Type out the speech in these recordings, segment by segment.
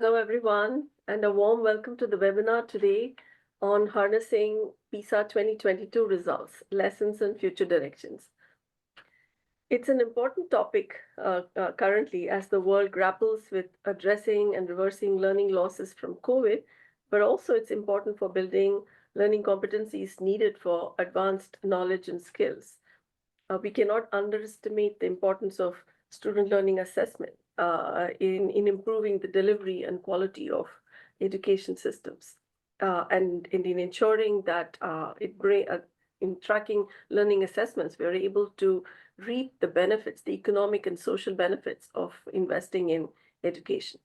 Hello, everyone, and a warm welcome to the webinar today on harnessing PISA 2022 results, lessons and future directions. It's an important topic currently as the world grapples with addressing and reversing learning losses from COVID, but also it's important for building learning competencies needed for advanced knowledge and skills. We cannot underestimate the importance of student learning assessment in improving the delivery and quality of education systems, and in ensuring that in tracking learning assessments, we are able to reap the benefits, the economic and social benefits of investing in education.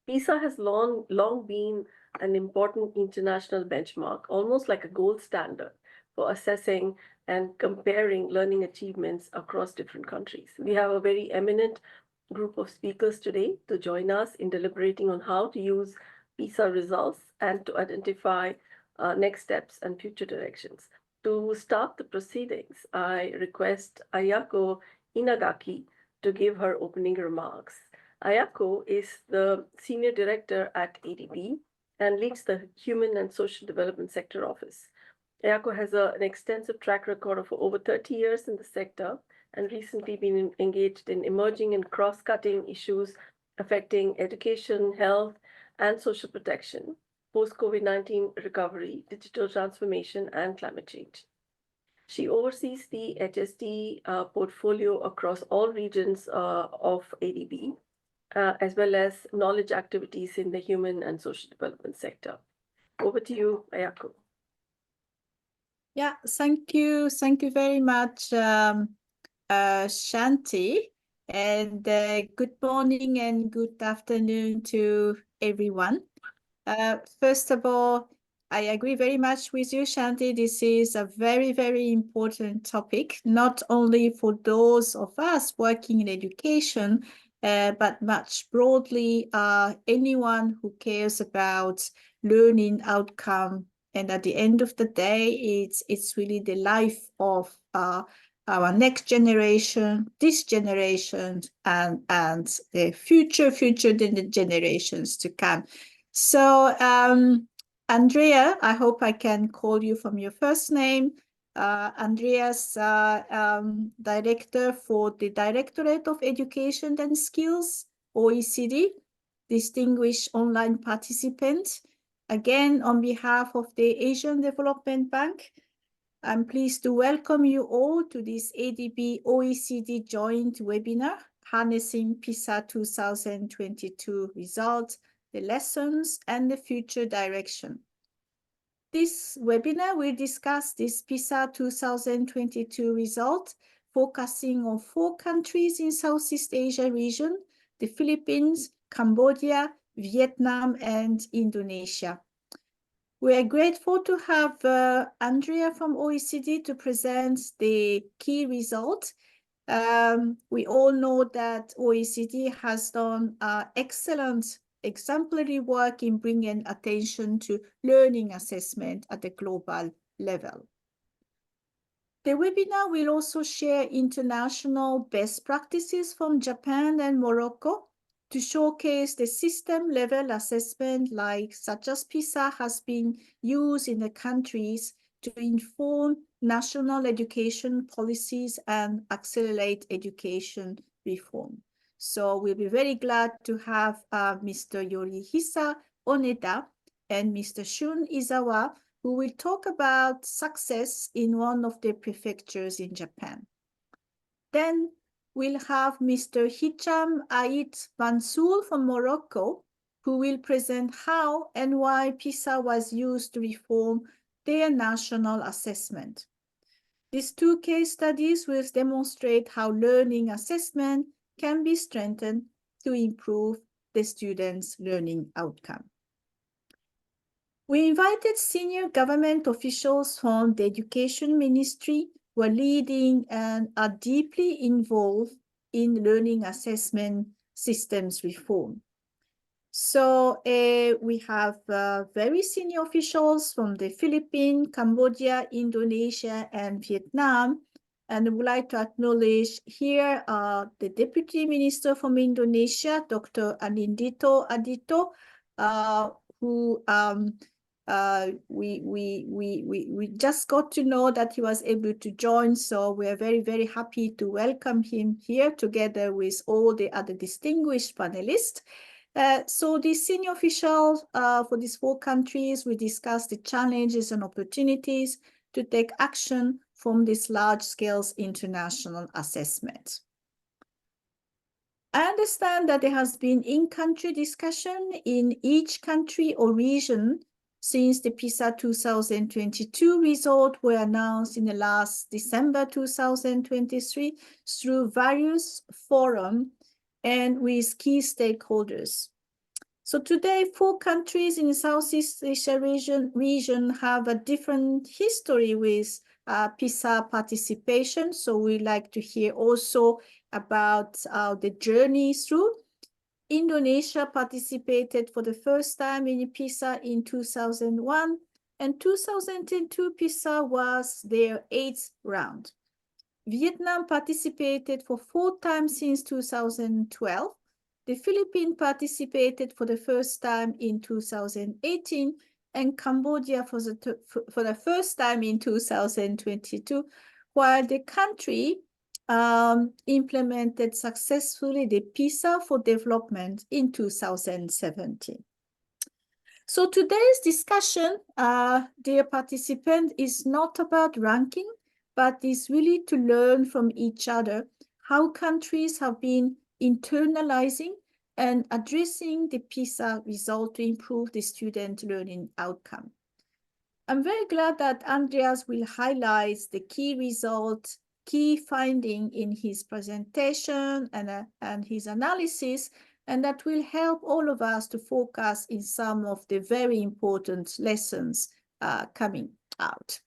PISA has long been an important international benchmark, almost like a gold standard for assessing and comparing learning achievements across different countries. We have a very eminent group of speakers today to join us in deliberating on how to use PISA results and to identify next steps and future directions. To start the proceedings, I request Ayako Inagaki to give her opening remarks. Ayako is the Senior Director at ADB and leads the Human and Social Development Sector Office. Ayako has an extensive track record of over 30 years in the sector and recently been engaged in emerging and cross-cutting issues affecting education, health, and social protection, post-COVID-19 recovery, digital transformation, and climate change. She oversees the HSD portfolio across all regions of ADB, as well as knowledge activities in the human and social development sector. Over to you, Ayako. Yeah, thank you. Thank you very much, Shanti. And good morning and good afternoon to everyone. First of all, I agree very much with you, Shanti. This is a very, very important topic, not only for those of us working in education, but much broadly, anyone who cares about learning outcome. And at the end of the day, it's really the life of our next generation, this generation, and the future generations to come. So, Andrea, I hope I can call you from your first name. Andrea's director for the Directorate of Education and Skills, OECD, distinguished online participant. Again, on behalf of the Asian Development Bank, I'm pleased to welcome you all to this ADB-OECD joint webinar, Harnessing PISA 2022 Results, the Lessons, and the Future Direction. This webinar will discuss this PISA 2022 result, focusing on 4 countries in Southeast Asia region, the Philippines, Cambodia, Vietnam, and Indonesia. We are grateful to have Andrea from OECD to present the key results. We all know that OECD has done excellent exemplary work in bringing attention to learning assessment at the global level. The webinar will also share international best practices from Japan and Morocco to showcase the system-level assessment such as PISA has been used in the countries to inform national education policies and accelerate education reform. So we'll be very glad to have Mr. Yorihisa Oneda and Mr. Shun Izawa, who will talk about success in one of the prefectures in Japan. Then we'll have Mr. Hicham Ait Mansour from Morocco, who will present how and why PISA was used to reform their national assessment. These 2 case studies will demonstrate how learning assessment can be strengthened to improve the students' learning outcome. We invited senior government officials from the Education Ministry who are leading and are deeply involved in learning assessment systems reform. So we have very senior officials from the Philippines, Cambodia, Indonesia, and Vietnam. And I would like to acknowledge here the Deputy Minister from Indonesia, Dr. Anindito Adito, who we just got to know that he was able to join. So we are very, very happy to welcome him here together with all the other distinguished panelists. So the senior officials for these 4 countries, we discussed the challenges and opportunities to take action from this large-scale international assessment. I understand that there has been in-country discussion in each country or region since the PISA 2022 results were announced in the last December 2023 through various forums and with key stakeholders. So today, 4 countries in the Southeast Asia region have a different history with PISA participation. So we'd like to hear also about the journey through. Indonesia participated for the first time in PISA in 2001, and 2002 PISA was their 8th round. Viet Nam participated for 4 times since 2012. The Philippines participated for the first time in 2018, and Cambodia for the first time in 2022, while the country implemented successfully the PISA for development in 2017. So today's discussion, dear participant, is not about ranking, but is really to learn from each other how countries have been internalizing and addressing the PISA result to improve the student learning outcome. I'm very glad that Andreas will highlight the key results, key finding in his presentation and his analysis, and that will help all of us to focus in some of the very important lessons coming out.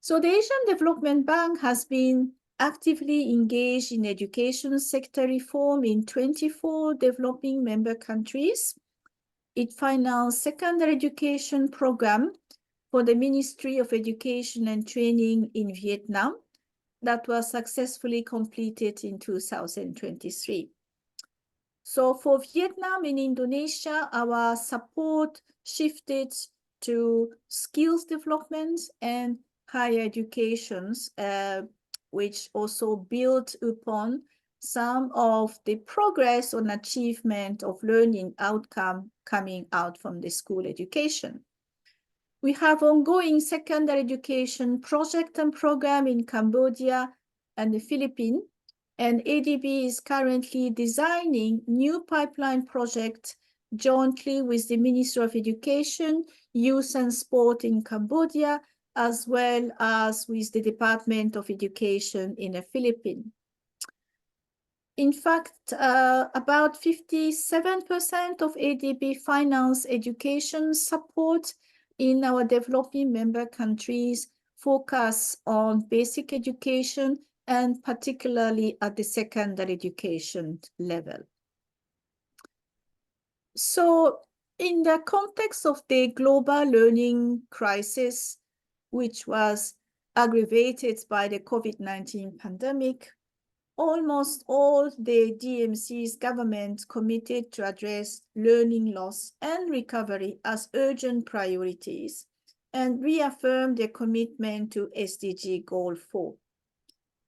So the Asian Development Bank has been actively engaged in education sector reform in 24 developing member countries. It financed secondary education program for the Ministry of Education and Training in Vietnam that was successfully completed in 2023. So for Vietnam and Indonesia, our support shifted to skills development and higher educations, which also built upon some of the progress on achievement of learning outcome coming out from the school education. We have ongoing secondary education project and program in Cambodia and the Philippines, and ADB is currently designing new pipeline projects jointly with the Ministry of Education, Youth and Sport in Cambodia, as well as with the Department of Education in the Philippines. In fact, about 57% of ADB finance education support in our developing member countries focus on basic education and particularly at the secondary education level. So in the context of the global learning crisis, which was aggravated by the COVID-19 pandemic, almost all the DMC's government committed to address learning loss and recovery as urgent priorities and reaffirmed their commitment to SDG Goal 4.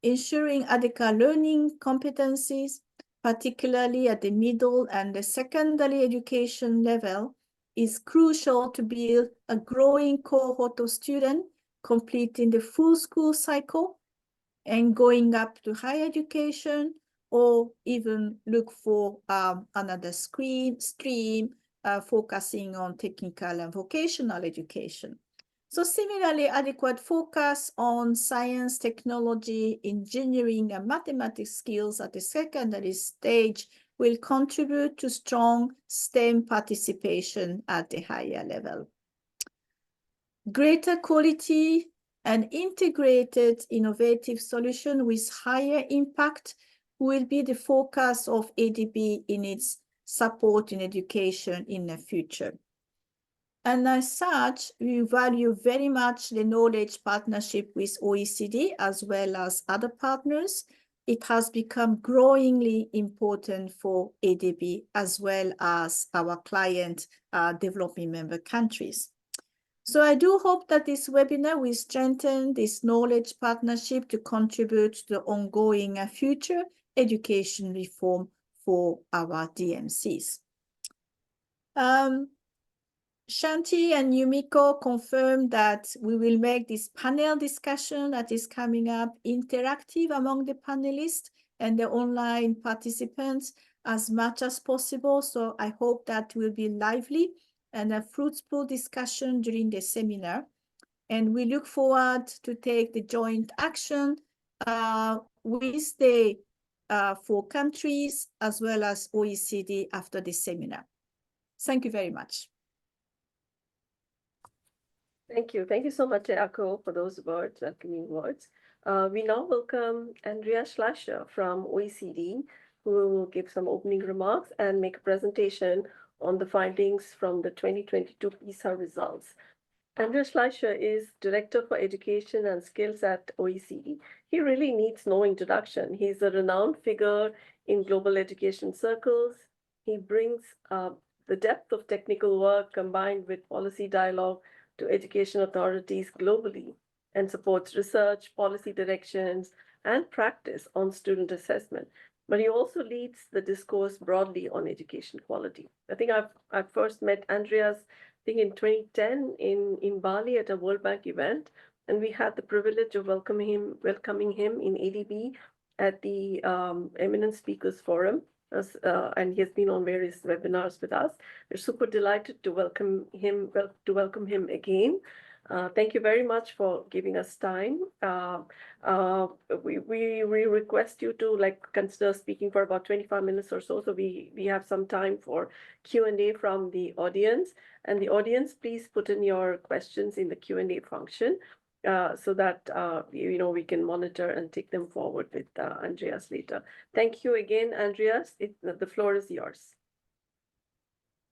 Ensuring adequate learning competencies, particularly at the middle and the secondary education level, is crucial to build a growing cohort of students completing the full school cycle and going up to higher education, or even look for another stream focusing on technical and vocational education. So similarly, adequate focus on science, technology, engineering, and mathematics skills at the secondary stage will contribute to strong STEM participation at the higher level. Greater quality and integrated innovative solution with higher impact will be the focus of ADB in its support in education in the future. And as such, we value very much the knowledge partnership with OECD as well as other partners it has become growingly important for ADB as well as our client developing member countries. So I do hope that this webinar will strengthen this knowledge partnership to contribute to the ongoing future education reform for our DMCs. Shanti and Yumiko confirmed that we will make this panel discussion that is coming up interactive among the panelists and the online participants as much as possible. So I hope that will be lively and a fruitful discussion during the seminar. And we look forward to take the joint action with the 4 countries as well as OECD after the seminar. Thank you very much. Thank you. Thank you so much, Ayako, for those words, welcoming words. We now welcome Andrea Schleicher from OECD, who will give some opening remarks and make a presentation on the findings from the 2022 PISA results. Andrea Schleicher is Director for Education and Skills at OECD. He really needs no introduction. He's a renowned figure in global education circles. He brings the depth of technical work combined with policy dialogue to education authorities globally and supports research, policy directions, and practice on student assessment. But he also leads the discourse broadly on education quality. I think I first met Andreas, I think in 2010 in Bali at a World Bank event, and we had the privilege of welcoming him in ADB at the Eminent Speakers Forum. And he has been on various webinars with us. We're super delighted to welcome him again. Thank you very much for giving us time. We request you to consider speaking for about 25 minutes or so. So we have some time for Q&A from the audience. And the audience, please put in your questions in the Q&A function so that we can monitor and take them forward with Andreas later. Thank you again, Andreas. The floor is yours.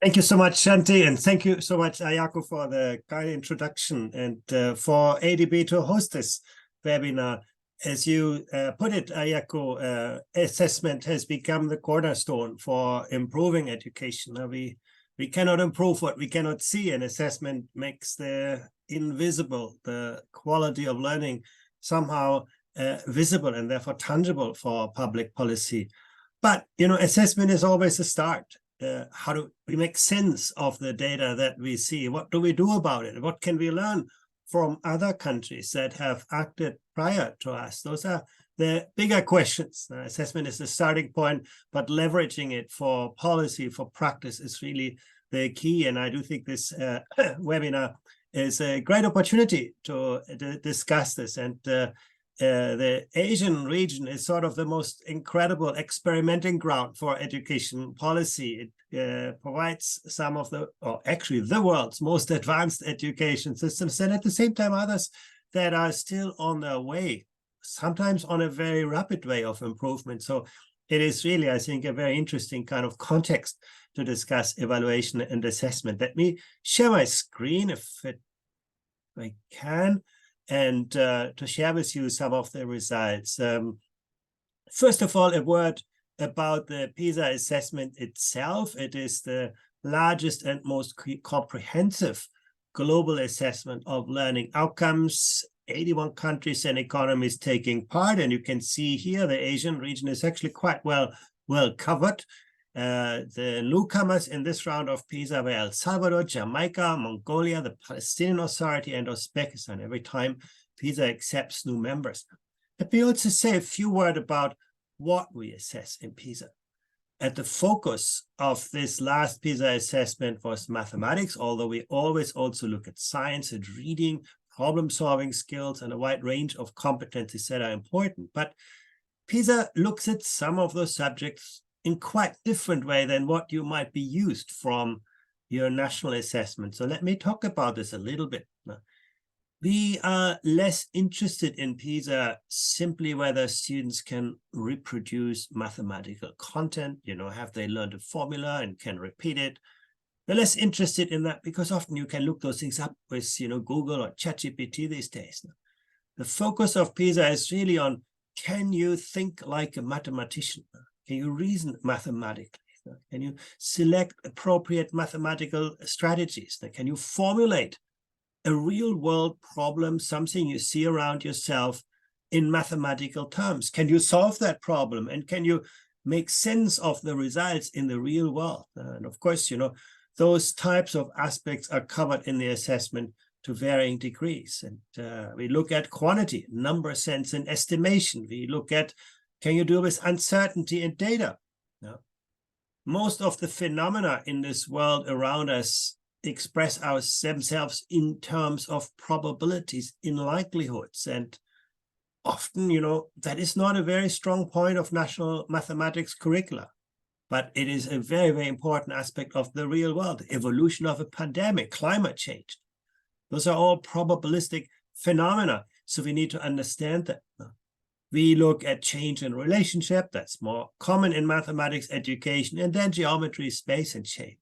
Thank you so much, Shanti, and thank you so much, Ayako, for the kind introduction and for ADB to host this webinar. As you put it, Ayako, assessment has become the cornerstone for improving education. We cannot improve what we cannot see, and assessment makes the invisible, the quality of learning, somehow visible and therefore tangible for public policy. But, assessment is always a start. How do we make sense of the data that we see? What do we do about it? What can we learn from other countries that have acted prior to us? Those are the bigger questions. Assessment is the starting point, but leveraging it for policy, for practice is really the key. And I do think this webinar is a great opportunity to discuss this. And the Asian region is sort of the most incredible experimenting ground for education policy. It provides some of the, or actually the world's most advanced education systems, and at the same time others that are still on their way, sometimes on a very rapid way of improvement. So it is really, I think, a very interesting kind of context to discuss evaluation and assessment. Let me share my screen if I can, and to share with you some of the results. First of all, a word about the PISA assessment itself. It is the largest and most comprehensive global assessment of learning outcomes. 81 countries and economies taking part, and you can see here the Asian region is actually quite well covered. The newcomers in this round of PISA were El Salvador, Jamaica, Mongolia, the Palestinian Authority, and Uzbekistan. Every time PISA accepts new members. Let me also say a few words about what we assess in PISA. At the focus of this last PISA assessment was mathematics, although we always also look at science and reading, problem-solving skills, and a wide range of competencies that are important. But PISA looks at some of those subjects in quite different way than what you might be used from your national assessment. So let me talk about this a little bit. We are less interested in PISA simply whether students can reproduce mathematical content, have they learned a formula and can repeat it. We're less interested in that because often you can look those things up with, Google or ChatGPT these days. The focus of PISA is really on can you think like a mathematician? Can you reason mathematically? Can you select appropriate mathematical strategies? Can you formulate a real world problem, something you see around yourself in mathematical terms? Can you solve that problem? And can you make sense of the results in the real world? And of course, those types of aspects are covered in the assessment to varying degrees. And we look at quantity, number, sense, and estimation. We look at, can you deal with uncertainty in data? Most of the phenomena in this world around us express themselves in terms of probabilities, in likelihoods. And often, that is not a very strong point of national mathematics curricula, but it is a very, very important aspect of the real world. The evolution of a pandemic, climate change. Those are all probabilistic phenomena. So we need to understand that. We look at change in relationship. That's more common in mathematics education, and then geometry, space, and shape.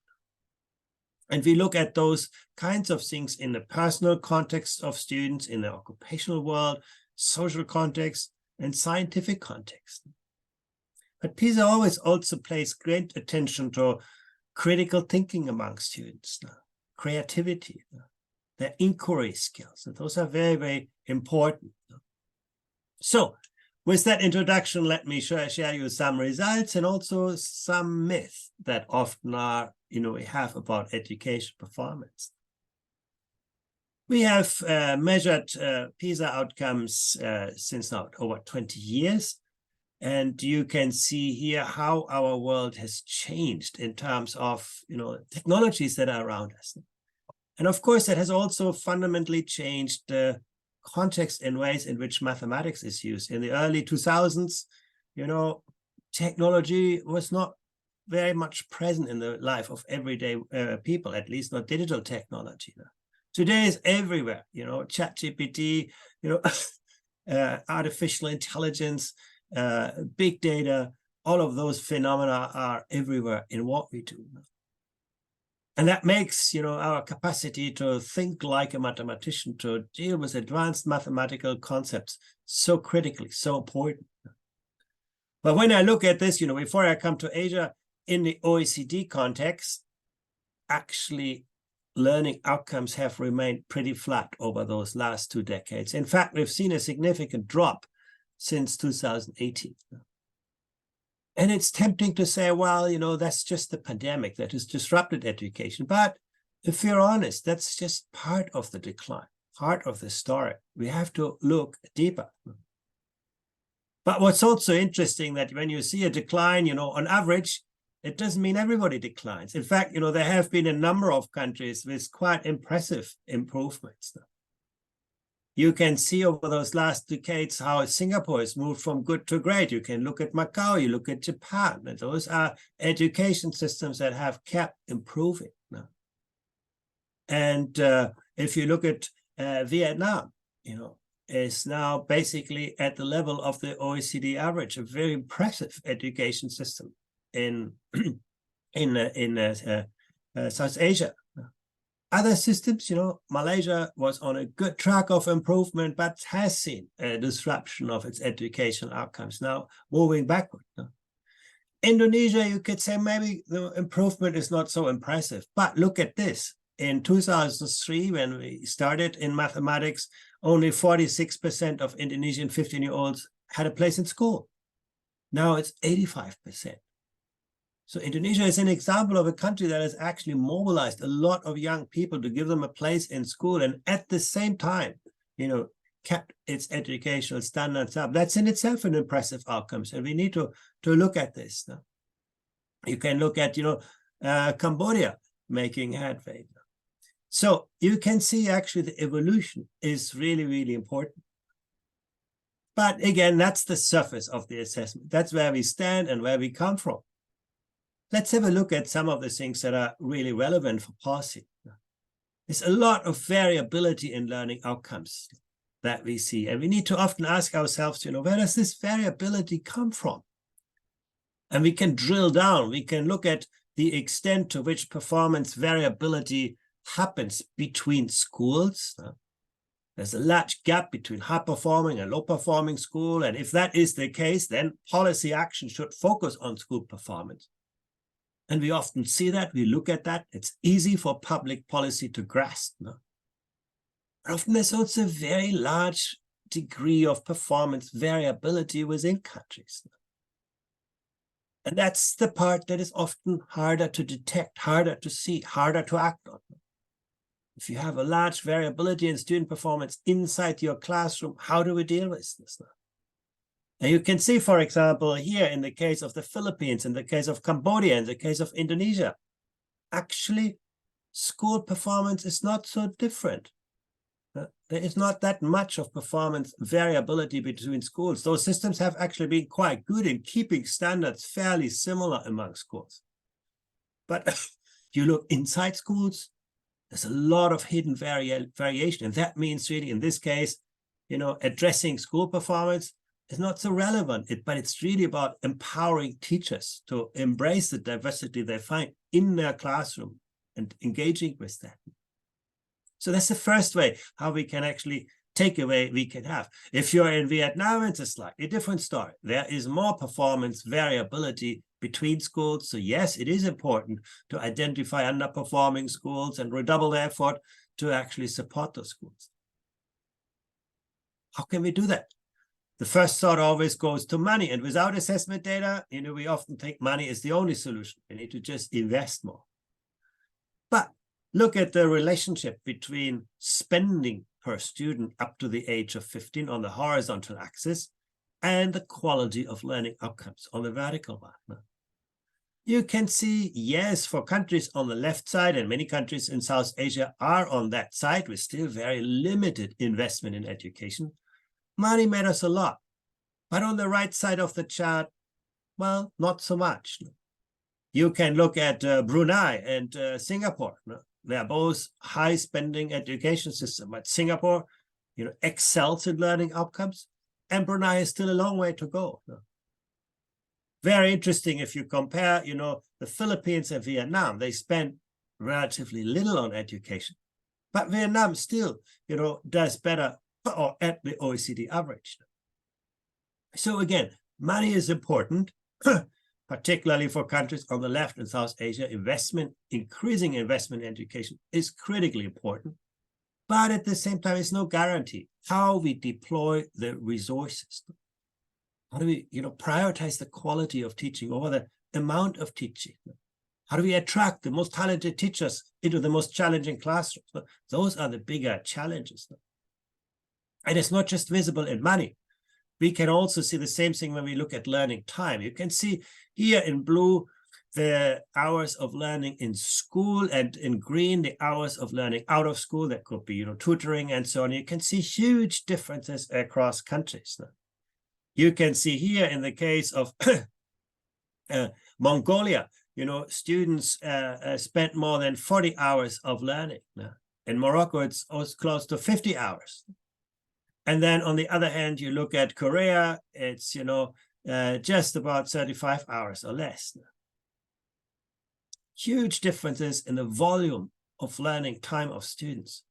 And we look at those kinds of things in the personal context of students, in the occupational world, social context, and scientific context. But PISA always also pays great attention to critical thinking among students, creativity, their inquiry skills. And those are very, very important. So with that introduction, let me share you some results and also some myths that often are, we have about education performance. We have measured PISA outcomes since now over 20 years. And you can see here how our world has changed in terms of, technologies that are around us. And of course, it has also fundamentally changed the context and ways in which mathematics is used. In the early 2000s, technology was not very much present in the life of everyday people, at least not digital technology. Today is everywhere, ChatGPT, artificial intelligence, big data, all of those phenomena are everywhere in what we do. And that makes, our capacity to think like a mathematician, to deal with advanced mathematical concepts so critically, so important. But when I look at this, before I come to Asia, in the OECD context, actually learning outcomes have remained pretty flat over those last 2 decades. In fact, we've seen a significant drop since 2018. And it's tempting to say, well, that's just the pandemic that has disrupted education. But if you're honest, that's just part of the decline, part of the story. We have to look deeper. But what's also interesting that when you see a decline, on average, it doesn't mean everybody declines. In fact, there have been a number of countries with quite impressive improvements. You can see over those last decades how Singapore has moved from good to great. You can look at Macau, you look at Japan, and those are education systems that have kept improving. And if you look at Viet Nam, is now basically at the level of the OECD average, a very impressive education system in South Asia. Other systems, Malaysia was on a good track of improvement, but has seen a disruption of its educational outcomes, now moving backward. Indonesia, you could say maybe the improvement is not so impressive, but look at this. In 2003, when we started in mathematics, only 46% of Indonesian 15-year-olds had a place in school. Now it's 85%. So Indonesia is an example of a country that has actually mobilized a lot of young people to give them a place in school, and at the same time, kept its educational standards up. That's in itself an impressive outcome. So we need to look at this. You can look at, Cambodia making headway. So you can see actually the evolution is really, really important. But again, that's the surface of the assessment. That's where we stand and where we come from. Let's have a look at some of the things that are really relevant for policy. There's a lot of variability in learning outcomes that we see. And we need to often ask ourselves, where does this variability come from? And we can drill down. We can look at the extent to which performance variability happens between schools, There's a large gap between high-performing and low-performing school. And if that is the case, then policy action should focus on school performance. And we often see that, we look at that. It's easy for public policy to grasp. No? But often there's also a very large degree of performance variability within countries. And that's the part that is often harder to detect, harder to see, harder to act on. If you have a large variability in student performance inside your classroom, how do we deal with this now? And you can see, for example, here in the case of the Philippines, in the case of Cambodia, in the case of Indonesia, actually school performance is not so different. There is not that much of performance variability between schools. Those systems have actually been quite good in keeping standards fairly similar among schools. But you look inside schools, there's a lot of hidden variation. And that means really, in this case, addressing school performance is not so relevant, but it's really about empowering teachers to embrace the diversity they find in their classroom and engaging with that. So that's the first way how we can actually take away we can have. If you're in Vietnam, it's a slightly different story. There is more performance variability between schools. So yes, it is important to identify underperforming schools and redouble the effort to actually support those schools. How can we do that? The first thought always goes to money. And without assessment data, we often think money is the only solution. We need to just invest more. But look at the relationship between spending per student up to the age of 15 on the horizontal axis and the quality of learning outcomes on the vertical one. You can see, yes, for countries on the left side, and many countries in South Asia are on that side with still very limited investment in education. Money matters a lot. But on the right side of the chart, well, not so much. You can look at Brunei and Singapore. They're both high spending education systems, but Singapore, excels in learning outcomes, and Brunei is still a long way to go. Very interesting if you compare, the Philippines and Vietnam, they spend relatively little on education, but Vietnam still, does better or at the OECD average. So again, money is important, particularly for countries on the left in South Asia. Increasing investment in education is critically important, but at the same time, it's no guarantee how we deploy the resources. How do we, prioritize the quality of teaching over the amount of teaching? How do we attract the most talented teachers into the most challenging classrooms? Those are the bigger challenges. And it's not just visible in money. We can also see the same thing when we look at learning time. You can see here in blue the hours of learning in school, and in green the hours of learning out of school. That could be, tutoring and so on. You can see huge differences across countries. You can see here in the case of Mongolia, students spent more than 40 hours of learning. In Morocco, it's close to 50 hours. And then on the other hand, you look at Korea, it's, just about 35 hours or less. Huge differences in the volume of learning time of students.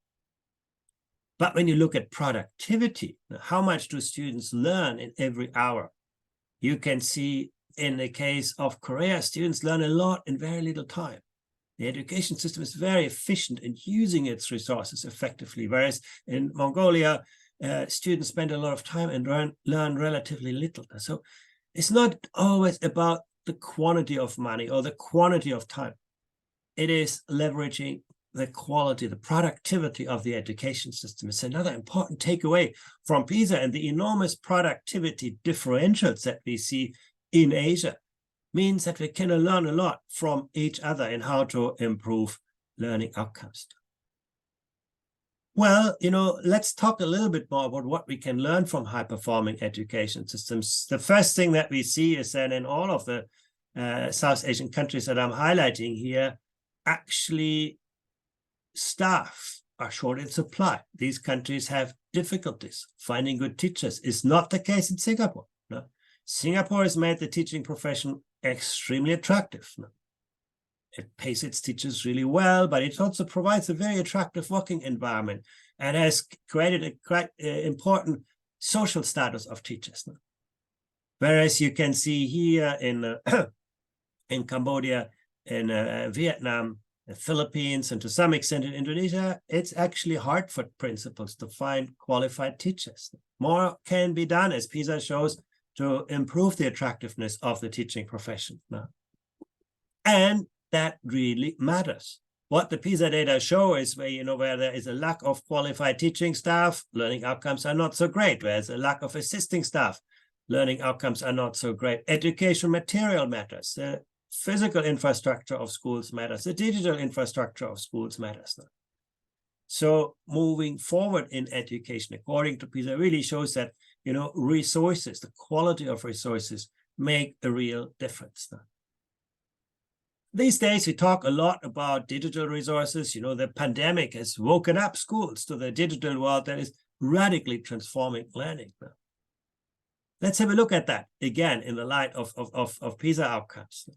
But when you look at productivity, how much do students learn in every hour? You can see in the case of Korea, students learn a lot in very little time. The education system is very efficient in using its resources effectively, whereas in Mongolia, students spend a lot of time and learn relatively little. So it's not always about the quantity of money or the quantity of time. It is leveraging the quality, the productivity of the education system. It's another important takeaway from PISA, and the enormous productivity differentials that we see in Asia means that we can learn a lot from each other in how to improve learning outcomes. Well, let's talk a little bit more about what we can learn from high-performing education systems. The first thing that we see is that in all of the South Asian countries that I'm highlighting here, actually staff are short in supply. These countries have difficulties finding good teachers. It's not the case in Singapore. Singapore has made the teaching profession extremely attractive. It pays its teachers really well, but it also provides a very attractive working environment and has created a quite important social status of teachers. Whereas you can see here in in Cambodia, in Vietnam, the Philippines, and to some extent in Indonesia, it's actually hard for principals to find qualified teachers. More can be done, as PISA shows, to improve the attractiveness of the teaching profession. And that really matters. What the PISA data show is where there is a lack of qualified teaching staff, learning outcomes are not so great. Where there's a lack of assisting staff, learning outcomes are not so great. Education material matters. The physical infrastructure of schools matters. The digital infrastructure of schools matters. So moving forward in education, according to PISA, really shows that resources, the quality of resources, make a real difference. These days, we talk a lot about digital resources. The pandemic has woken up schools to the digital world that is radically transforming learning. Let's have a look at that again in the light of PISA outcomes.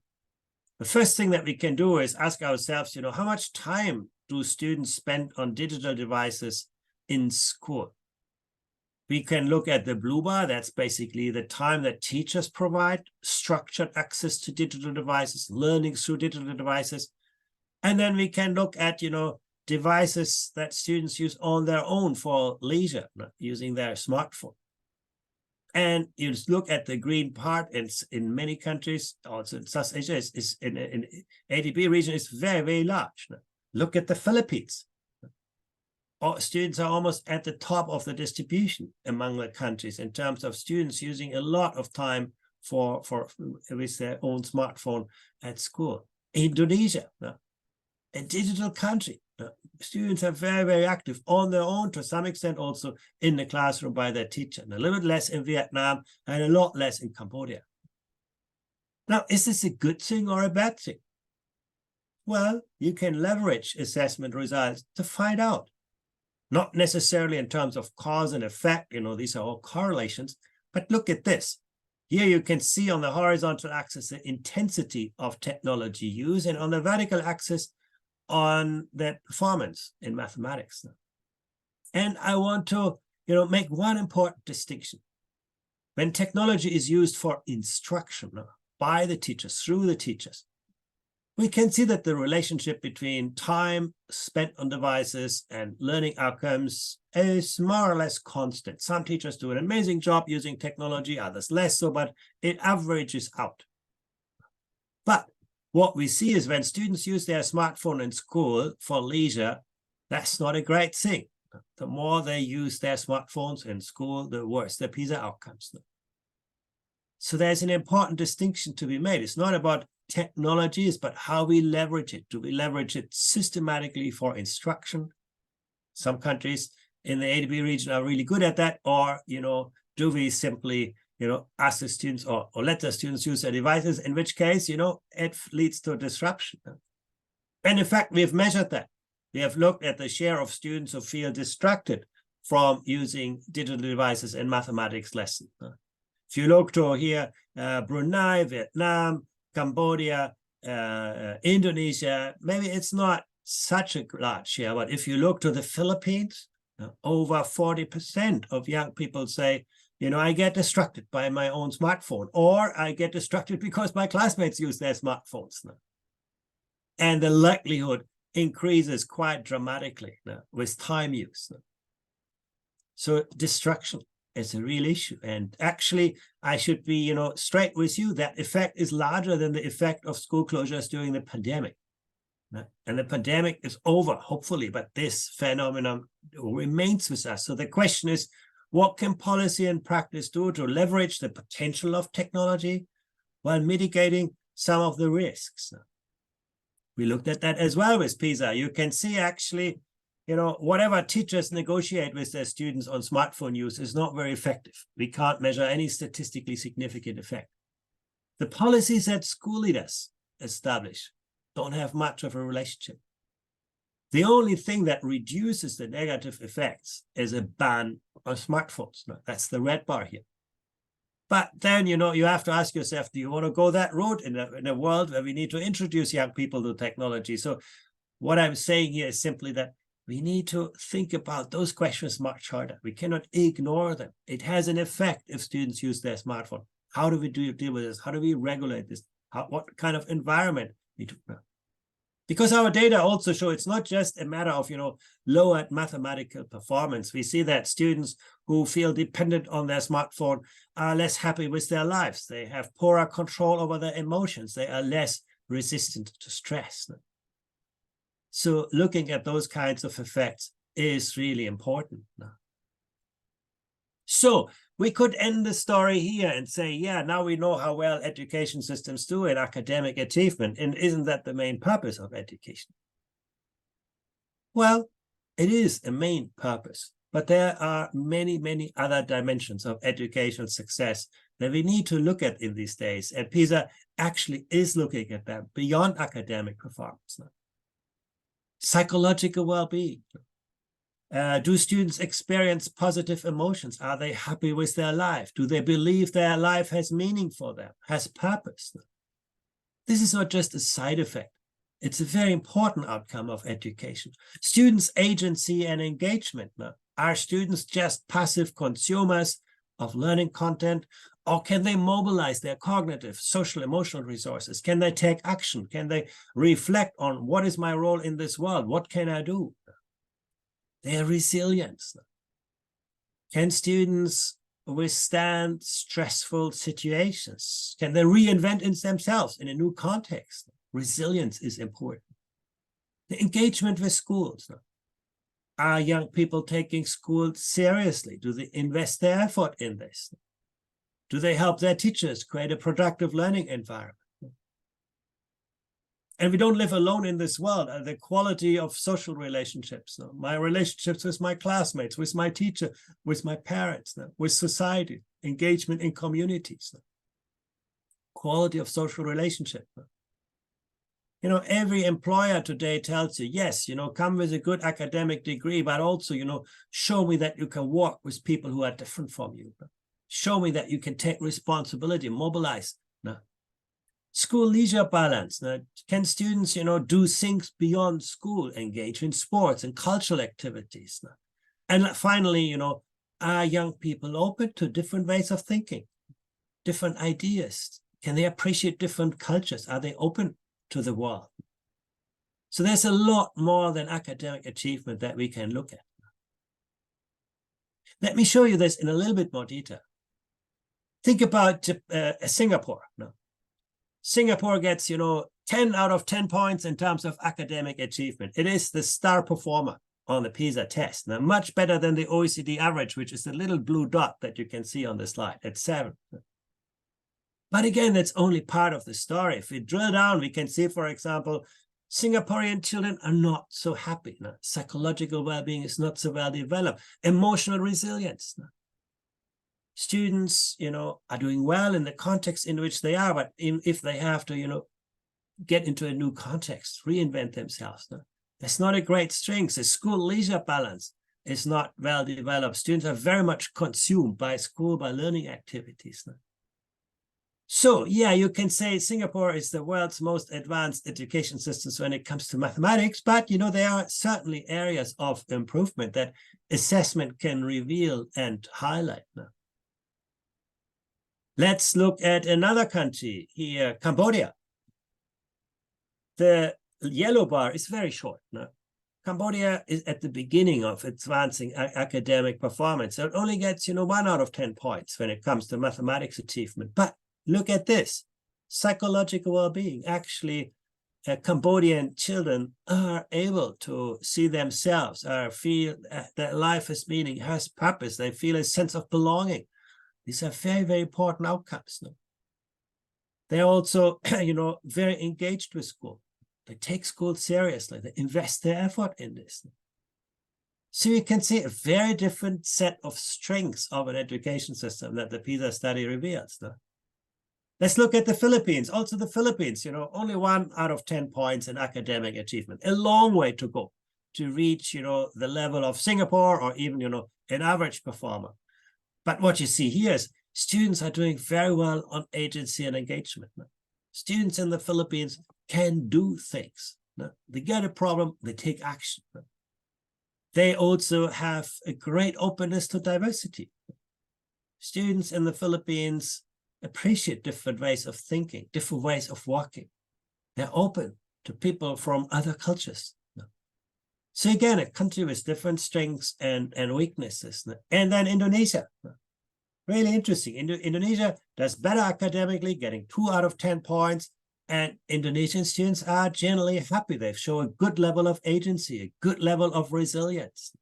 The first thing that we can do is ask ourselves, how much time do students spend on digital devices in school? We can look at the blue bar. That's basically the time that teachers provide structured access to digital devices, learning through digital devices. And then we can look at, devices that students use on their own for leisure, using their smartphone. And you just look at the green part. It's in many countries, also in South Asia, is in ADB region, is very, very large. Look at the Philippines. Students are almost at the top of the distribution among the countries in terms of students using a lot of time with their own smartphone at school. Indonesia, a digital country. Students are very, very active on their own, to some extent also in the classroom by their teacher. And a little bit less in Vietnam and a lot less in Cambodia. Now, is this a good thing or a bad thing? Well, you can leverage assessment results to find out. Not necessarily in terms of cause and effect, these are all correlations, but look at this. Here you can see on the horizontal axis the intensity of technology use, and on the vertical axis on the performance in mathematics. And I want to, make one important distinction. When technology is used for instruction by the teachers, through the teachers, we can see that the relationship between time spent on devices and learning outcomes is more or less constant. Some teachers do an amazing job using technology, others less so, but it averages out. But what we see is when students use their smartphone in school for leisure, that's not a great thing. The more they use their smartphones in school, the worse the PISA outcomes. So there's an important distinction to be made. It's not about technologies, but how we leverage it. Do we leverage it systematically for instruction? Some countries in the ADB region are really good at that, or do we simply ask the students or let the students use their devices, in which case it leads to disruption. And in fact, we've measured that. We have looked at the share of students who feel distracted from using digital devices in mathematics lessons. If you look to here, Brunei, Vietnam, Cambodia, Indonesia, maybe it's not such a large share, but if you look to the Philippines, over 40% of young people say, I get distracted by my own smartphone, or I get distracted because my classmates use their smartphones. And the likelihood increases quite dramatically with time use. So distraction is a real issue. And actually, I should be, straight with you, that effect is larger than the effect of school closures during the pandemic. And the pandemic is over, hopefully, but this phenomenon remains with us. So the question is, what can policy and practice do to leverage the potential of technology while mitigating some of the risks? We looked at that as well with PISA. You can see actually, whatever teachers negotiate with their students on smartphone use is not very effective. We can't measure any statistically significant effect. The policies that school leaders establish don't have much of a relationship. The only thing that reduces the negative effects is a ban on smartphones. That's the red bar here. But then, you know, you have to ask yourself, do you want to go that road in a world where we need to introduce young people to technology? So what I'm saying here is simply that we need to think about those questions much harder. We cannot ignore them. It has an effect if students use their smartphone. How do we deal with this? How do we regulate this? What kind of environment we do? Because our data also show it's not just a matter of, you know, lowered mathematical performance. We see that students who feel dependent on their smartphone are less happy with their lives. They have poorer control over their emotions. They are less resistant to stress. So looking at those kinds of effects is really important. So we could end the story here and say, yeah, now we know how well education systems do in academic achievement. And isn't that the main purpose of education? Well, it is a main purpose, but there are many, many other dimensions of educational success that we need to look at in these days. And PISA actually is looking at them beyond academic performance. Psychological well-being. Do students experience positive emotions? Are they happy with their life? Do they believe their life has meaning for them, has purpose? This is not just a side effect. It's a very important outcome of education. Students' agency and engagement. Are students just passive consumers of learning content, or can they mobilize their cognitive, social, emotional resources? Can they take action? Can they reflect on what is my role in this world? What can I do? Their resilience. Can students withstand stressful situations? Can they reinvent themselves in a new context? Resilience is important. The engagement with schools. Are young people taking school seriously? Do they invest their effort in this? Do they help their teachers create a productive learning environment? And we don't live alone in this world. The quality of social relationships, my relationships with my classmates, with my teacher, with my parents, with society, engagement in communities, quality of social relationship. You know, every employer today tells you, yes, you know, come with a good academic degree, but also, you know, show me that you can work with people who are different from you. Show me that you can take responsibility, mobilize. School leisure balance. Can students, you know, do things beyond school, engage in sports and cultural activities? And finally, you know, are young people open to different ways of thinking, different ideas? Can they appreciate different cultures? Are they open to the world? So there's a lot more than academic achievement that we can look at. Let me show you this in a little bit more detail. Think about Singapore. Singapore gets, you know, 10 out of 10 points in terms of academic achievement. It is the star performer on the PISA test. Now, much better than the OECD average, which is the little blue dot that you can see on the slide at 7. But again, that's only part of the story. If we drill down, we can see, for example, Singaporean children are not so happy. Psychological well-being is not so well developed. Emotional resilience. Students, you know, are doing well in the context in which they are, but if they have to, you know, get into a new context, reinvent themselves, that's not a great strength. The school leisure balance is not well developed. Students are very much consumed by school, by learning activities. So, yeah, you can say Singapore is the world's most advanced education systems when it comes to mathematics, but, you know, there are certainly areas of improvement that assessment can reveal and highlight. Let's look at another country here, Cambodia. The yellow bar is very short. Cambodia is at the beginning of advancing academic performance. So it only gets, you know, 1 out of 10 points when it comes to mathematics achievement. But look at this, psychological well-being. Actually, Cambodian children are able to see themselves, feel that life has meaning, has purpose. They feel a sense of belonging. These are very, very important outcomes. They're also, you know, very engaged with school. They take school seriously. They invest their effort in this. So you can see a very different set of strengths of an education system that the PISA study reveals. Let's look at the Philippines. Also the Philippines, you know, only 1 out of 10 points in academic achievement. A long way to go to reach, you know, the level of Singapore or even, you know, an average performer. But what you see here is Students are doing very well on agency and engagement. Students in the Philippines can do things. They get a problem, they take action. They also have a great openness to diversity. Students in the Philippines appreciate different ways of thinking, different ways of working. They're open to people from other cultures. So again, a country with different strengths and weaknesses. And then Indonesia, really interesting. Indonesia does better academically, getting 2 out of 10 points. And Indonesian students are generally happy. They show a good level of agency, a good level of resilience.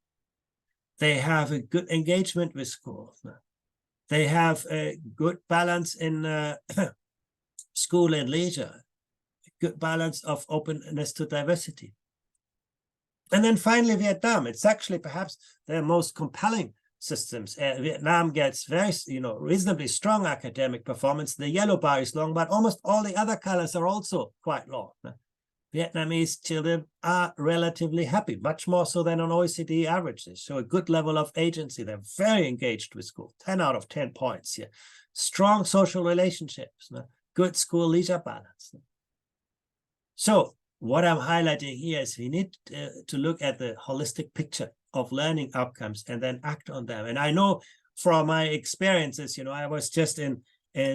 They have a good engagement with school. They have a good balance in school and leisure, a good balance of openness to diversity. And then finally, Vietnam. It's actually perhaps their most compelling systems. Vietnam gets very, reasonably strong academic performance. The yellow bar is long, but almost all the other colors are also quite long. Vietnamese children are relatively happy, much more so than on OECD averages. So a good level of agency. They're very engaged with school, 10 out of 10 points here. Strong social relationships, good school leisure balance. So what I'm highlighting here is we need to look at the holistic picture of learning outcomes and then act on them. And I know from my experiences, I was just in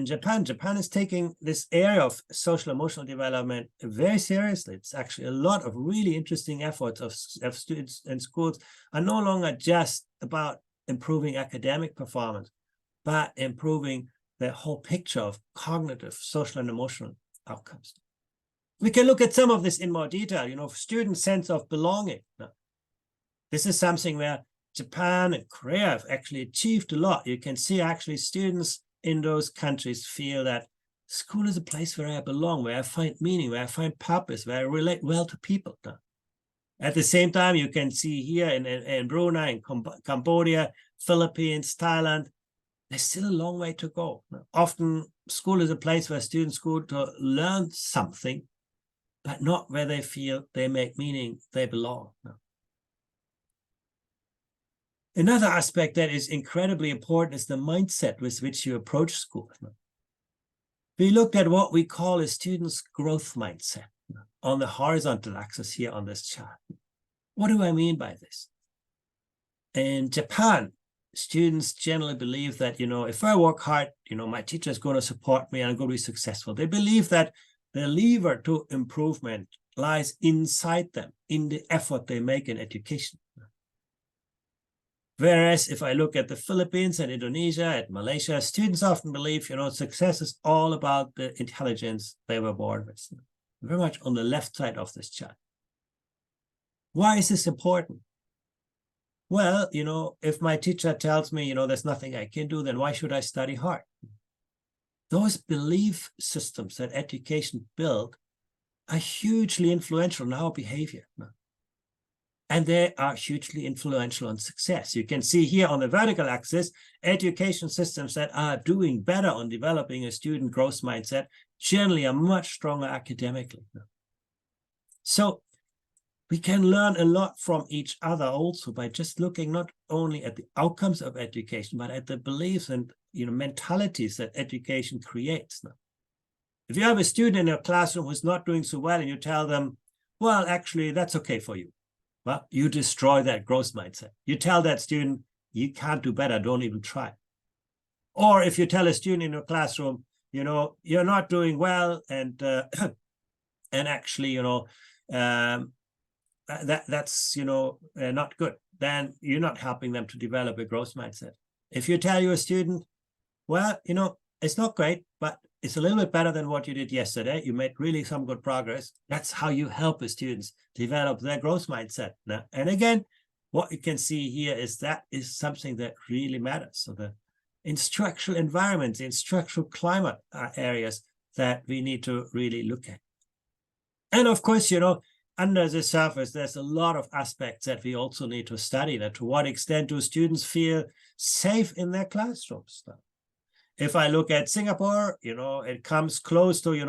Japan. Japan is taking this area of social emotional development very seriously. It's actually a lot of really interesting efforts of students and schools are no longer just about improving academic performance, but improving the whole picture of cognitive, social, and emotional outcomes. We can look at some of this in more detail, student sense of belonging. This is something where Japan and Korea have actually achieved a lot. You can see actually students in those countries feel that school is a place where I belong, where I find meaning, where I find purpose, where I relate well to people. At the same time, you can see here in Brunei, in Cambodia, Philippines, Thailand, there's still a long way to go. Often school is a place where students go to learn something, but not where they feel they make meaning, they belong. Another aspect that is incredibly important is the mindset with which you approach school. We looked at what we call a student's growth mindset on the horizontal axis here on this chart. What do I mean by this? In Japan, students generally believe that, if I work hard, my teacher is going to support me and I'm going to be successful. They believe that the lever to improvement lies inside them, in the effort they make in education. Whereas if I look at the Philippines and Indonesia, at Malaysia, students often believe, success is all about the intelligence they were born with. Very much on the left side of this chart. Why is this important? Well, if my teacher tells me, there's nothing I can do, then why should I study hard? Those belief systems that education built are hugely influential on our behavior. And they are hugely influential on success. You can see here on the vertical axis, education systems that are doing better on developing a student growth mindset generally are much stronger academically. So we can learn a lot from each other also by just looking not only at the outcomes of education, but at the beliefs and mentalities that education creates. If you have a student in your classroom who's not doing so well and you tell them, well, actually, that's okay for you. Well, you destroy that growth mindset. You tell that student, you can't do better, don't even try. Or if you tell a student in your classroom, you're not doing well and actually, that's not good, then you're not helping them to develop a growth mindset. If you tell your student, well, it's not great, but it's a little bit better than what you did yesterday, you made really some good progress, that's how you help the students develop their growth mindset. And again, what you can see here is that is something that really matters. So the instructional environments, instructional climate are areas that we need to really look at. And of course, under the surface, there's a lot of aspects that we also need to study. That to what extent do students feel safe in their classrooms? If I look at Singapore, it comes close to,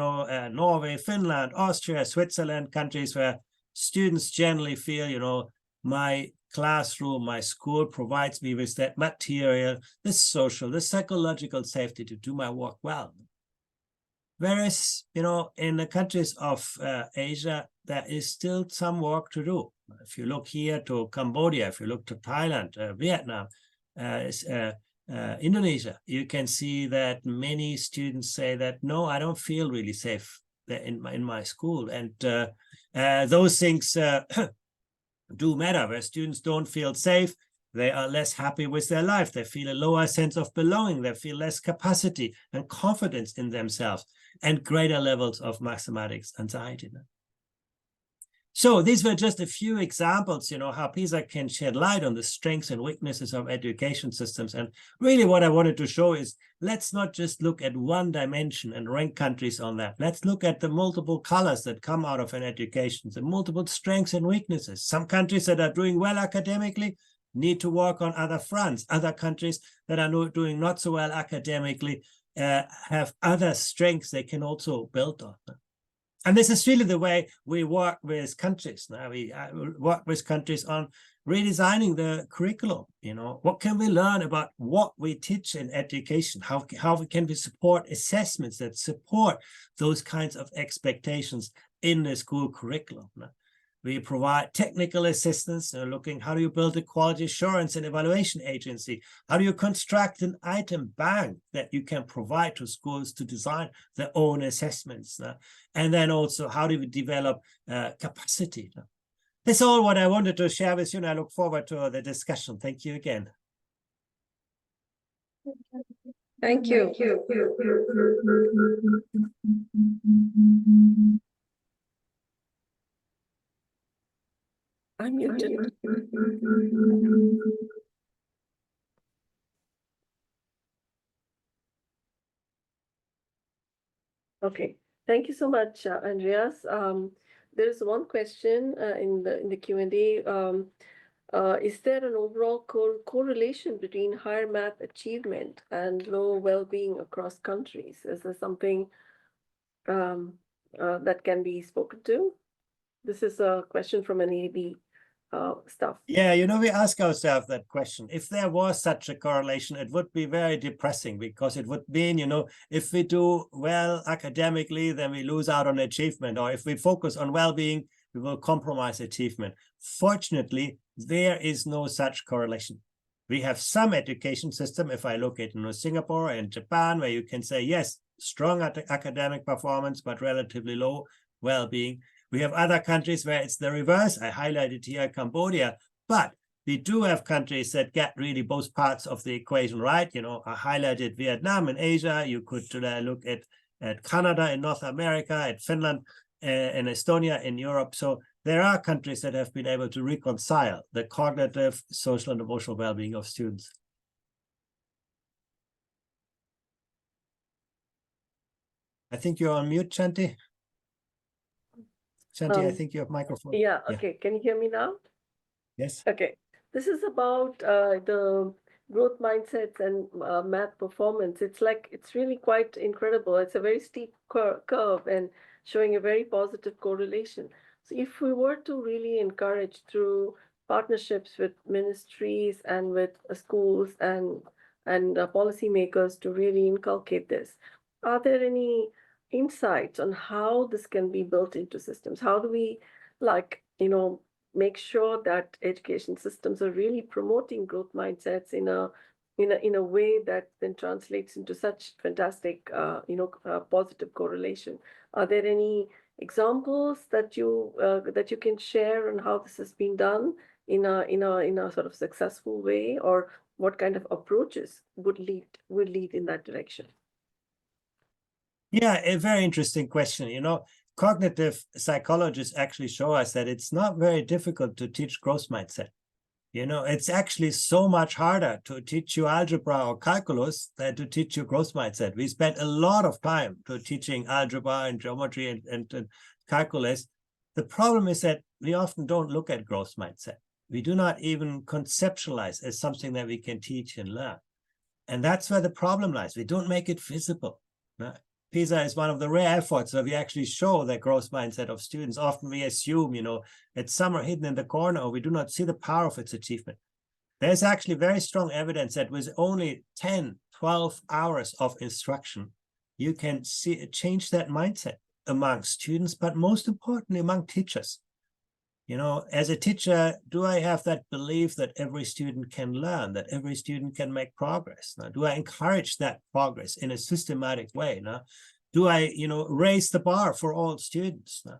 Norway, Finland, Austria, Switzerland, countries where students generally feel, my classroom, my school provides me with that material, the social, the psychological safety to do my work well. Whereas, you know, in the countries of Asia, there is still some work to do. If you look here to Cambodia, if you look to Thailand, Vietnam, Indonesia, you can see that many students say that, no, I don't feel really safe in my school. And those things do matter. Where students don't feel safe, they are less happy with their life. They feel a lower sense of belonging. They feel less capacity and confidence in themselves and greater levels of mathematics anxiety. So these were just a few examples, you know, how PISA can shed light on the strengths and weaknesses of education systems. And really what I wanted to show is, let's not just look at one dimension and rank countries on that. Let's look at the multiple colors that come out of an education, the multiple strengths and weaknesses. Some countries that are doing well academically need to work on other fronts. Other countries that are doing not so well academically have other strengths they can also build on. And this is really the way we work with countries. Now we work with countries on redesigning the curriculum. You know, what can we learn about what we teach in education? How can we support assessments that support those kinds of expectations in the school curriculum? We provide technical assistance, looking how do you build a quality assurance and evaluation agency? How do you construct an item bank that you can provide to schools to design their own assessments? And then also, how do we develop capacity? That's all what I wanted to share with you, and I look forward to the discussion. Thank you again. Thank you. I'm muted. Okay, thank you so much, Andreas. There is one question in the Q&A. Is there an overall correlation between higher math achievement and low well-being across countries? Is there something that can be spoken to? This is a question from an ADB staff. Yeah, you know, we ask ourselves that question. If there was such a correlation, it would be very depressing, because it would mean, you know, if we do well academically, then we lose out on achievement. Or if we focus on well-being, we will compromise achievement. Fortunately, there is no such correlation. We have some education system, if I look at, you know, Singapore and Japan, where you can say, yes, strong academic performance, but relatively low well-being. We have other countries where it's the reverse. I highlighted here Cambodia, but we do have countries that get really both parts of the equation right. You know, I highlighted Viet Nam in Asia. You could look at Canada in North America, at Finland and Estonia in Europe. So there are countries that have been able to reconcile the cognitive, social, and emotional well-being of students. I think you're on mute, Shanti. Shanti, I think you have microphone. Yeah, okay. Can you hear me now? Yes. Okay. This is about the growth mindsets and math performance. It's really quite incredible. It's a very steep curve and showing a very positive correlation. So if we were to really encourage through partnerships with ministries and with schools and policymakers to really inculcate this, are there any insights on how this can be built into systems? How do we, make sure that education systems are really promoting growth mindsets in a way that then translates into such fantastic, positive correlation? Are there any examples that you can share on how this has been done in a sort of successful way, or what kind of approaches would lead in that direction? Yeah, a very interesting question. You know, cognitive psychologists actually show us that it's not very difficult to teach growth mindset. You know, it's actually so much harder to teach you algebra or calculus than to teach you growth mindset. We spent a lot of time to teaching algebra and geometry and calculus. The problem is that we often don't look at growth mindset. We do not even conceptualize as something that we can teach and learn. And that's where the problem lies. We don't make it visible. Right? PISA is one of the rare efforts where we actually show the growth mindset of students. Often we assume, it's somewhere hidden in the corner, or we do not see the power of its achievement. There's actually very strong evidence that with only 10, 12 hours of instruction, you can change that mindset among students, but most importantly, among teachers. As a teacher, do I have that belief that every student can learn, that every student can make progress? Now, do I encourage that progress in a systematic way? Now, do I, raise the bar for all students? Now,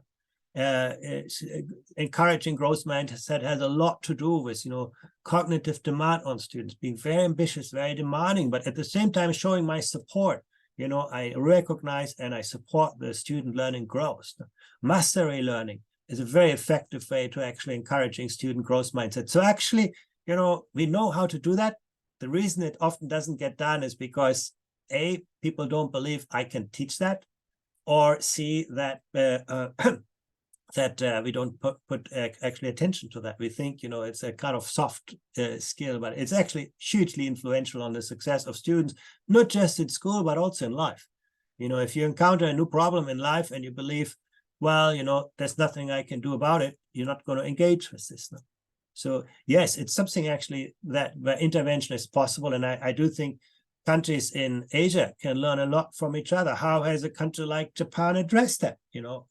encouraging growth mindset has a lot to do with, cognitive demand on students, being very ambitious, very demanding, but at the same time showing my support. I recognize and I support the student learning growth. Mastery learning is a very effective way to actually encouraging student growth mindset. So actually, we know how to do that. The reason it often doesn't get done is because A, people don't believe I can teach that, or C, that we don't put actually attention to that. We think, it's a kind of soft skill, but it's actually hugely influential on the success of students, not just in school, but also in life. If you encounter a new problem in life and you believe, well, there's nothing I can do about it, you're not going to engage with this now. So yes, it's something actually where intervention is possible. And I do think countries in Asia can learn a lot from each other. How has a country like Japan addressed that?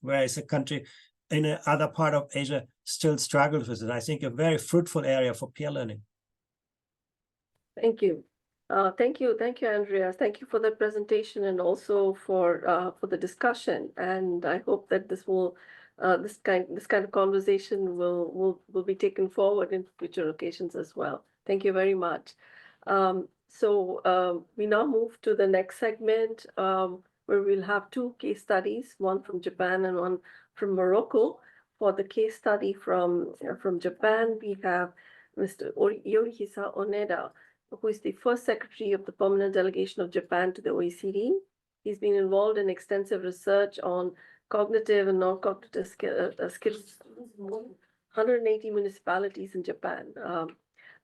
Whereas a country in another part of Asia still struggles with it. I think a very fruitful area for peer learning. Thank you. Thank you, Andreas. Thank you for the presentation and also for the discussion. And I hope that this kind of conversation will be taken forward in future occasions as well. Thank you very much. So we now move to the next segment where we'll have two case studies, one from Japan and one from Morocco. For the case study from Japan, we have Mr. Yorihisa Oneda, who is the first secretary of the permanent delegation of Japan to the OECD. He's been involved in extensive research on cognitive and non-cognitive skills in 180 municipalities in Japan.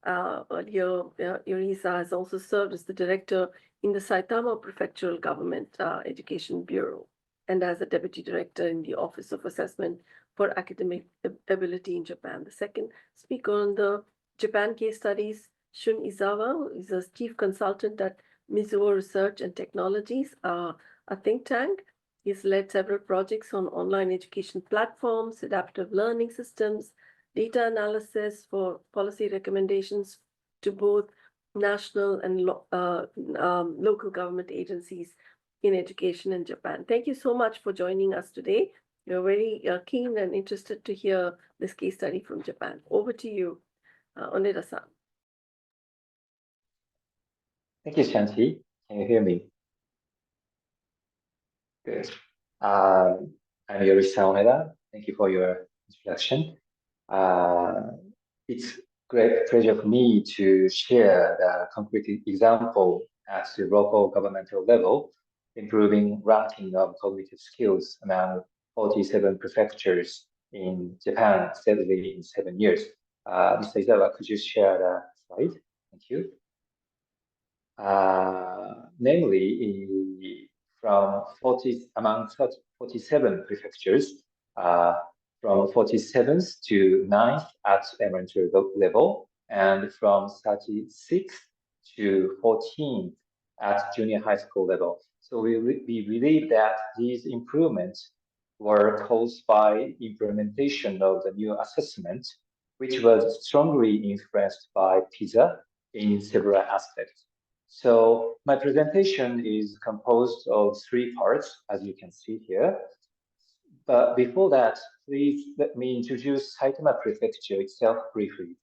Earlier, Yorihisa has also served as the director in the Saitama Prefectural Government Education Bureau and as a deputy director in the Office of Assessment for Academic Ability in Japan. The second speaker on the Japan case studies, Shun Izawa, is a chief consultant at Mizuho Research and Technologies, a think tank. He's led several projects on online education platforms, adaptive learning systems, data analysis for policy recommendations to both national and local government agencies in education in Japan. Thank you so much for joining us today. We're very keen and interested to hear this case study from Japan. Over to you, Oneda-san. Thank you, Shanti. Can you hear me? Good. I'm Yorihisa Oneda. Thank you for your introduction. It's great pleasure for me to share the concrete example at the local governmental level, improving ranking of cognitive skills among 47 prefectures in Japan steadily in 7 years. Mr. Izawa, could you share the slide? Thank you. Namely, among 47 prefectures, from 47th to 9th at elementary level, and from 36th to 14th at junior high school level. So we believe that these improvements were caused by implementation of the new assessment, which was strongly influenced by PISA in several aspects. So my presentation is composed of 3 parts, as you can see here. But before that, please let me introduce Saitama Prefecture itself briefly.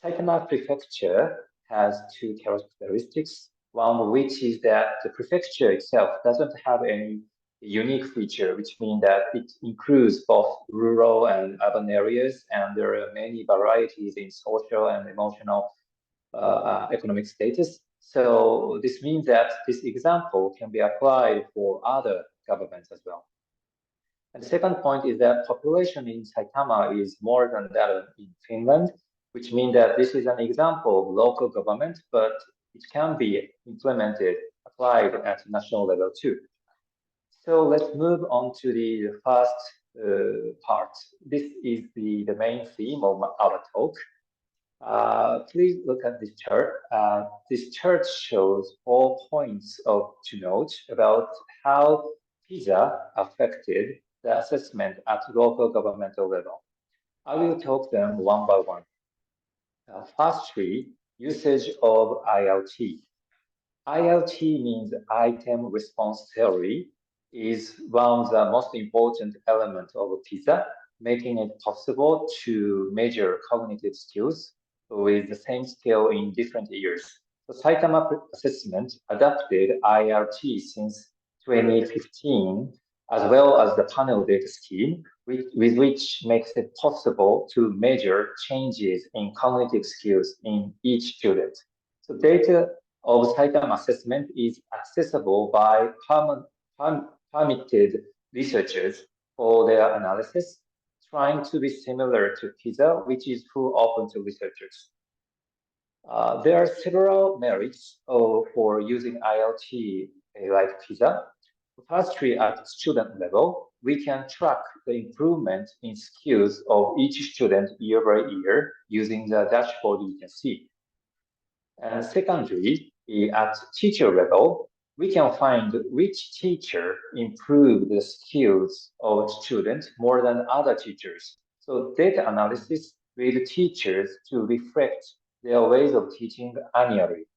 Saitama Prefecture has 2 characteristics, one of which is that the prefecture itself doesn't have any unique feature, which means that it includes both rural and urban areas, and there are many varieties in social and emotional economic status. So this means that this example can be applied for other governments as well. And the second point is that population in Saitama is more than that in Finland, which means that this is an example of local government, but it can be implemented, applied at national level too. So let's move on to the first part. This is the main theme of our talk. Please look at this chart. This chart shows 4 points to note about how PISA affected the assessment at local governmental level. I will talk them one by one. First three, usage of ILT. ILT means item response theory, is one of the most important elements of PISA, making it possible to measure cognitive skills with the same scale in different years. So Saitama assessment adopted ILT since 2015, as well as the panel data scheme, with which makes it possible to measure changes in cognitive skills in each student. So data of Saitama assessment is accessible by permitted researchers for their analysis, trying to be similar to PISA, which is full open to researchers. There are several merits for using ILT like PISA. Firstly, at student level, we can track the improvement in skills of each student year by year using the dashboard you can see. And secondly, at teacher level, we can find which teacher improved the skills of students more than other teachers. So data analysis with teachers to reflect their ways of teaching annually.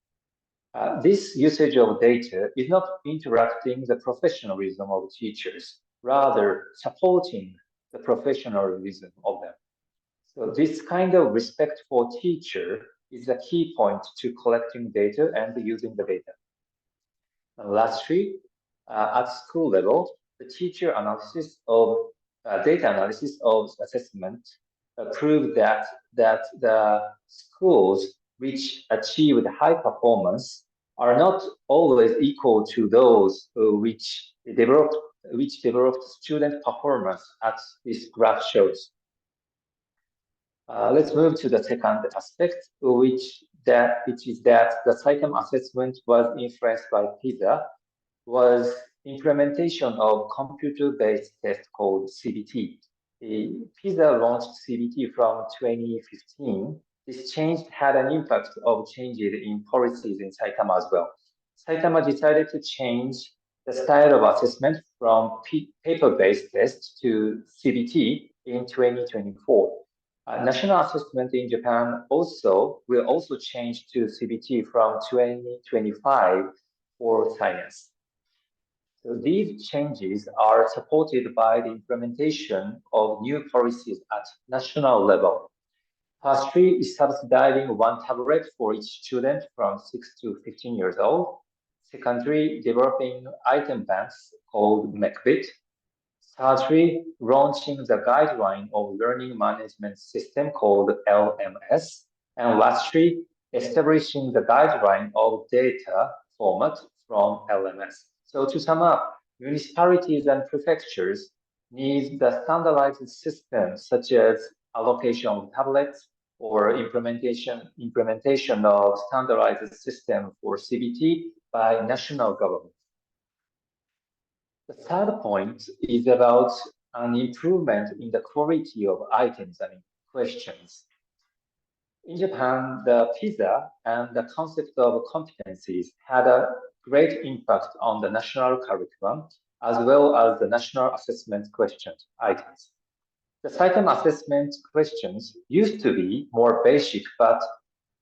This usage of data is not interrupting the professionalism of teachers, rather supporting the professionalism of them. So this kind of respect for teacher is a key point to collecting data and using the data. And lastly, at school level, the teacher analysis of data analysis of assessment proved that the schools which achieved high performance are not always equal to those which developed student performance, as this graph shows. Let's move to the second aspect, which is that the Saitama assessment was influenced by PISA, was implementation of computer-based test called CBT. PISA launched CBT from 2015. This change had an impact of changes in policies in Saitama as well. Saitama decided to change the style of assessment from paper-based tests to CBT in 2024. National assessment in Japan will also change to CBT from 2025 for science. So these changes are supported by the implementation of new policies at national level. Firstly is subsidizing one tablet for each student from 6 to 15 years old. Secondly, developing item banks called MECBIT. Thirdly, launching the guideline of learning management system called LMS. And lastly, establishing the guideline of data format from LMS. So to sum up, municipalities and prefectures need the standardized system such as allocation of tablets or implementation of standardized system for CBT by national government. The third point is about an improvement in the quality of items and questions. In Japan, the PISA and the concept of competencies had a great impact on the national curriculum, as well as the national assessment questions items. The Saitama assessment questions used to be more basic, but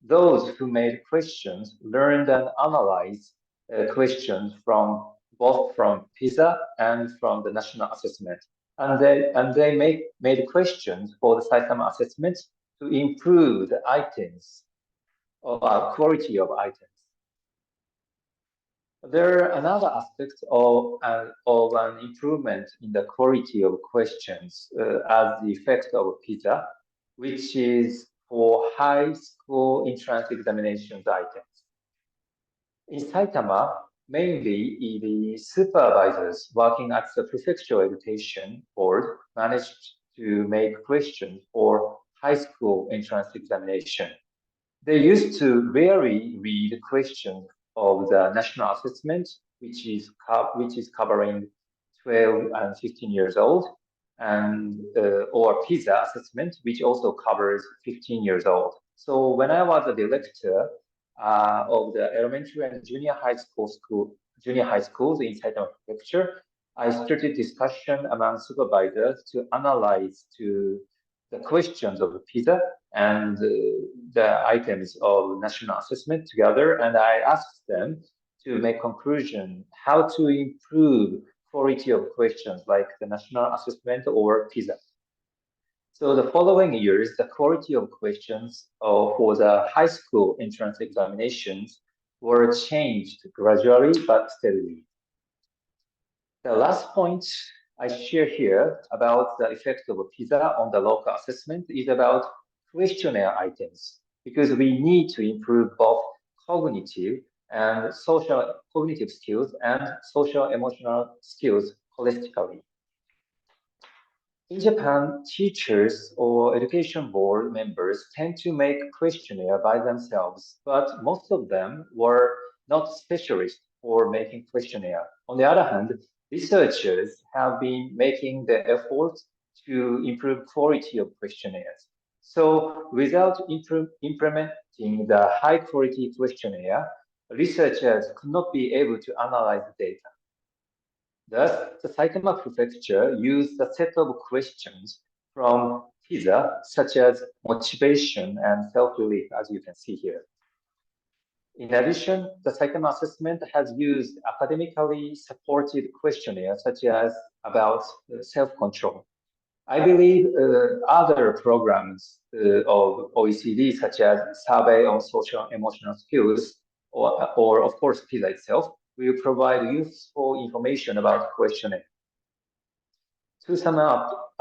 those who made questions learned and analyzed questions both from PISA and from the national assessment. And they made questions for the Saitama assessment to improve the items or quality of items. There are another aspect of an improvement in the quality of questions as the effect of PISA, which is for high school entrance examinations items. In Saitama, mainly the supervisors working at the prefectural education board managed to make questions for high school entrance examination. They used to rarely read questions of the national assessment, which is covering 12 and 15 years old, and or PISA assessment, which also covers 15 years old. So when I was a director of the elementary and junior high schools in Saitama Prefecture, I started discussion among supervisors to analyze the questions of PISA and the items of national assessment together, and I asked them to make conclusion how to improve quality of questions like the national assessment or PISA. So the following years, the quality of questions for the high school entrance examinations were changed gradually but steadily. The last point I share here about the effect of PISA on the local assessment is about questionnaire items, because we need to improve both cognitive and social cognitive skills and social emotional skills holistically. In Japan, teachers or education board members tend to make questionnaire by themselves, but most of them were not specialists for making questionnaire. On the other hand, researchers have been making the effort to improve quality of questionnaires. So without implementing the high quality questionnaire, researchers could not be able to analyze the data. Thus, the Saitama Prefecture used a set of questions from PISA, such as motivation and self-belief, as you can see here. In addition, the Saitama assessment has used academically supported questionnaires, such as about self-control. I believe other programs of OECD, such as Survey on Social Emotional Skills, or of course PISA itself, will provide useful information about questionnaire. To sum up,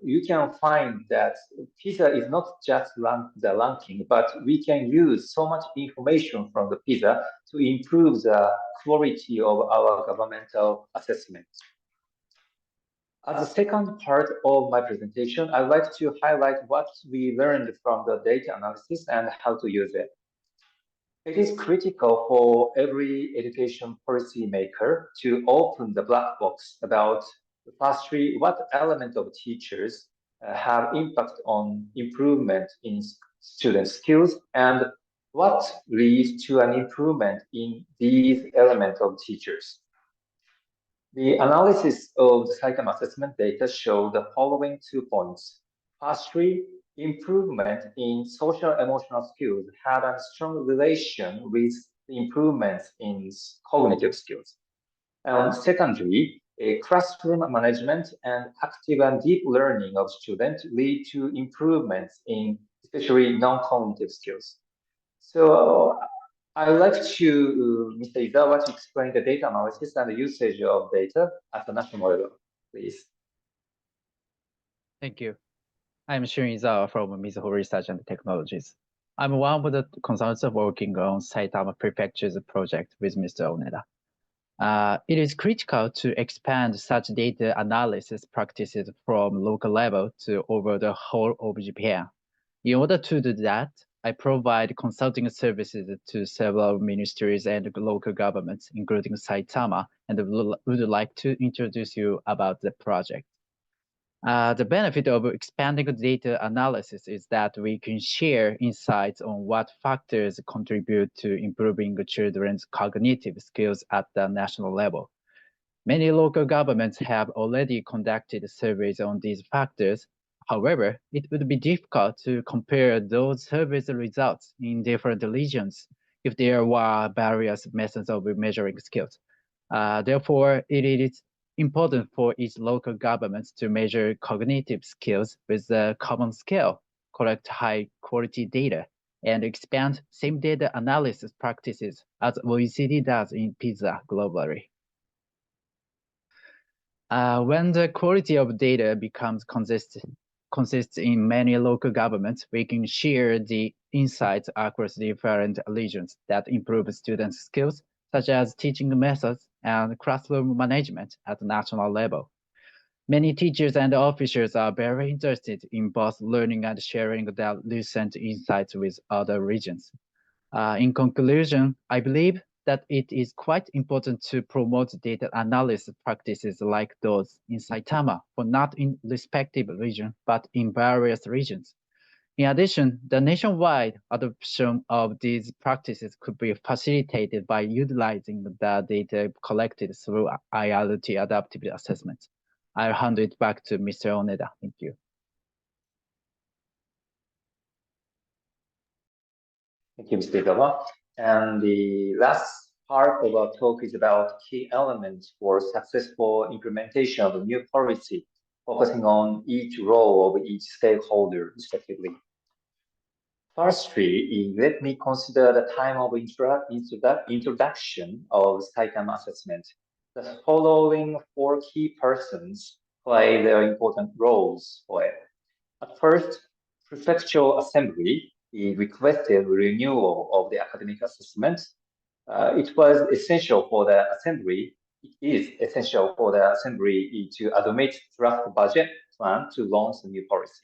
you can find that PISA is not just the ranking, but we can use so much information from the PISA to improve the quality of our governmental assessment. As the second part of my presentation, I'd like to highlight what we learned from the data analysis and how to use it. It is critical for every education policy maker to open the black box about firstly, what element of teachers have impact on improvement in student skills, and what leads to an improvement in these elements of teachers. The analysis of the Saitama assessment data show the following 2 points. Firstly, improvement in social emotional skills had a strong relation with the improvements in cognitive skills. And secondly, a classroom management and active and deep learning of students lead to improvements in especially non-cognitive skills. So I would like to Mr. Izawa to explain the data analysis and the usage of data at the national level, please. Thank you. I'm Shun Izawa from Mizuho Research and Technologies. I'm one of the consultants working on Saitama Prefecture's project with Mr. Oneda. It is critical to expand such data analysis practices from local level to over the whole of Japan. In order to do that, I provide consulting services to several ministries and local governments, including Saitama, and would like to introduce you about the project. The benefit of expanding data analysis is that we can share insights on what factors contribute to improving children's cognitive skills at the national level. Many local governments have already conducted surveys on these factors. However, it would be difficult to compare those surveys results in different regions if there were various methods of measuring skills. Therefore, it is important for each local government to measure cognitive skills with a common scale, collect high-quality data, and expand same data analysis practices as OECD does in PISA globally. When the quality of data becomes consists in many local governments, we can share the insights across different regions that improve students' skills, such as teaching methods and classroom management at the national level. Many teachers and officials are very interested in both learning and sharing their recent insights with other regions. In conclusion, I believe that it is quite important to promote data analysis practices like those in Saitama for not in respective region, but in various regions. In addition, the nationwide adoption of these practices could be facilitated by utilizing the data collected through IRT adaptive assessments. I'll hand it back to Mr. Oneda. Thank you. Thank you, Mr. Gawa. And the last part of our talk is about key elements for successful implementation of a new policy, focusing on each role of each stakeholder, respectively. Firstly, let me consider the time of introduction of Saitama assessment. The following 4 key persons play their important roles for it. At first, Prefectural Assembly requested renewal of the academic assessment. It was essential for the Assembly. It is essential for the Assembly to admit draft budget plan to launch a new policy.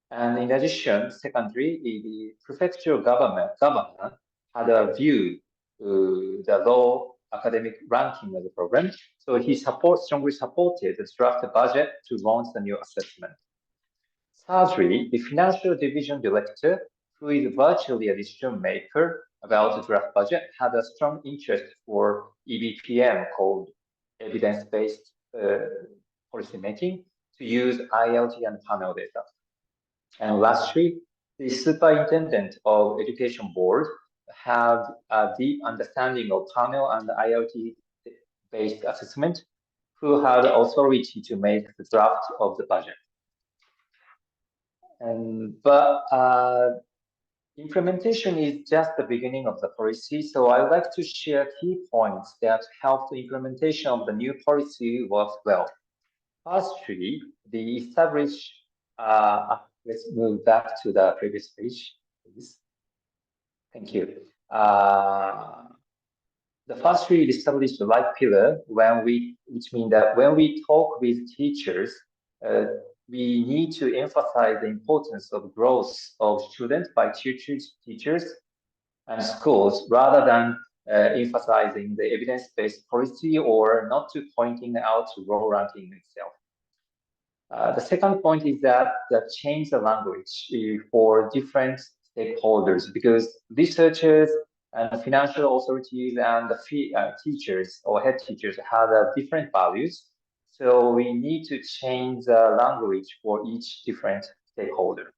And in addition, secondly, the prefectural governor had a view the low academic ranking of the program. So he strongly supported the draft budget to launch the new assessment. Thirdly, the financial division director, who is virtually a decision maker about the draft budget, had a strong interest for EBPM, called evidence-based policy making, to use ILT and panel data. And lastly, the superintendent of education board had a deep understanding of panel and ILT-based assessment, who had authority to make the draft of the budget. But implementation is just the beginning of the policy, so I'd like to share key points that help the implementation of the new policy work well. Firstly, the established let's move back to the previous page, please. Thank you. The first we established the right pillar which means that when we talk with teachers, we need to emphasize the importance of growth of students by teachers and schools, rather than emphasizing the evidence-based policy or not to pointing out raw ranking itself. The second point is that change the language for different stakeholders, because researchers and financial authorities and the teachers or head teachers have different values. So we need to change the language for each different stakeholder.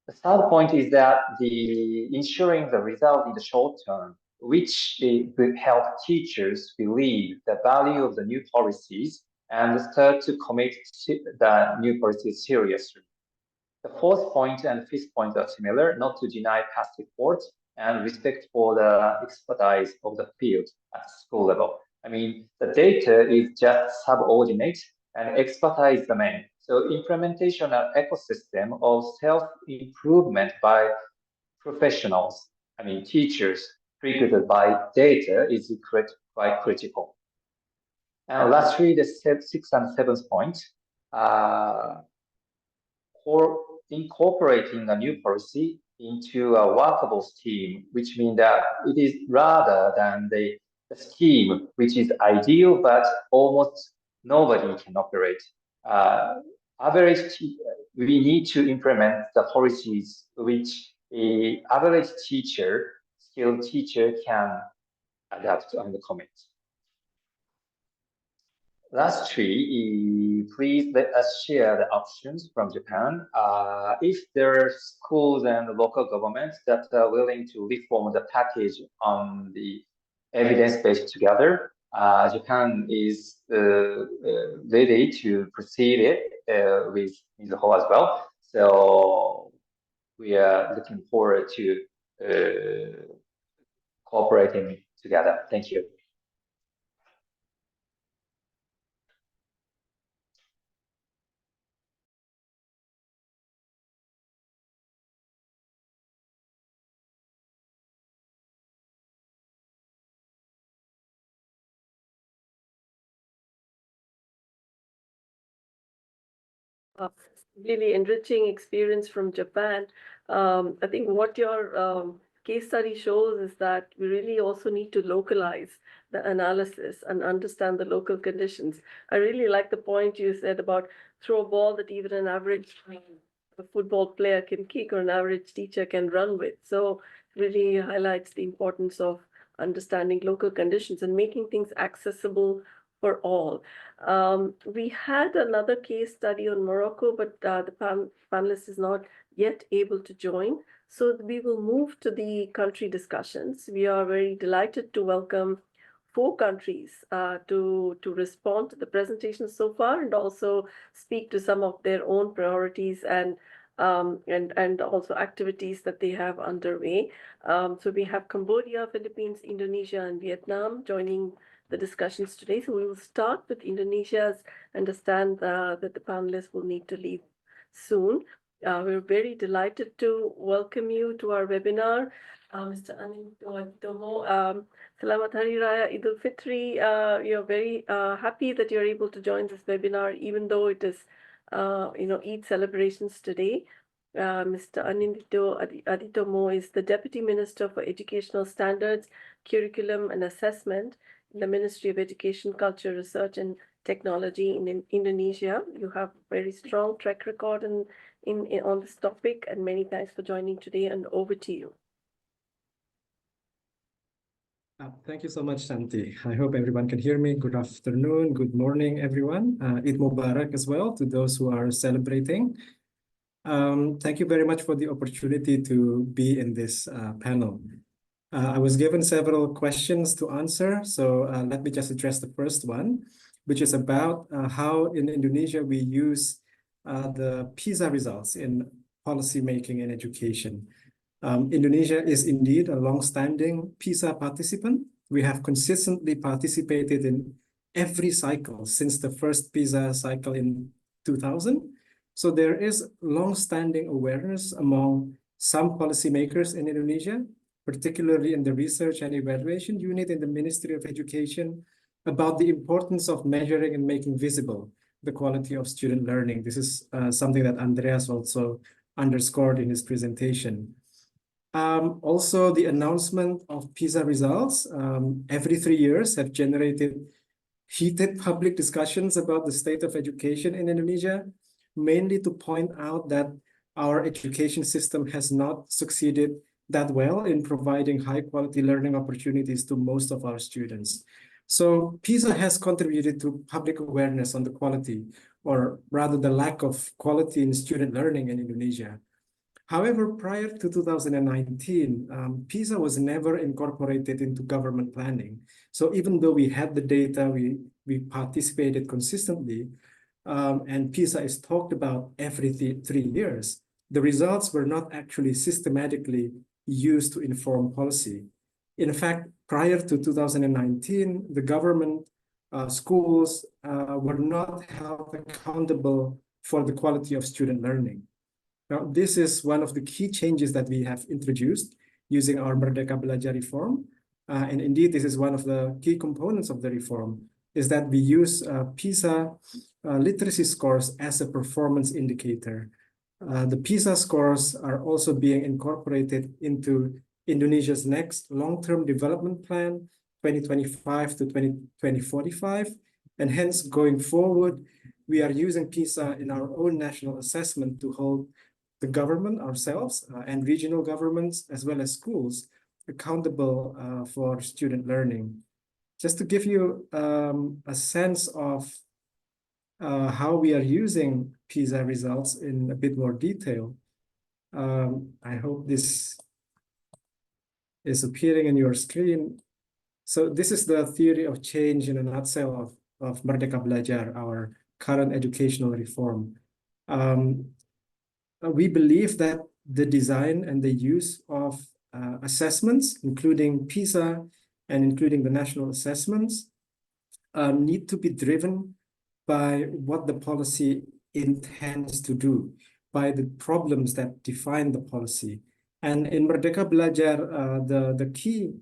The third point is that ensuring the result in the short term, which will help teachers believe the value of the new policies and start to commit the new policies seriously. The fourth point and fifth point are similar: not to deny past efforts and respect for the expertise of the field at school level. I mean, the data is just subordinate and expertise the main. So implementation of ecosystem of self-improvement by professionals, I mean teachers, triggered by data is quite critical. And lastly, the sixth and seventh point, for incorporating a new policy into a workable scheme, which means that it is rather than the scheme which is ideal, but almost nobody can operate. We need to implement the policies which an average teacher, skilled teacher, can adapt and commit. Lastly, please let us share the options from Japan. If there are schools and local governments that are willing to reform the package on the evidence-based together, Japan is ready to proceed it with Mizuho as well. So we are looking forward to cooperating together. Thank you. Really enriching experience from Japan. I think what you're case study shows is that we really also need to localize the analysis and understand the local conditions. I really like the point you said about throw a ball that even an average football player can kick or an average teacher can run with. So really highlights the importance of understanding local conditions and making things accessible for all. We had another case study on Morocco, but the panelist is not yet able to join. So we will move to the country discussions. We are very delighted to welcome 4 countries to respond to the presentation so far and also speak to some of their own priorities and also activities that they have underway. So we have Cambodia, Philippines, Indonesia, and Vietnam joining the discussions today. So we will start with Indonesia, as understand that the panelists will need to leave soon. We're very delighted to welcome you to our webinar. Mr. Anil Tomo, Selamat Hari Raya Idul Fitri. You're very happy that you're able to join this webinar, even though it is, Eid celebrations today. Mr. Anindito Aditomo is the Deputy Minister for Educational Standards, Curriculum and Assessment in the Ministry of Education, Culture, Research and Technology in Indonesia. You have very strong track record on this topic, and many thanks for joining today, and over to you. Thank you so much, Shanti. I hope everyone can hear me. Good afternoon, good morning, everyone. Eid Mubarak as well to those who are celebrating. Thank you very much for the opportunity to be in this panel. I was given several questions to answer, so let me just address the first one, which is about how in Indonesia we use the PISA results in policy making and education. Indonesia is indeed a long-standing PISA participant. We have consistently participated in every cycle since the first PISA cycle in 2000. So there is long-standing awareness among some policymakers in Indonesia, particularly in the research and evaluation unit in the Ministry of Education, about the importance of measuring and making visible the quality of student learning. This is something that Andreas also underscored in his presentation. Also, the announcement of PISA results every 3 years have generated heated public discussions about the state of education in Indonesia, mainly to point out that our education system has not succeeded that well in providing high quality learning opportunities to most of our students. So PISA has contributed to public awareness on the quality, or rather the lack of quality in student learning in Indonesia. However, prior to 2019, PISA was never incorporated into government planning. So even though we had the data, we participated consistently, and PISA is talked about every 3 years, the results were not actually systematically used to inform policy. In fact, prior to 2019, the government schools were not held accountable for the quality of student learning. Now, this is one of the key changes that we have introduced using our Merdeka Belajar reform. And indeed, this is one of the key components of the reform, is that we use PISA literacy scores as a performance indicator. The PISA scores are also being incorporated into Indonesia's next long-term development plan, 2025 to 2045. And hence, going forward, we are using PISA in our own national assessment to hold the government, ourselves, and regional governments, as well as schools, accountable for student learning. Just to give you a sense of how we are using PISA results in a bit more detail, I hope this is appearing in your screen. So this is the theory of change in a nutshell of Merdeka Belajar, our current educational reform. We believe that the design and the use of assessments, including PISA and including the national assessments, need to be driven by what the policy intends to do, by the problems that define the policy. And in Merdeka Belajar, the key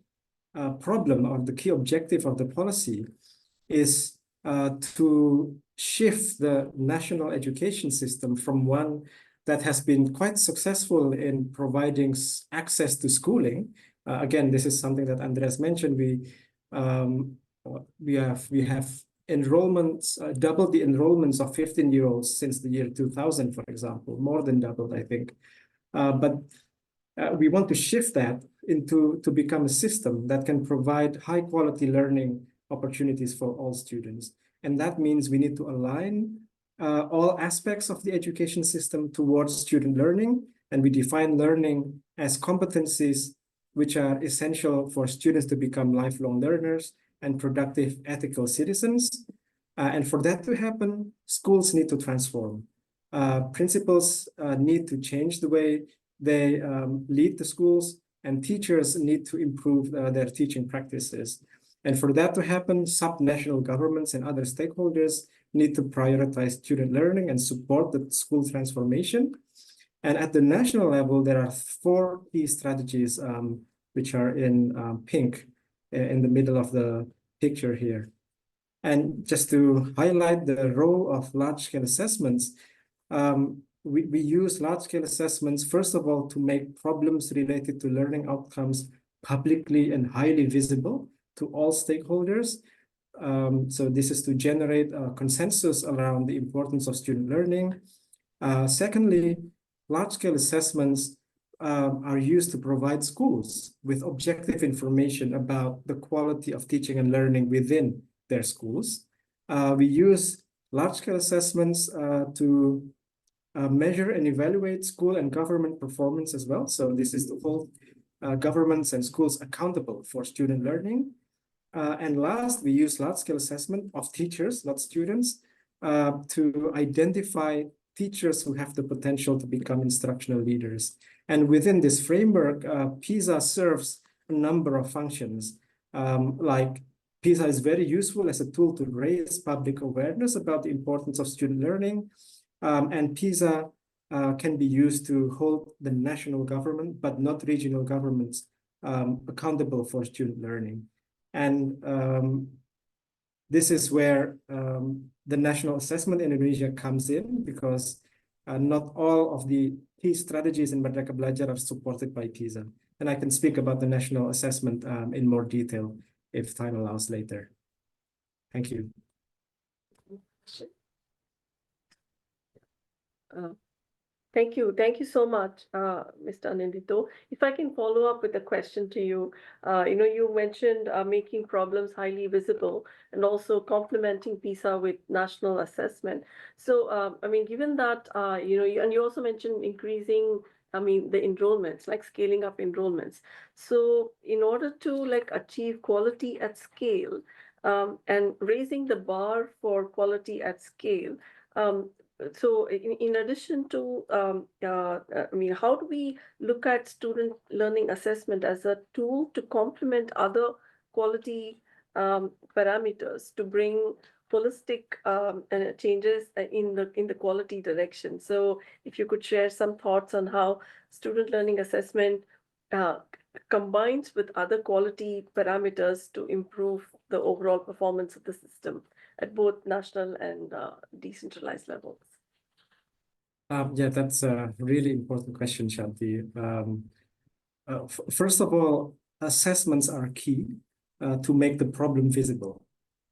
problem or the key objective of the policy is to shift the national education system from one that has been quite successful in providing access to schooling. Again, this is something that Andreas mentioned. We have enrollments, doubled the enrollments of 15-year-olds since the year 2000, for example, more than doubled, I think. But we want to shift that to become a system that can provide high quality learning opportunities for all students. And that means we need to align all aspects of the education system towards student learning. And we define learning as competencies which are essential for students to become lifelong learners and productive ethical citizens. And for that to happen, schools need to transform. Principals need to change the way they lead the schools, and teachers need to improve their teaching practices. And for that to happen, subnational governments and other stakeholders need to prioritize student learning and support the school transformation. And at the national level, there are 4 key strategies which are in pink in the middle of the picture here. And just to highlight the role of large-scale assessments, we use large-scale assessments, first of all, to make problems related to learning outcomes publicly and highly visible to all stakeholders. So this is to generate a consensus around the importance of student learning. Secondly, large-scale assessments are used to provide schools with objective information about the quality of teaching and learning within their schools. We use large-scale assessments to measure and evaluate school and government performance as well. So this is to hold governments and schools accountable for student learning. And last, we use large-scale assessment of teachers, not students, to identify teachers who have the potential to become instructional leaders. And within this framework, PISA serves a number of functions. Like PISA is very useful as a tool to raise public awareness about the importance of student learning. And PISA can be used to hold the national government, but not regional governments, accountable for student learning. And this is where the national assessment in Indonesia comes in, because not all of the key strategies in Merdeka Belajar are supported by PISA. And I can speak about the national assessment in more detail if time allows later. Thank you. Thank you. Thank you so much, Mr. Anindito. If I can follow up with a question to you, you mentioned making problems highly visible and also complementing PISA with national assessment. So, I mean, given that, and you also mentioned increasing, the enrollments, like scaling up enrollments. So in order to achieve quality at scale and raising the bar for quality at scale, so in addition to, how do we look at student learning assessment as a tool to complement other quality parameters to bring holistic changes in the quality direction? So if you could share some thoughts on how student learning assessment combines with other quality parameters to improve the overall performance of the system at both national and decentralized levels. Yeah, that's a really important question, Shanti. First of all, assessments are key to make the problem visible.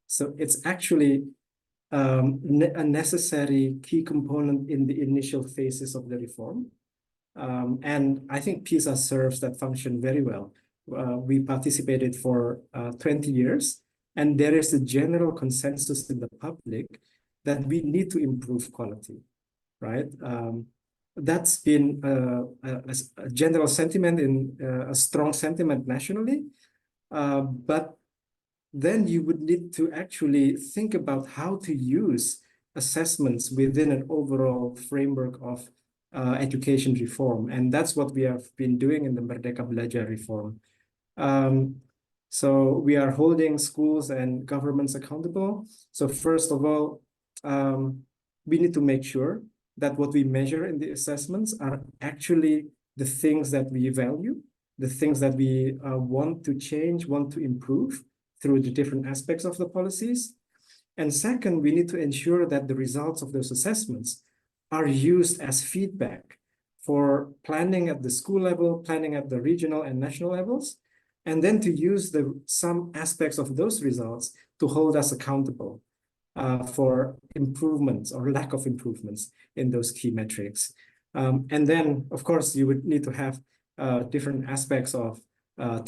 So it's actually a necessary key component in the initial phases of the reform. And I think PISA serves that function very well. We participated for 20 years, and there is a general consensus in the public that we need to improve quality, right? That's been a general sentiment, a strong sentiment nationally. But then you would need to actually think about how to use assessments within an overall framework of education reform. And that's what we have been doing in the Merdeka Belajar reform. So we are holding schools and governments accountable. So first of all, we need to make sure that what we measure in the assessments are actually the things that we value, the things that we want to change, want to improve through the different aspects of the policies. And second, we need to ensure that the results of those assessments are used as feedback for planning at the school level, planning at the regional and national levels, and then to use some aspects of those results to hold us accountable for improvements or lack of improvements in those key metrics. And then, of course, you would need to have different aspects of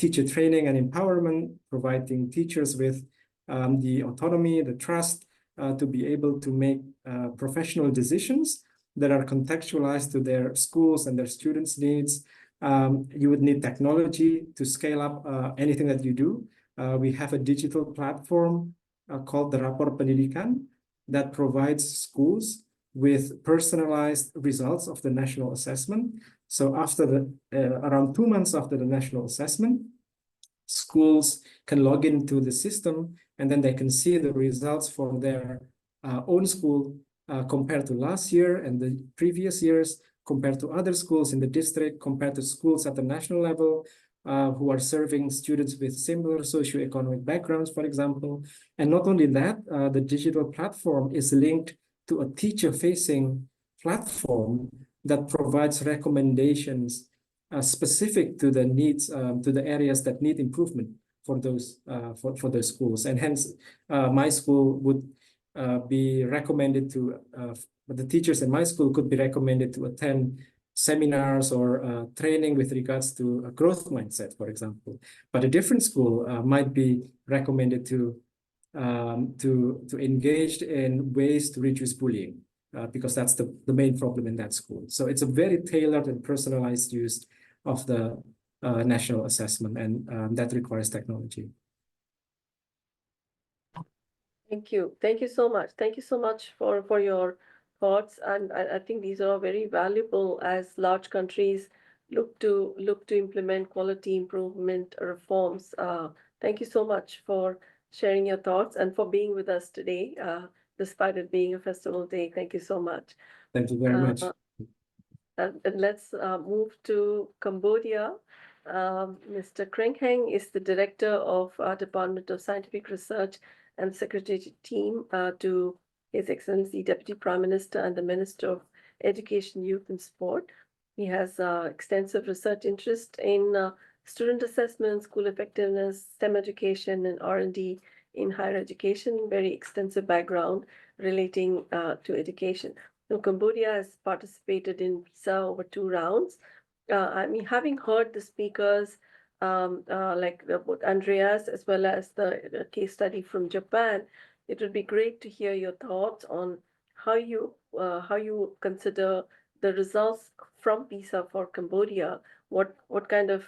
teacher training and empowerment, providing teachers with the autonomy, the trust to be able to make professional decisions that are contextualized to their schools and their students' needs. You would need technology to scale up anything that you do. We have a digital platform called the Rapor Pendidikan that provides schools with personalized results of the national assessment. So after around 2 months after the national assessment, schools can log into the system and then they can see the results for their own school compared to last year and the previous years, compared to other schools in the district, compared to schools at the national level who are serving students with similar socioeconomic backgrounds, for example. And not only that, the digital platform is linked to a teacher-facing platform that provides recommendations specific to the needs, to the areas that need improvement for those schools. And hence, my school would be recommended to, the teachers in my school could be recommended to attend seminars or training with regards to a growth mindset, for example. But a different school might be recommended to engage in ways to reduce bullying, because that's the main problem in that school. So it's a very tailored and personalized use of the national assessment, and that requires technology. Thank you. Thank you so much. Thank you so much for your thoughts. And I think these are very valuable as large countries look to implement quality improvement reforms. Thank you so much for sharing your thoughts and for being with us today, despite it being a festival day. Thank you so much. Thank you very much. And let's move to Cambodia. Mr. Kreng Heng is the director of Department of Scientific Research and Secretary Team to His Excellency Deputy Prime Minister and the Minister of Education, Youth and Sport. He has extensive research interest in student assessment, school effectiveness, STEM education, and R&D in higher education. Very extensive background relating to education. So Cambodia has participated in PISA over 2 rounds. I mean, having heard the speakers like both Andreas as well as the case study from Japan, it would be great to hear your thoughts on how you consider the results from PISA for Cambodia. What kind of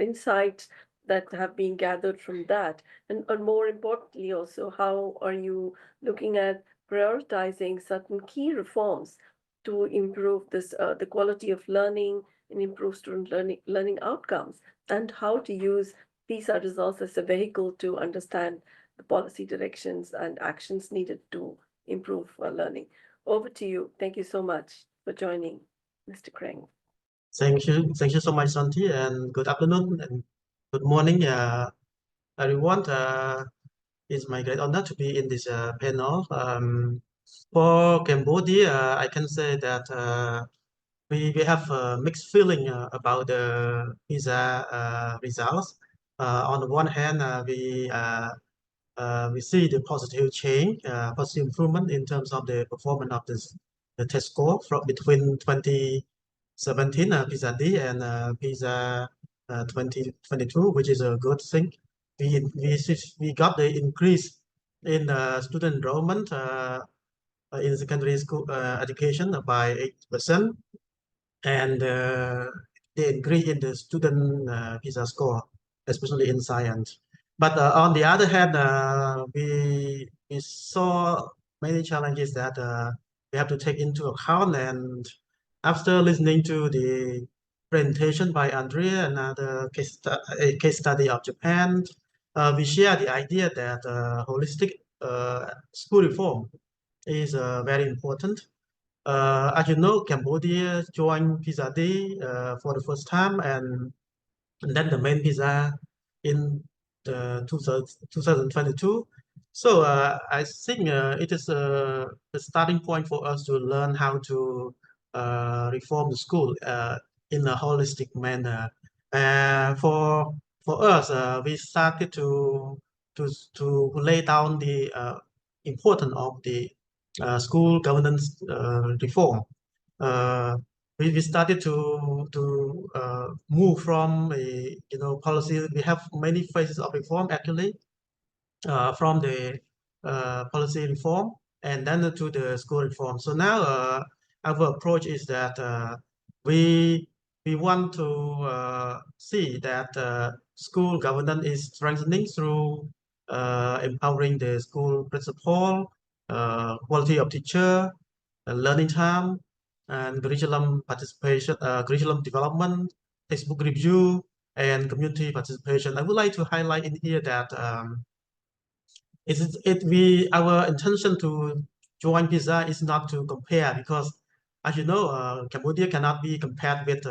insights that have been gathered from that, and more importantly also, how are you looking at prioritizing certain key reforms to improve this the quality of learning and improve student learning outcomes, and how to use PISA results as a vehicle to understand the policy directions and actions needed to improve learning. Over to you. Thank you so much for joining, Mr. Kreng. Thank you so much, Santi, and good afternoon and good morning, everyone. It's my great honor to be in this panel. For Cambodia, I can say that we have a mixed feeling about the PISA results. On the one hand, we see the positive change, positive improvement in terms of the performance of the test score from between 2017 PISA-D and PISA 2022, which is a good thing. We got the increase in student enrollment in secondary school education by 8%, and the increase in the student PISA score, especially in science. But on the other hand, we saw many challenges that we have to take into account. And after listening to the presentation by Andrea and the case study of Japan, we share the idea that holistic school reform is very important. As you know, Cambodia joined PISA-D for the first time, and then the main PISA in 2022. So I think it is the starting point for us to learn how to reform the school in a holistic manner. For us, we started to lay down the importance of the school governance reform. We started to move from a policy. We have many phases of reform actually, from the policy reform and then to the school reform. So now our approach is that we want to see that school governance is strengthening through empowering the school principal, quality of teacher, learning time, and curriculum participation, curriculum development, textbook review, and community participation. I would like to highlight in here that our intention to join PISA is not to compare, because as you know, Cambodia cannot be compared with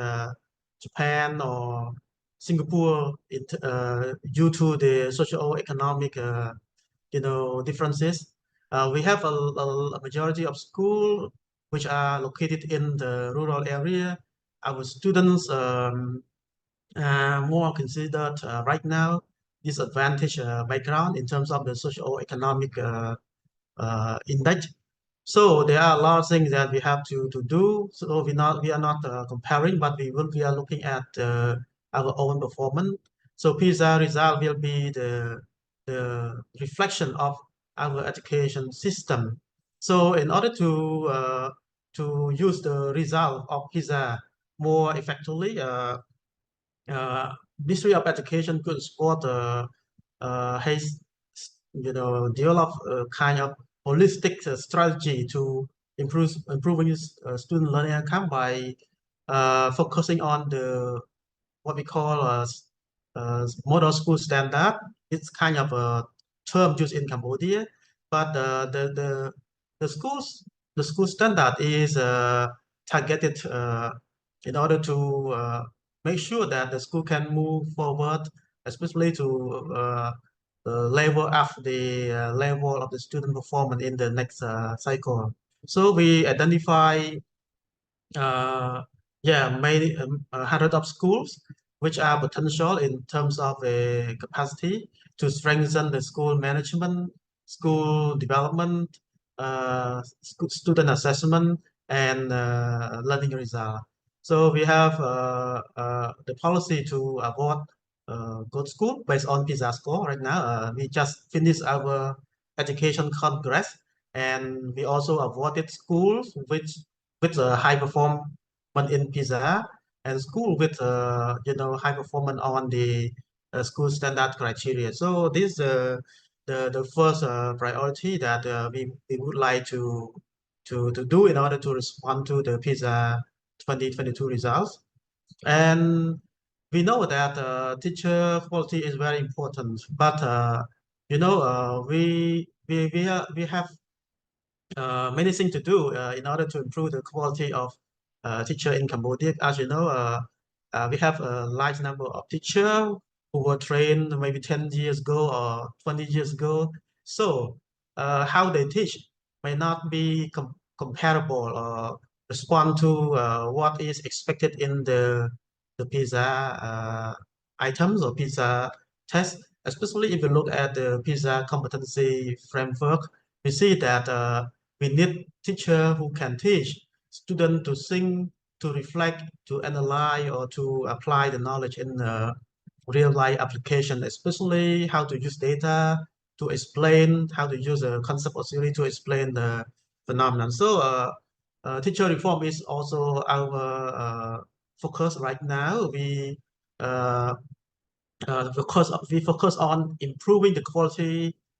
Japan or Singapore due to the socio-economic differences. We have a majority of schools which are located in the rural area. Our students more considered right now disadvantaged background in terms of the socio-economic index. So there are a lot of things that we have to do. So we are not comparing, but we are looking at our own performance. So PISA result will be the reflection of our education system. So in order to use the result of PISA more effectively, Ministry of Education could support has develop a kind of holistic strategy to improving student learning outcome by focusing on the what we call model school standard. It's kind of a term used in Cambodia, but the school standard is targeted in order to make sure that the school can move forward, especially to level up the level of the student performance in the next cycle. So we identify many hundred of schools which are potential in terms of capacity to strengthen the school management, school development, student assessment, and learning result. So we have the policy to award good school based on PISA score right now. We just finished our education congress, and we also awarded schools with a high performance in PISA and school with high performance on the school standard criteria. So this the first priority that we would like to do in order to respond to the PISA 2022 results. And we know that teacher quality is very important, but we have many things to do in order to improve the quality of teacher in Cambodia. As you know, we have a large number of teachers who were trained maybe 10 years ago or 20 years ago. So how they teach may not be comparable or respond to what is expected in the PISA items or PISA tests, especially if you look at the PISA competency framework. We see that we need teacher who can teach students to think, to reflect, to analyze, or to apply the knowledge in real life application, especially how to use data to explain, how to use a concept or theory to explain the phenomenon. So teacher reform is also our focus right now. We focus on improving the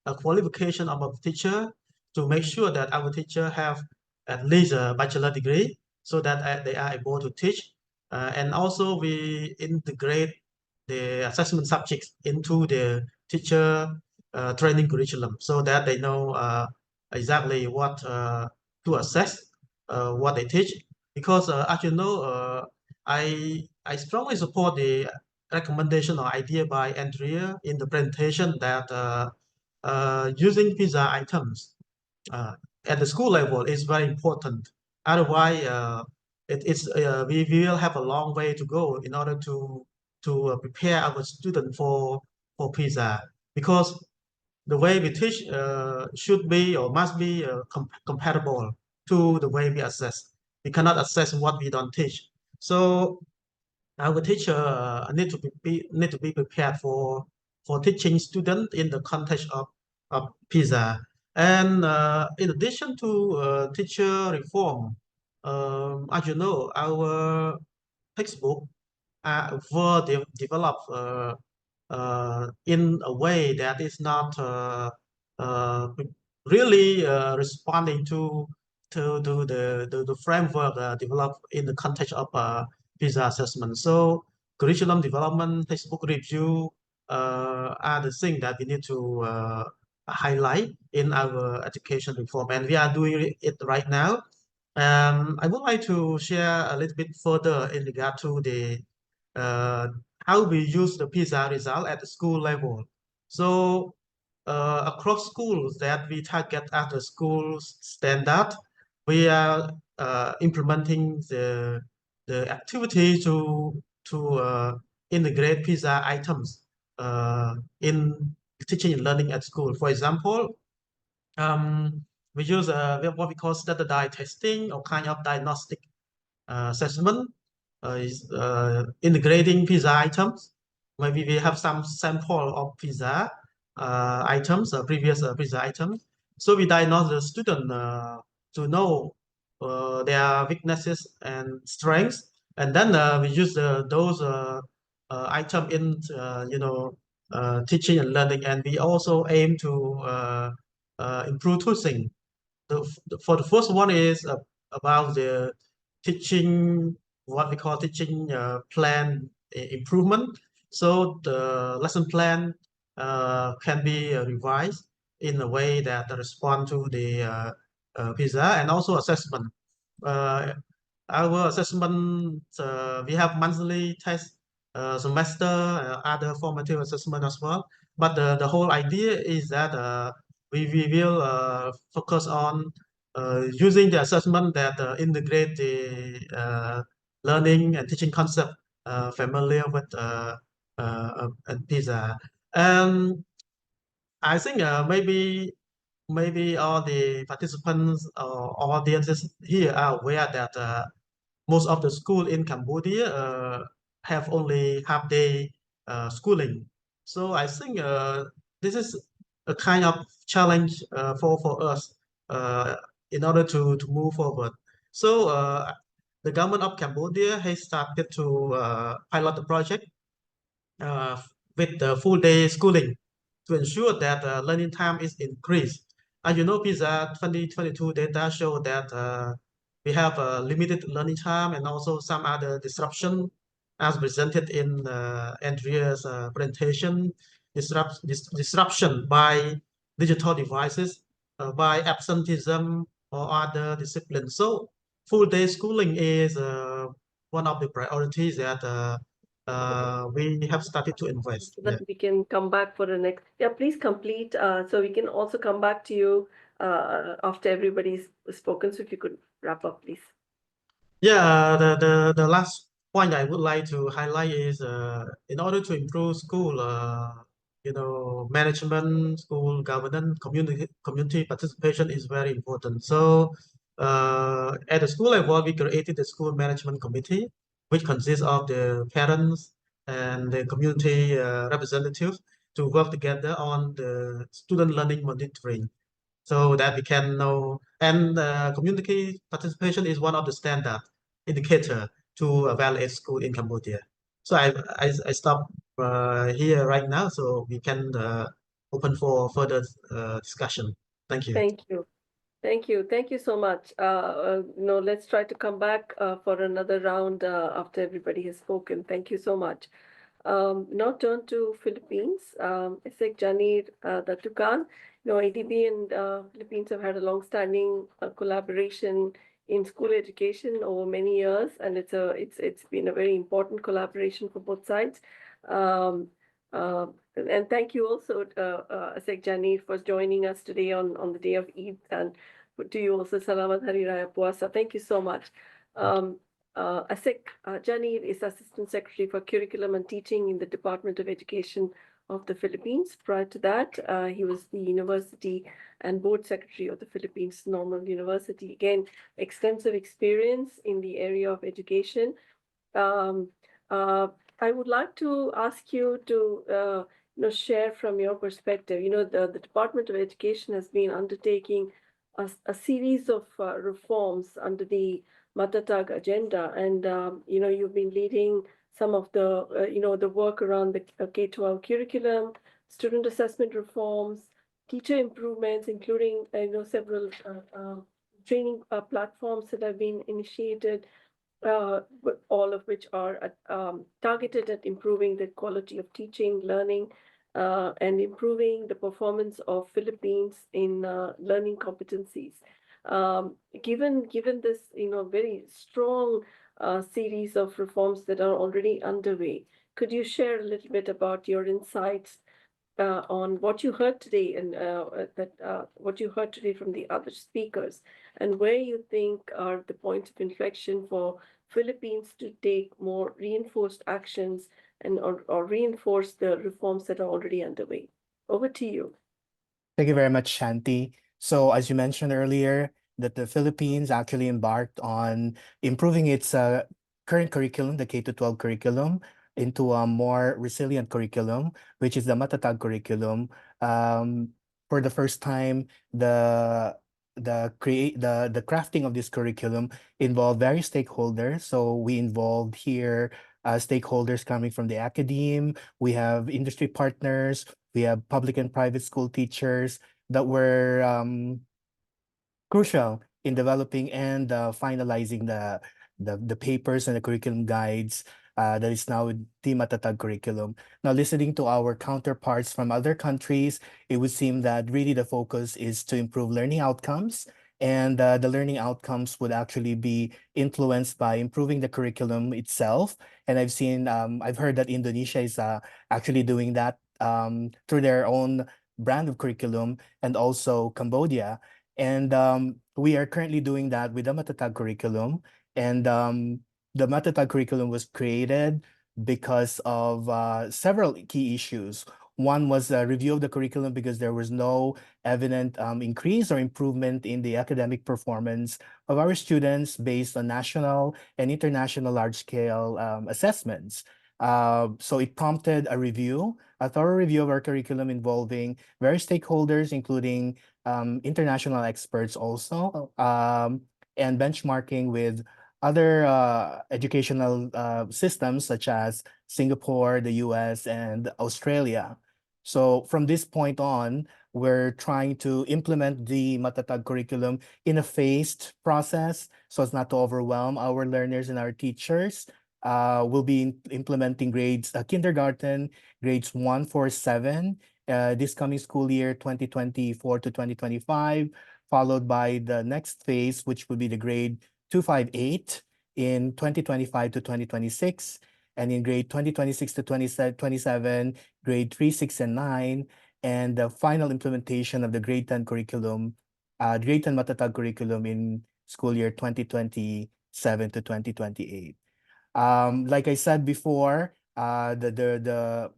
qualification of our teacher to make sure that our teacher have at least a bachelor degree so that they are able to teach. And also we integrate the assessment subjects into the teacher training curriculum so that they know exactly what to assess what they teach. Because as you know, I strongly support the recommendation or idea by Andrea in the presentation that using PISA items at the school level is very important. Otherwise, we will have a long way to go in order to prepare our students for PISA, because the way we teach should be or must be compatible to the way we assess. We cannot assess what we don't teach. So our teacher need to be prepared for teaching students in the context of PISA. And in addition to teacher reform, as you know, our textbook were developed in a way that is not really responding to the framework developed in the context of PISA assessment. So curriculum development, textbook review are the things that we need to highlight in our education reform, and we are doing it right now. I would like to share a little bit further in regard to the how we use the PISA result at the school level. So across schools that we target at the school standard, we are implementing the activity to integrate PISA items in teaching and learning at school. For example, we use what we call standardized testing or kind of diagnostic assessment. Is integrating PISA items. Maybe we have some sample of PISA items, previous PISA items. So we diagnose the student to know their weaknesses and strengths, and then we use those items in teaching and learning, and we also aim to improve two things. For the first one is about the teaching, what we call teaching plan improvement. So the lesson plan can be revised in a way that respond to the PISA, and also assessment. Our assessment, we have monthly test, semester, other formative assessment as well. But the whole idea is that we will focus on using the assessment that integrate the learning and teaching concept familiar with PISA. And I think maybe all the participants or audiences here are aware that most of the school in Cambodia have only half-day schooling. So I think this is a kind of challenge for us in order to move forward. So the government of Cambodia has started to pilot the project with the full-day schooling to ensure that learning time is increased. As you know, PISA 2022 data show that we have a limited learning time and also some other disruption as presented in Andrea's presentation, disruption by digital devices, by absenteeism or other disciplines. So full day schooling is one of the priorities that we have started to invest. So that we can come back for the next. Yeah, please complete. So we can also come back to you after everybody's spoken. So if you could wrap up, please. Yeah, the last point I would like to highlight is in order to improve school, management, school governance, community participation is very important. So at the school level, we created the school management committee, which consists of the parents and the community representatives to work together on the student learning monitoring, so that we can know. And community participation is one of the standard indicator to evaluate school in Cambodia. So I stop here right now, so we can open for further discussion. Thank you. Thank you. Thank you. Thank you so much. Let's try to come back for another round after everybody has spoken. Thank you so much. Now turn to Philippines. Isek Janir Datukan. ADB and Philippines have had a long-standing collaboration in school education over many years, and it's been a very important collaboration for both sides. And thank you also, Asek Jani, for joining us today on the day of Eid, and to you also, Salamat Hari Raya Puasa. Thank you so much. Asek Jani is Assistant Secretary for Curriculum and Teaching in the Department of Education of the Philippines. Prior to that, he was the University and Board Secretary of the Philippines Normal University. Again, extensive experience in the area of education. I would like to ask you to share from your perspective. The Department of Education has been undertaking a series of reforms under the Matatag agenda, and you've been leading some of the the work around the K-12 curriculum, student assessment reforms, teacher improvements, including several training platforms that have been initiated, all of which are targeted at improving the quality of teaching, learning, and improving the performance of Philippines in learning competencies. Given this, very strong series of reforms that are already underway, could you share a little bit about your insights on what you heard today, and what you heard today from the other speakers, and where you think are the points of inflection for Philippines to take more reinforced actions and or reinforce the reforms that are already underway? Over to you. Thank you very much, Shanti. So as you mentioned earlier, that the Philippines actually embarked on improving its current curriculum, the K-12 curriculum, into a more resilient curriculum, which is the Matatag curriculum. For the first time, the crafting of this curriculum involved various stakeholders. So we involved here stakeholders coming from the academe. We have industry partners. We have public and private school teachers that were crucial in developing and finalizing the papers and the curriculum guides that is now the Matatag curriculum. Now, listening to our counterparts from other countries, it would seem that really the focus is to improve learning outcomes, and the learning outcomes would actually be influenced by improving the curriculum itself. And I've heard that Indonesia is actually doing that through their own brand of curriculum, and also Cambodia. And we are currently doing that with the Matatag curriculum. And the Matatag curriculum was created because of several key issues. One was a review of the curriculum because there was no evident increase or improvement in the academic performance of our students based on national and international large-scale assessments. So it prompted a thorough review of our curriculum involving various stakeholders, including international experts also, and benchmarking with other educational systems such as Singapore, the US, and Australia. So from this point on, we're trying to implement the Matatag curriculum in a phased process so as not to overwhelm our learners and our teachers. We'll be implementing kindergarten, grades 1, 4, 7, this coming school year, 2024 to 2025, followed by the next phase, which would be the grade 2, 5, 8 in 2025 to 2026, and in grade 2026 to 2027, grade 3, 6, and 9, and the final implementation of the grade 10 curriculum, grade 10 Matatag curriculum in school year 2027 to 2028. Like I said before, the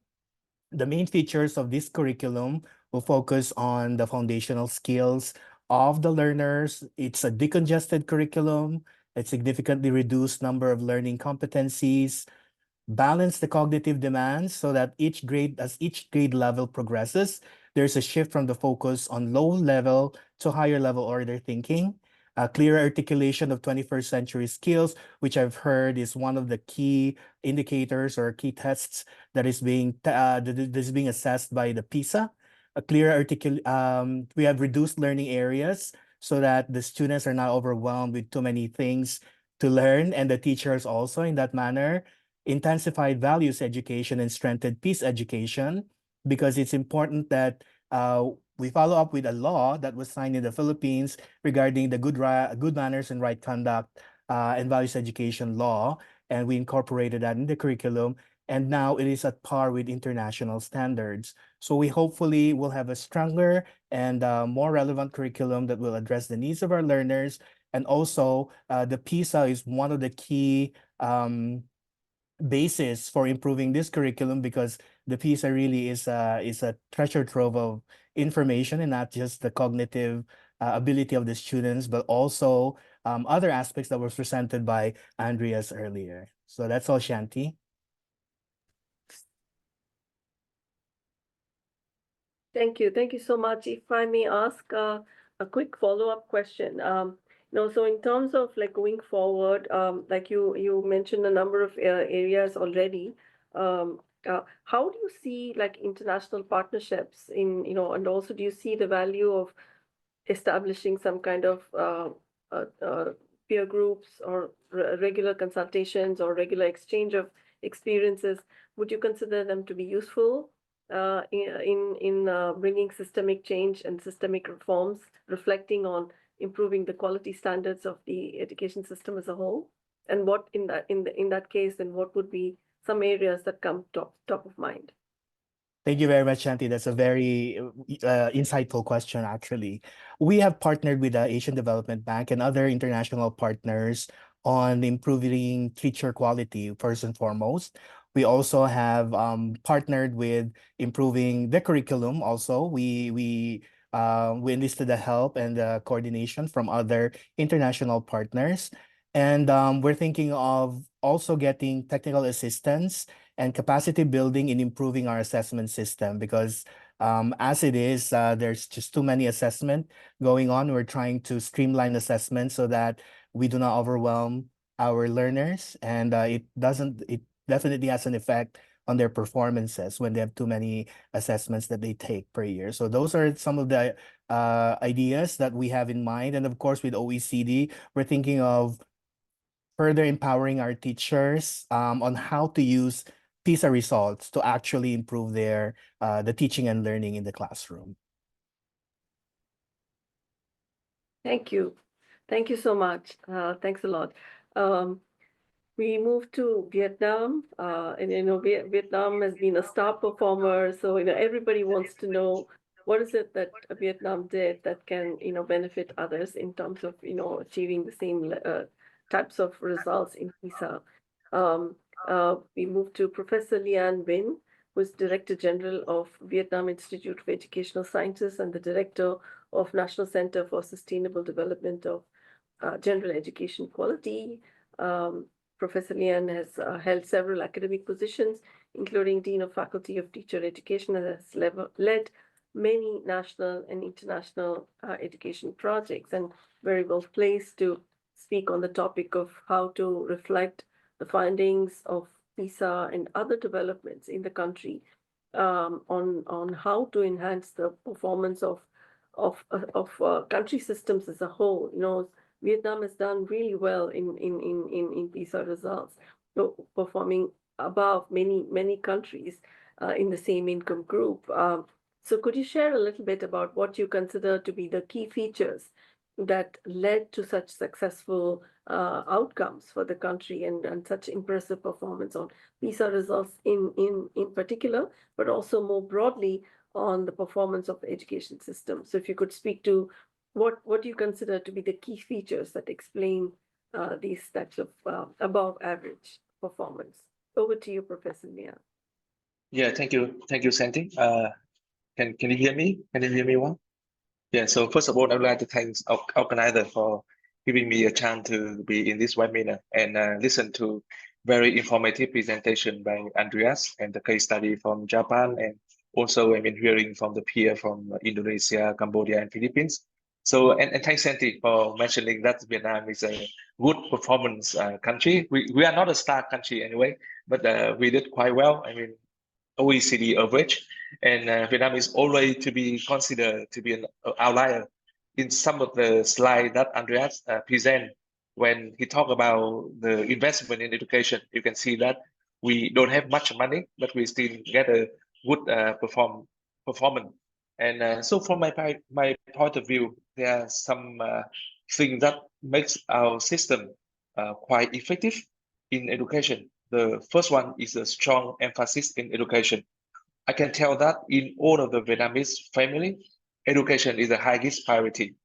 main features of this curriculum will focus on the foundational skills of the learners. It's a decongested curriculum. It significantly reduced number of learning competencies, balance the cognitive demands so that as each grade level progresses, there's a shift from the focus on low level to higher level order thinking. A clearer articulation of 21st century skills, which I've heard is one of the key indicators or key tests that is being assessed by the PISA. We have reduced learning areas so that the students are not overwhelmed with too many things to learn, and the teachers also in that manner. Intensified values education and strengthened peace education, because it's important that we follow up with a law that was signed in the Philippines regarding the good manners and right conduct and values education law, and we incorporated that in the curriculum. and now it is at par with international standards. So we hopefully will have a stronger and more relevant curriculum that will address the needs of our learners. And also, the PISA is one of the key basis for improving this curriculum, because the PISA really is a treasure trove of information, and not just the cognitive ability of the students, but also other aspects that were presented by Andreas earlier. So that's all, Shanti. Thank you. Thank you so much. If I may ask a quick follow-up question. So in terms of like going forward, like you mentioned a number of areas already. How do you see like international partnerships in, and also do you see the value of establishing some kind of peer groups or regular consultations or regular exchange of experiences? Would you consider them to be useful in bringing systemic change and systemic reforms, reflecting on improving the quality standards of the education system as a whole? And what in that case, then what would be some areas that come top of mind? Thank you very much, Shanti. That's a very insightful question, actually. We have partnered with the Asian Development Bank and other international partners on improving teacher quality, first and foremost. We also have partnered with improving the curriculum also. We enlisted the help and the coordination from other international partners. And we're thinking of also getting technical assistance and capacity building in improving our assessment system, because as it is, there's just too many assessment going on. We're trying to streamline assessment so that we do not overwhelm our learners, and it definitely has an effect on their performances when they have too many assessments that they take per year. So those are some of the ideas that we have in mind. And of course, with OECD, we're thinking of further empowering our teachers on how to use PISA results to actually improve their the teaching and learning in the classroom. Thank you. Thank you so much. Thanks a lot. We move to Vietnam, and Vietnam has been a star performer. So everybody wants to know what is it that Vietnam did that can benefit others in terms of achieving the same types of results in PISA. We move to Professor Lian Vinh, who is Director General of Vietnam Institute of Educational Sciences and the Director of National Center for Sustainable Development of General Education Quality. Professor Lian has held several academic positions, including Dean of Faculty of Teacher Education, and has led many national and international education projects, and very well placed to speak on the topic of how to reflect the findings of PISA and other developments in the country on how to enhance the performance of country systems as a whole. Vietnam has done really well in PISA results, performing above many countries in the same income group. So could you share a little bit about what you consider to be the key features that led to such successful outcomes for the country and such impressive performance on PISA results in particular, but also more broadly on the performance of the education system? So if you could speak to what do you consider to be the key features that explain these types of above average performance? Over to you, Professor Lian. Yeah, thank you, Santi. Can you hear me? Can you hear me well? Yeah. So first of all, I would like to thank our organizer for giving me a chance to be in this webinar and listen to very informative presentation by Andreas and the case study from Japan, and also I've been hearing from the peer from Indonesia, Cambodia, and Philippines. So and thanks, Santi, for mentioning that Vietnam is a good performance country. We are not a star country anyway, but we did quite well. I mean, OECD average, and Vietnam is already to be considered to be an outlier. In some of the slides that Andreas present, when he talked about the investment in education, you can see that we don't have much money, but we still get a good performance. And so from my point of view, there are some things that makes our system quite effective in education. The first one is a strong emphasis in education. I can tell that in all of the Vietnamese family, education is the highest priority.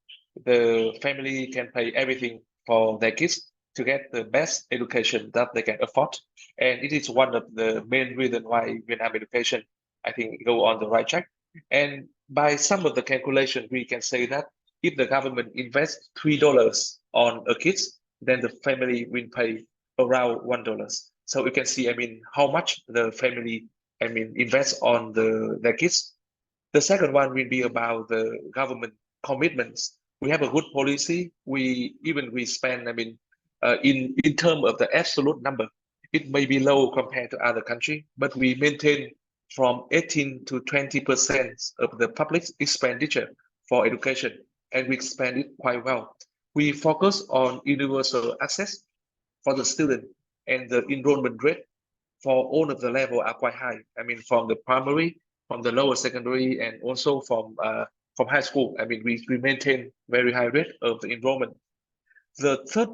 The family can pay everything for their kids to get the best education that they can afford. And it is one of the main reasons why Vietnam education, I think, go on the right track. And by some of the calculation, we can say that if the government invests $3 on a kids, then the family will pay around $1. So you can see, I mean, how much the family, I mean, invest on their kids. The second one will be about the government commitments. We have a good policy. We spend, I mean, in terms of the absolute number, it may be low compared to other countries, but we maintain from 18 to 20% of the public expenditure for education, and we spend it quite well. We focus on universal access for the student, and the enrollment rate for all of the level are quite high. I mean, from the primary, from the lower secondary, and also from high school. I mean, we maintain very high rate of the enrollment. The third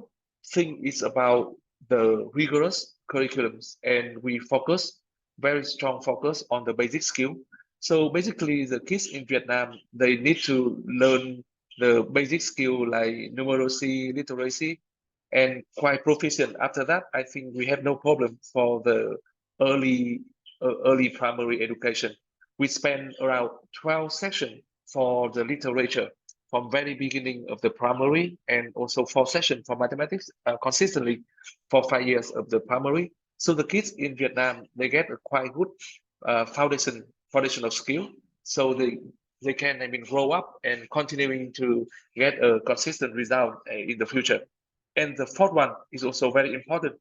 thing is about the rigorous curriculums, and we focus very strong focus on the basic skill. So basically, the kids in Vietnam, they need to learn the basic skill like numeracy, literacy, and quite proficient. After that, I think we have no problem for the early primary education. We spend around 12 sessions for the literature from very beginning of the primary, and also 4 sessions for mathematics consistently for 5 years of the primary. So the kids in Vietnam, they get a quite good foundational skill. So they can, I mean, grow up and continuing to get a consistent result in the future. And the fourth one is also very important.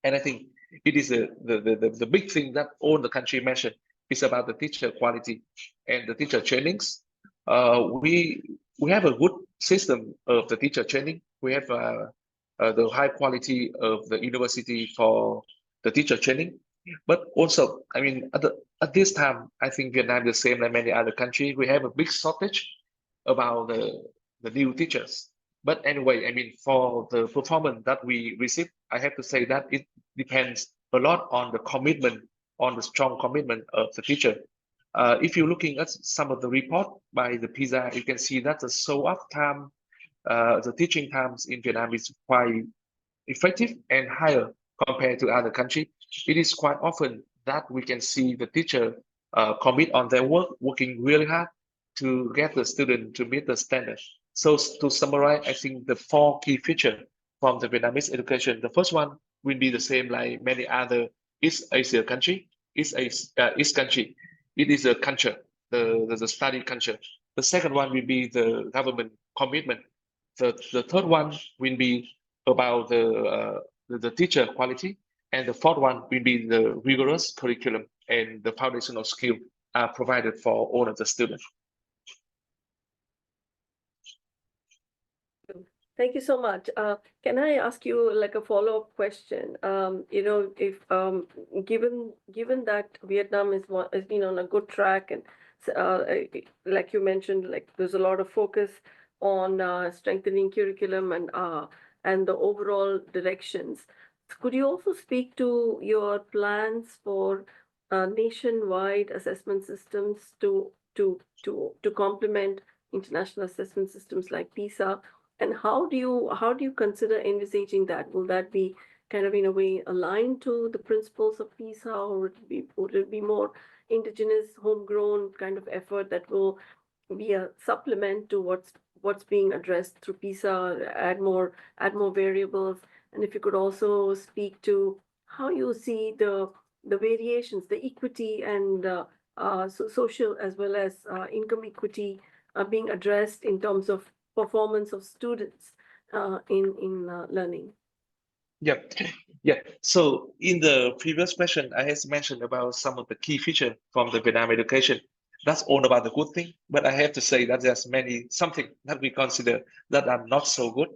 And I think it is the big thing that all the country mentioned is about the teacher quality and the teacher trainings. We have a good system of the teacher training. We have the high quality of the university for the teacher training. But also, I mean, at this time, I think Vietnam is the same like many other countries. We have a big shortage about the new teachers. But anyway, I mean, for the performance that we receive, I have to say that it depends a lot on the commitment, on the strong commitment of the teacher. If you're looking at some of the report by the PISA, you can see that the show-off time, the teaching times in Vietnam is quite effective and higher compared to other countries. It is quite often that we can see the teacher commit on their work, working really hard to get the student to meet the standard. So to summarize, I think the 4 key features from the Vietnamese education. The first one will be the same like many other East Asia country, East country. It is a culture, the study culture. The second one will be the government commitment. The third one will be about the teacher quality, and the fourth one will be the rigorous curriculum and the foundational skill are provided for all of the students. Thank you so much. Can I ask you like a follow-up question? You know, if given that Vietnam has been on a good track, and like you mentioned, like there's a lot of focus on strengthening curriculum and the overall directions. Could you also speak to your plans for nationwide assessment systems to complement international assessment systems like PISA? And how do you consider envisaging that? Will that be kind of in a way aligned to the principles of PISA, or would it be more indigenous, homegrown kind of effort that will be a supplement to what's being addressed through PISA, add more variables? And if you could also speak to how you see the variations, the equity and social as well as income equity being addressed in terms of performance of students in learning. Yeah. So in the previous question, I have mentioned about some of the key features from the Vietnam education. That's all about the good thing, but I have to say that there's something that we consider that are not so good.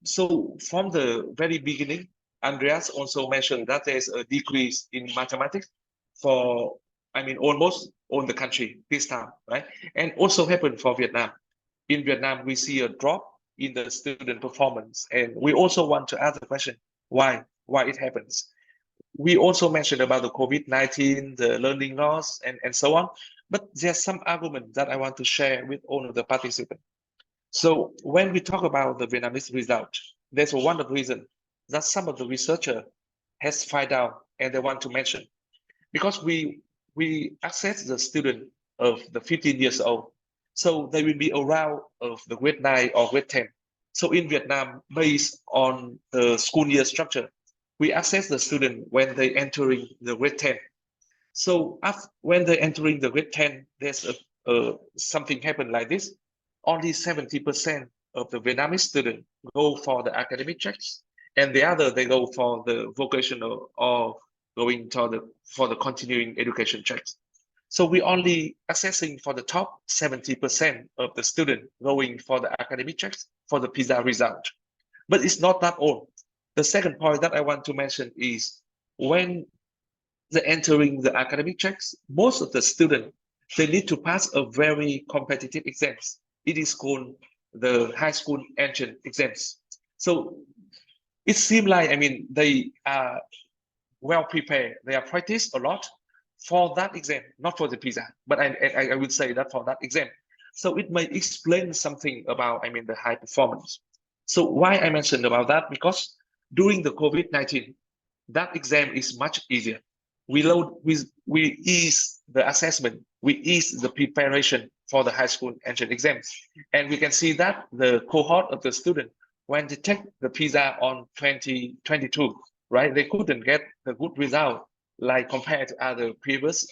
So from the very beginning, Andreas also mentioned that there's a decrease in mathematics for, I mean, almost all the country this time, right? And also happened for Vietnam. In Vietnam, we see a drop in the student performance. And we also want to ask the question, why? why it happens. We also mentioned about the COVID-19, the learning loss, and so on. But there's some argument that I want to share with all of the participants. So when we talk about the Vietnamese result, there's one of the reasons that some of the researcher has found out and they want to mention. Because we assess the student of the 15 years old. So they will be around of the grade 9 or grade 10. So in Vietnam, based on the school year structure, we assess the student when they entering the grade 10. So when they're entering the grade 10, there's something happen like this. Only 70% of the Vietnamese students go for the academic checks, and the other they go for the vocational or going for the continuing education checks. So we only assessing for the top 70% of the student going for the academic checks for the PISA result. But it's not that all. The second point that I want to mention is when they're entering the academic checks, most of the students, they need to pass a very competitive exams. It is called the high school entrance exams. So it seems like, I mean, they are well prepared. They are practiced a lot for that exam, not for the PISA, but I would say that for that exam. So it may explain something about, I mean, the high performance. So why I mentioned about that? Because during the COVID-19, that exam is much easier. We ease the assessment, we ease the preparation for the high school entrance exams. And we can see that the cohort of the student, when they take the PISA on 2022, right, they couldn't get the good result like compared to other previous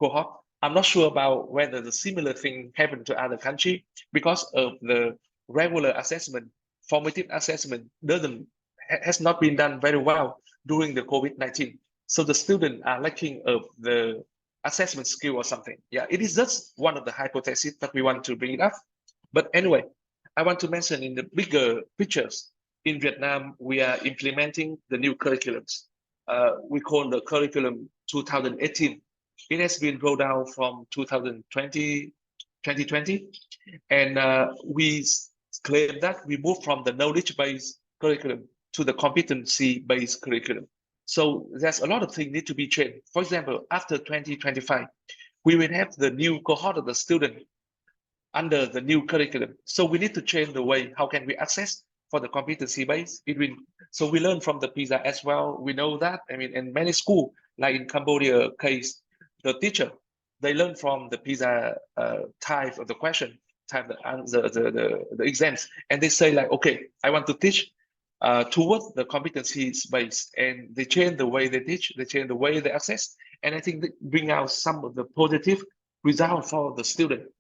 cohort. I'm not sure about whether the similar thing happened to other country because of the regular assessment, formative assessment has not been done very well during the COVID-19. So the students are lacking of the assessment skill or something. Yeah, it is just one of the hypotheses that we want to bring it up. But anyway, I want to mention in the bigger pictures, in Vietnam, we are implementing the new curriculums. We call the curriculum 2018. It has been rolled out from 2020, and we claim that we move from the knowledge-based curriculum to the competency-based curriculum. So there's a lot of things need to be changed. For example, after 2025, we will have the new cohort of the student under the new curriculum. So we need to change the way, how can we assess for the competency base? So we learn from the PISA as well. We know that, I mean, in many schools, like in Cambodia case, the teacher, they learn from the PISA type of the question, type the exams, and they say like, okay, I want to teach towards the competencies based, and they change the way they teach, they change the way they assess, and I think they bring out some of the positive results for the student.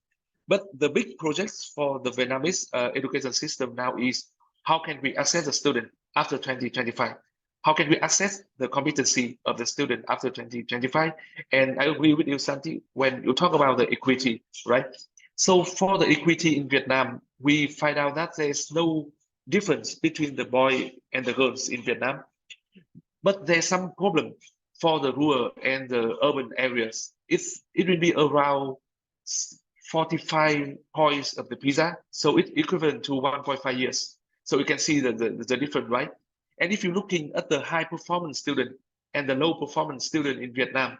But the big projects for the Vietnamese education system now is how can we assess the student after 2025? How can we assess the competency of the student after 2025? And I agree with you, Santi, when you talk about the equity, right? So for the equity in Vietnam, we find out that there's no difference between the boy and the girls in Vietnam. But there's some problem for the rural and the urban areas. It will be around 45 points of the PISA, so it's equivalent to 1.5 years. So you can see the difference, right? And if you're looking at the high performance student and the low performance student in Vietnam,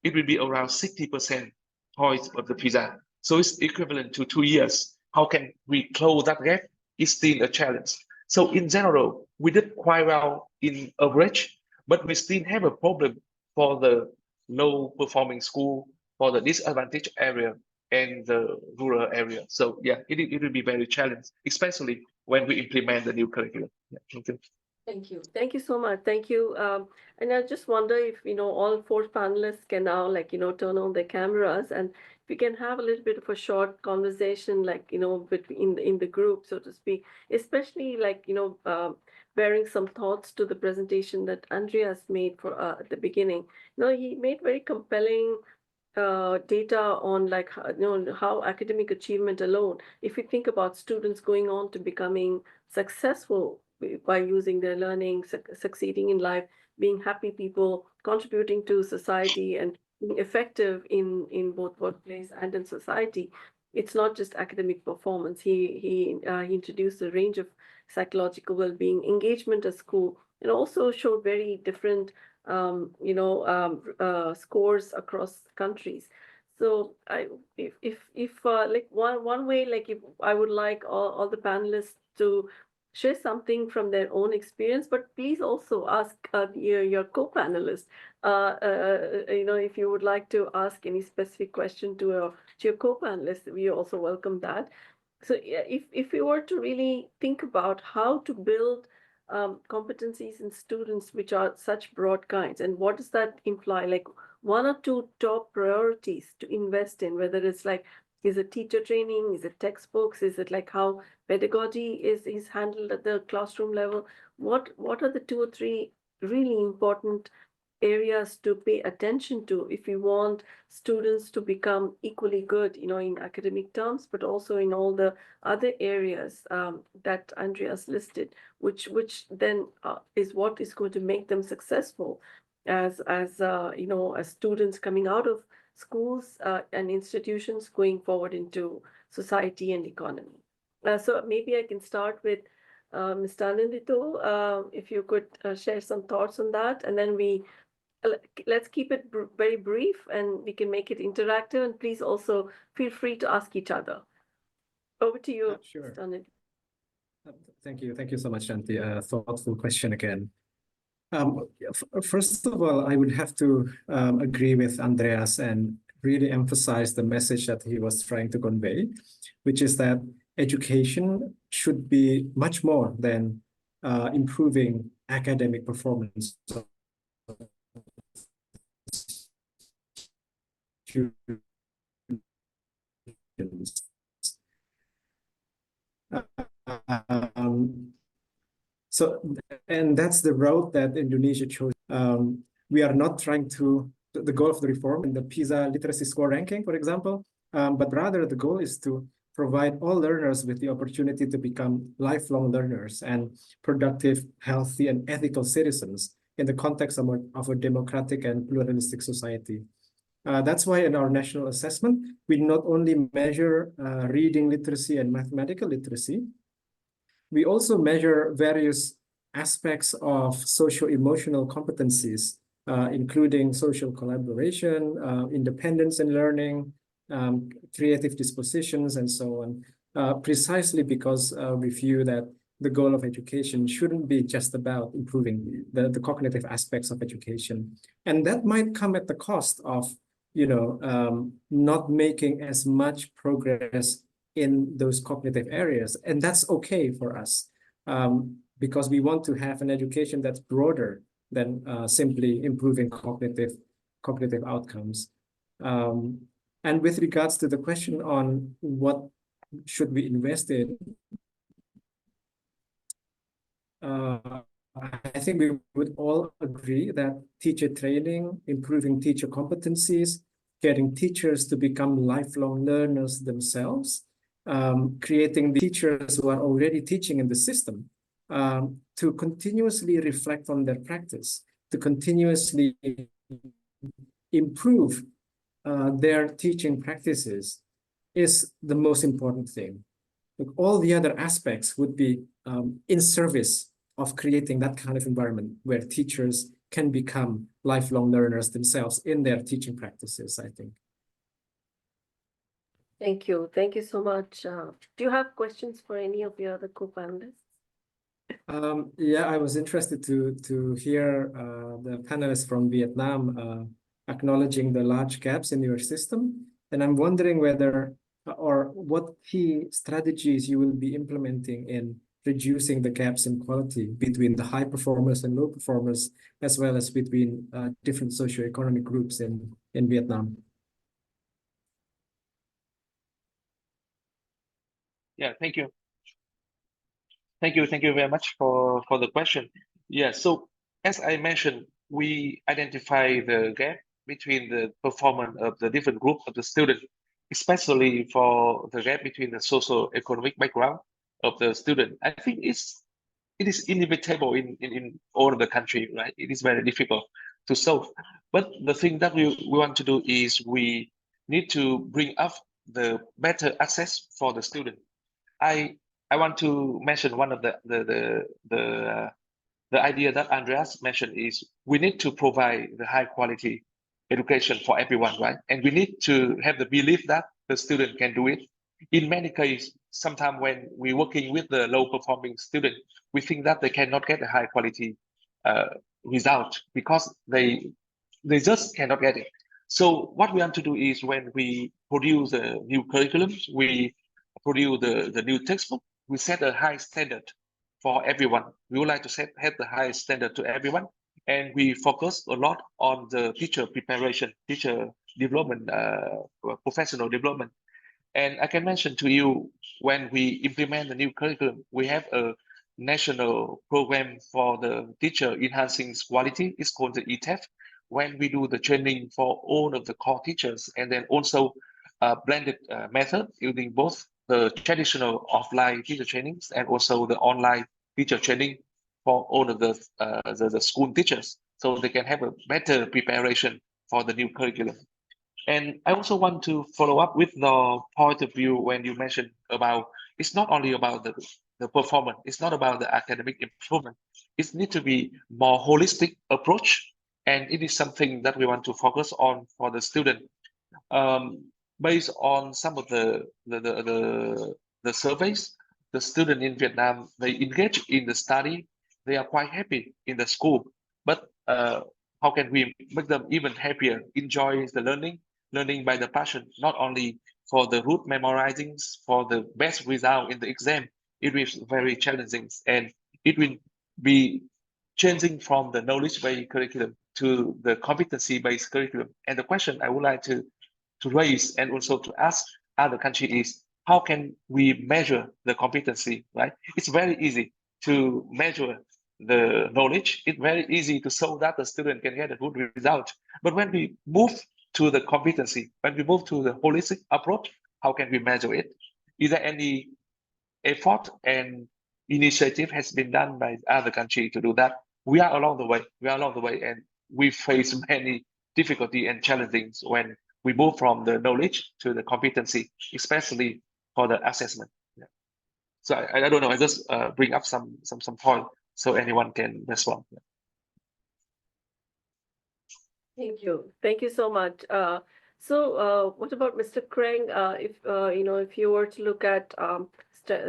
it will be around 60% points of the PISA. So it's equivalent to 2 years. How can we close that gap? It's still a challenge. So in general, we did quite well in average, but we still have a problem for the low performing school, for the disadvantaged area and the rural area. So yeah, it will be very challenging, especially when we implement the new curriculum. Yeah, thank you. Thank you. Thank you so much. Thank you. And I just wonder if, all 4 panelists can now, turn on their cameras and we can have a little bit of a short conversation, between in the group, so to speak, especially bearing some thoughts to the presentation that Andreas made for at the beginning. He made very compelling data on how academic achievement alone, if we think about students going on to becoming successful by using their learning, succeeding in life, being happy people, contributing to society and being effective in both workplace and in society. It's not just academic performance. He introduced a range of psychological well-being, engagement at school, and also showed very different, scores across countries. So if like one way, like if I would like all the panelists to share something from their own experience, but please also ask your co-panelists, if you would like to ask any specific question to your co-panelists, we also welcome that. So yeah, if you were to really think about how to build competencies in students which are such broad kinds, and what does that imply? Like one or two top priorities to invest in, whether it's like, is it teacher training, is it textbooks, is it like how pedagogy is handled at the classroom level? What are the 2 or 3 really important areas to pay attention to if we want students to become equally good, in academic terms, but also in all the other areas that Andreas listed, which then is what is going to make them successful as students coming out of schools and institutions going forward into society and economy. So maybe I can start with Mr. Anindito, if you could share some thoughts on that, and then let's keep it very brief, and we can make it interactive, and please also feel free to ask each other. Over to you, Sure. Mr. Anindito. Thank you so much, Shanti. Thoughtful question again. First of all, I would have to agree with Andreas and really emphasize the message that he was trying to convey, which is that education should be much more than improving academic performance of students. And that's the road that Indonesia chose. We are not trying to, the goal of the reform in the PISA literacy score ranking, for example, but rather the goal is to provide all learners with the opportunity to become lifelong learners and productive, healthy, and ethical citizens in the context of a democratic and pluralistic society. That's why in our national assessment, we not only measure reading literacy and mathematical literacy, we also measure various aspects of social-emotional competencies, including social collaboration, independence in learning, creative dispositions, and so on, precisely because we view that the goal of education shouldn't be just about improving the cognitive aspects of education. And that might come at the cost of, not making as much progress in those cognitive areas. And that's okay for us, because we want to have an education that's broader than simply improving cognitive outcomes. And with regards to the question on what should we invest in, I think we would all agree that teacher training, improving teacher competencies, getting teachers to become lifelong learners themselves, creating the teachers who are already teaching in the system to continuously reflect on their practice, to continuously improve their teaching practices is the most important thing. Like, all the other aspects would be in service of creating that kind of environment where teachers can become lifelong learners themselves in their teaching practices, I think. Thank you. Thank you so much. Do you have questions for any of your other co-panelists? Yeah, I was interested to hear the panelists from Vietnam acknowledging the large gaps in your system. And I'm wondering whether or what key strategies you will be implementing in reducing the gaps in quality between the high performers and low performers, as well as between different socioeconomic groups in Vietnam. Yeah, thank you. Thank you very much for the question. Yeah, so as I mentioned, we identify the gap between the performance of the different groups of the student, especially for the gap between the socio-economic background of the student. I think it is inevitable in all of the country, right? It is very difficult to solve. But the thing that we want to do is we need to bring up the better access for the student. I want to mention one of the the idea that Andreas mentioned is we need to provide the high quality education for everyone, right? And we need to have the belief that the student can do it. In many cases, sometimes when we're working with the low performing student, we think that they cannot get a high quality result because they just cannot get it. So what we want to do is when we produce a new curriculum, we produce the new textbook, we set a high standard for everyone. We would like to have the highest standard to everyone. And we focus a lot on the teacher preparation, teacher development, professional development. And I can mention to you, when we implement the new curriculum, we have a national program for the teacher enhancing quality. It's called the ETEF, when we do the training for all of the core teachers, and then also blended method using both the traditional offline teacher trainings and also the online teacher training for all of the school teachers, so they can have a better preparation for the new curriculum. And I also want to follow up with the point of view when you mentioned about it's not only about the performance, it's not about the academic improvement. It needs to be more holistic approach, and it is something that we want to focus on for the student. Based on some of the surveys, the student in Vietnam, they engage in the study, they are quite happy in the school, but how can we make them even happier, enjoy the learning by the passion, not only for the rote memorizing, for the best result in the exam. It is very challenging, and it will be changing from the knowledge-based curriculum to the competency-based curriculum. And the question I would like to raise and also to ask other countries is, how can we measure the competency, right? It's very easy to measure the knowledge. It's very easy to show that the student can get a good result. But when we move to the competency, when we move to the holistic approach, how can we measure it? Is there any effort and initiative has been done by other countries to do that? We are along the way, and we face many difficulty and challenges when we move from the knowledge to the competency, especially for the assessment. Yeah. So I don't know, I just bring up some point so anyone can respond. Yeah. Thank you so much. So what about Mr. Kreng? If you were to look at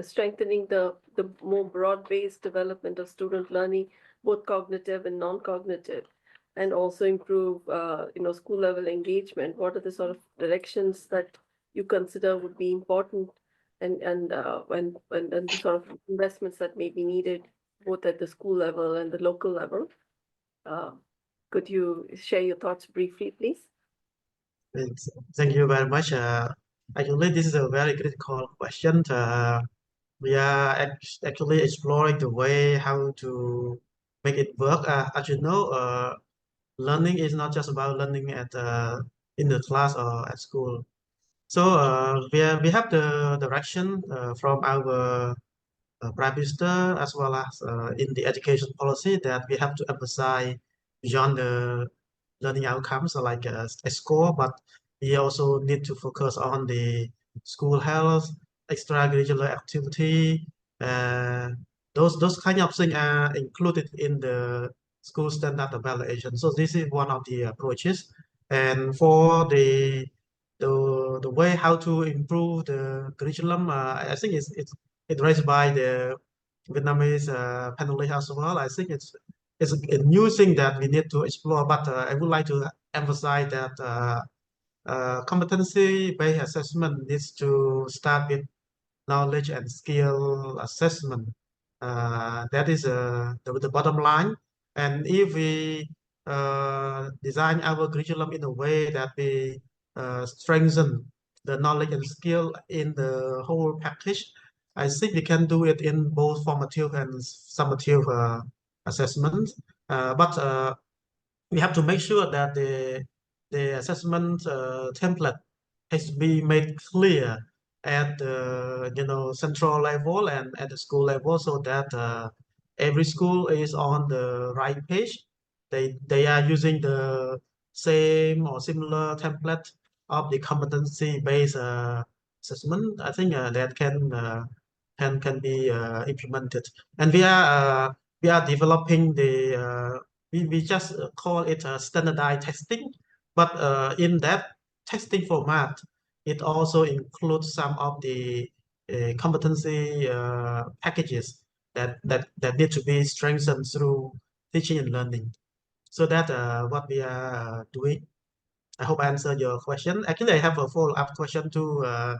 strengthening the more broad-based development of student learning, both cognitive and non-cognitive, and also improve school level engagement, what are the sort of directions that you consider would be important, and the sort of investments that may be needed both at the school level and the local level? Could you share your thoughts briefly, please? Thank you very much. Actually, this is a very critical question. We are actually exploring the way how to make it work. As you know, learning is not just about learning at in the class or at school. So we have the direction from our Prime Minister as well as in the education policy that we have to emphasize beyond the learning outcomes like a score, but we also need to focus on the school health, extracurricular activity. Those kind of things are included in the school standard evaluation. So this is one of the approaches. And for the way how to improve the curriculum, I think it's raised by the Vietnamese panelists as well. I think it's a new thing that we need to explore, but I would like to emphasize that competency-based assessment needs to start with knowledge and skill assessment. That is the bottom line. And if we design our curriculum in a way that we strengthen the knowledge and skill in the whole package, I think we can do it in both formative and summative assessment. But we have to make sure that the assessment template has to be made clear at the central level and at the school level, so that every school is on the right page. They are using the same or similar template of the competency-based assessment. I think that can be implemented, and we are we are developing we just call it standardized testing, but in that testing format, it also includes some of the competency packages that need to be strengthened through teaching and learning. So that what we are doing. I hope I answered your question. Actually, I have a follow-up question to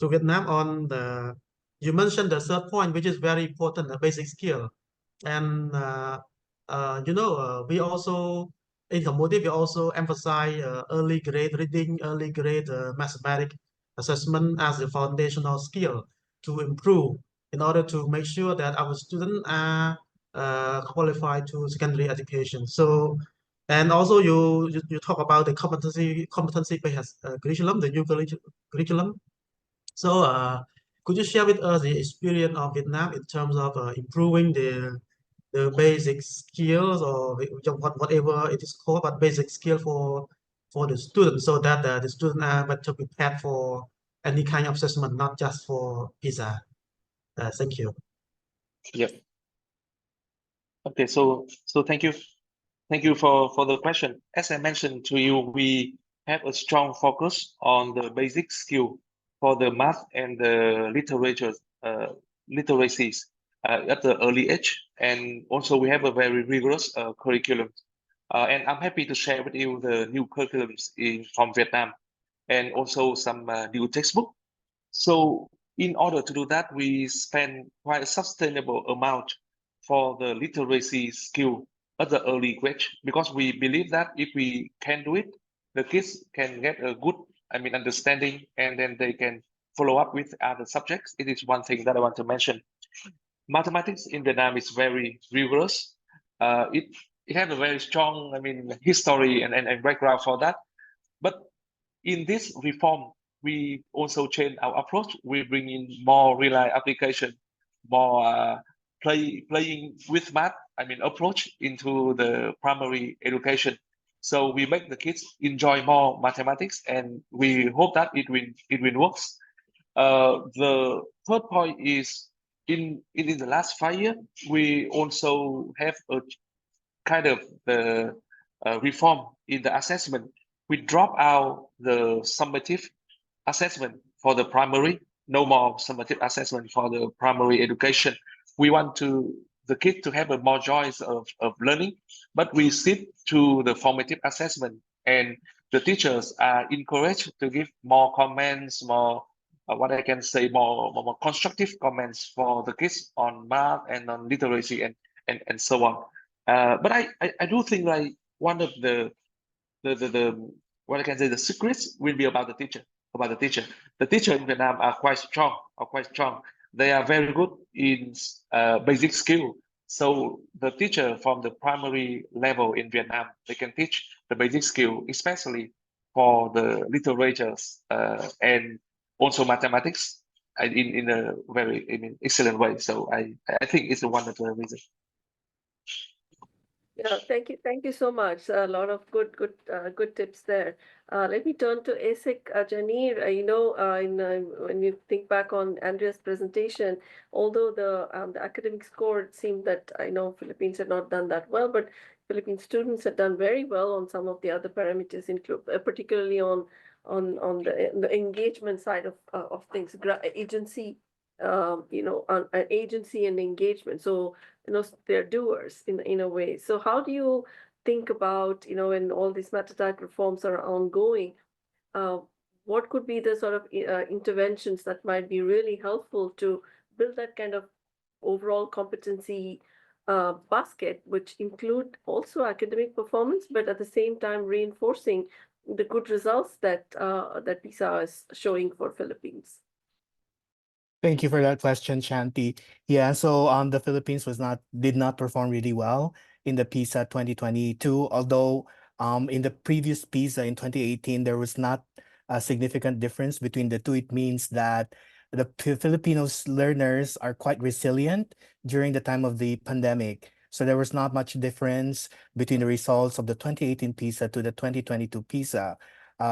Vietnam on the. You mentioned the third point, which is very important, the basic skill. And we also in Cambodia we also emphasize early grade reading, early grade mathematics assessment as a foundational skill to improve in order to make sure that our students are qualified to secondary education. So, and also you talk about the competency based curriculum, the new curriculum. So, could you share with us the experience of Vietnam in terms of improving the basic skills or whatever it is called, but basic skill for the students, so that the students are better prepared for any kind of assessment, not just for PISA. Thank you. Yep. Okay, so thank you for the question. As I mentioned to you, we have a strong focus on the basic skill for the math and the literacies at the early age, and also we have a very rigorous curriculum. And I'm happy to share with you the new curriculums from Vietnam, and also some new textbook. So in order to do that, we spend quite a sustainable amount for the literacy skill at the early grade, because we believe that if we can do it, the kids can get a good, understanding, and then they can follow up with other subjects. It is one thing that I want to mention. Mathematics in Vietnam is very rigorous. It has a very strong, history and background for that. But in this reform, we also change our approach. We bring in more real-life application, more playing with math, approach into the primary education. So we make the kids enjoy more mathematics, and we hope that it will works. The third point is in the last 5 years, we also have a kind of the reform in the assessment. We drop out the summative assessment for the primary, no more summative assessment for the primary education. We want the kid to have a more choice of learning, but we stick to the formative assessment, and the teachers are encouraged to give more comments, more what I can say, more constructive comments for the kids on math and on literacy and so on. But I do think like one of the what I can say, the secrets will be about the teacher. The teacher in Vietnam are quite strong. They are very good in basic skill. So the teacher from the primary level in Vietnam, they can teach the basic skill, especially for the literatures and also mathematics in a very excellent way. So I think it's one of the reasons. Yeah, thank you so much. A lot of good tips there. Let me turn to ASIC, Janir. When you think back on Andrea's presentation, although the academic score, it seemed that I know Philippines had not done that well, but Philippine students had done very well on some of the other parameters, particularly on the engagement side of things, agency, on agency and engagement. So they're doers in a way. So how do you think about, when all these meta-type reforms are ongoing, what could be the sort of interventions that might be really helpful to build that kind of overall competency basket, which include also academic performance, but at the same time reinforcing the good results that PISA is showing for Philippines? Thank you for that question, Shanti. Yeah, so the Philippines did not perform really well in the PISA 2022, although in the previous PISA in 2018, there was not a significant difference between the two. It means that the Filipinos learners are quite resilient during the time of the pandemic. So there was not much difference between the results of the 2018 PISA to the 2022 PISA.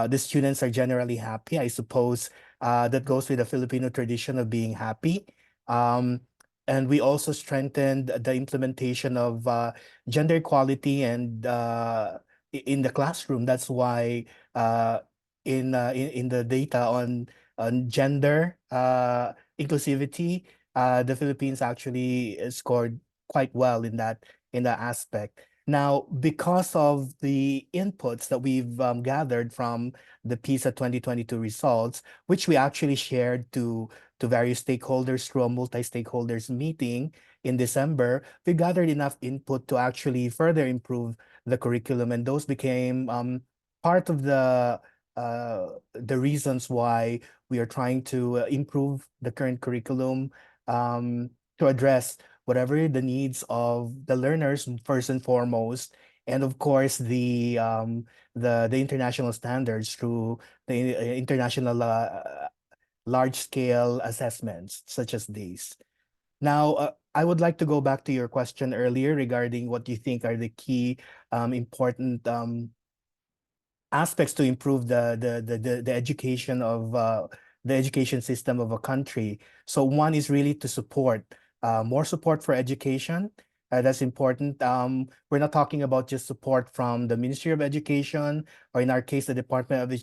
The students are generally happy, I suppose. That goes with the Filipino tradition of being happy. And we also strengthened the implementation of gender equality and in the classroom. That's why in the data on gender inclusivity, the Philippines actually scored quite well in that aspect. Now, because of the inputs that we've gathered from the PISA 2022 results, which we actually shared to various stakeholders through a multi-stakeholders meeting in December, we gathered enough input to actually further improve the curriculum, and those became part of the reasons why we are trying to improve the current curriculum to address whatever the needs of the learners first and foremost, and of course the international standards through the international large-scale assessments such as these. Now, I would like to go back to your question earlier regarding what you think are the key important aspects to improve the education of the education system of a country. So one is really to support more support for education. That's important. We're not talking about just support from the Ministry of Education, or in our case, the Department of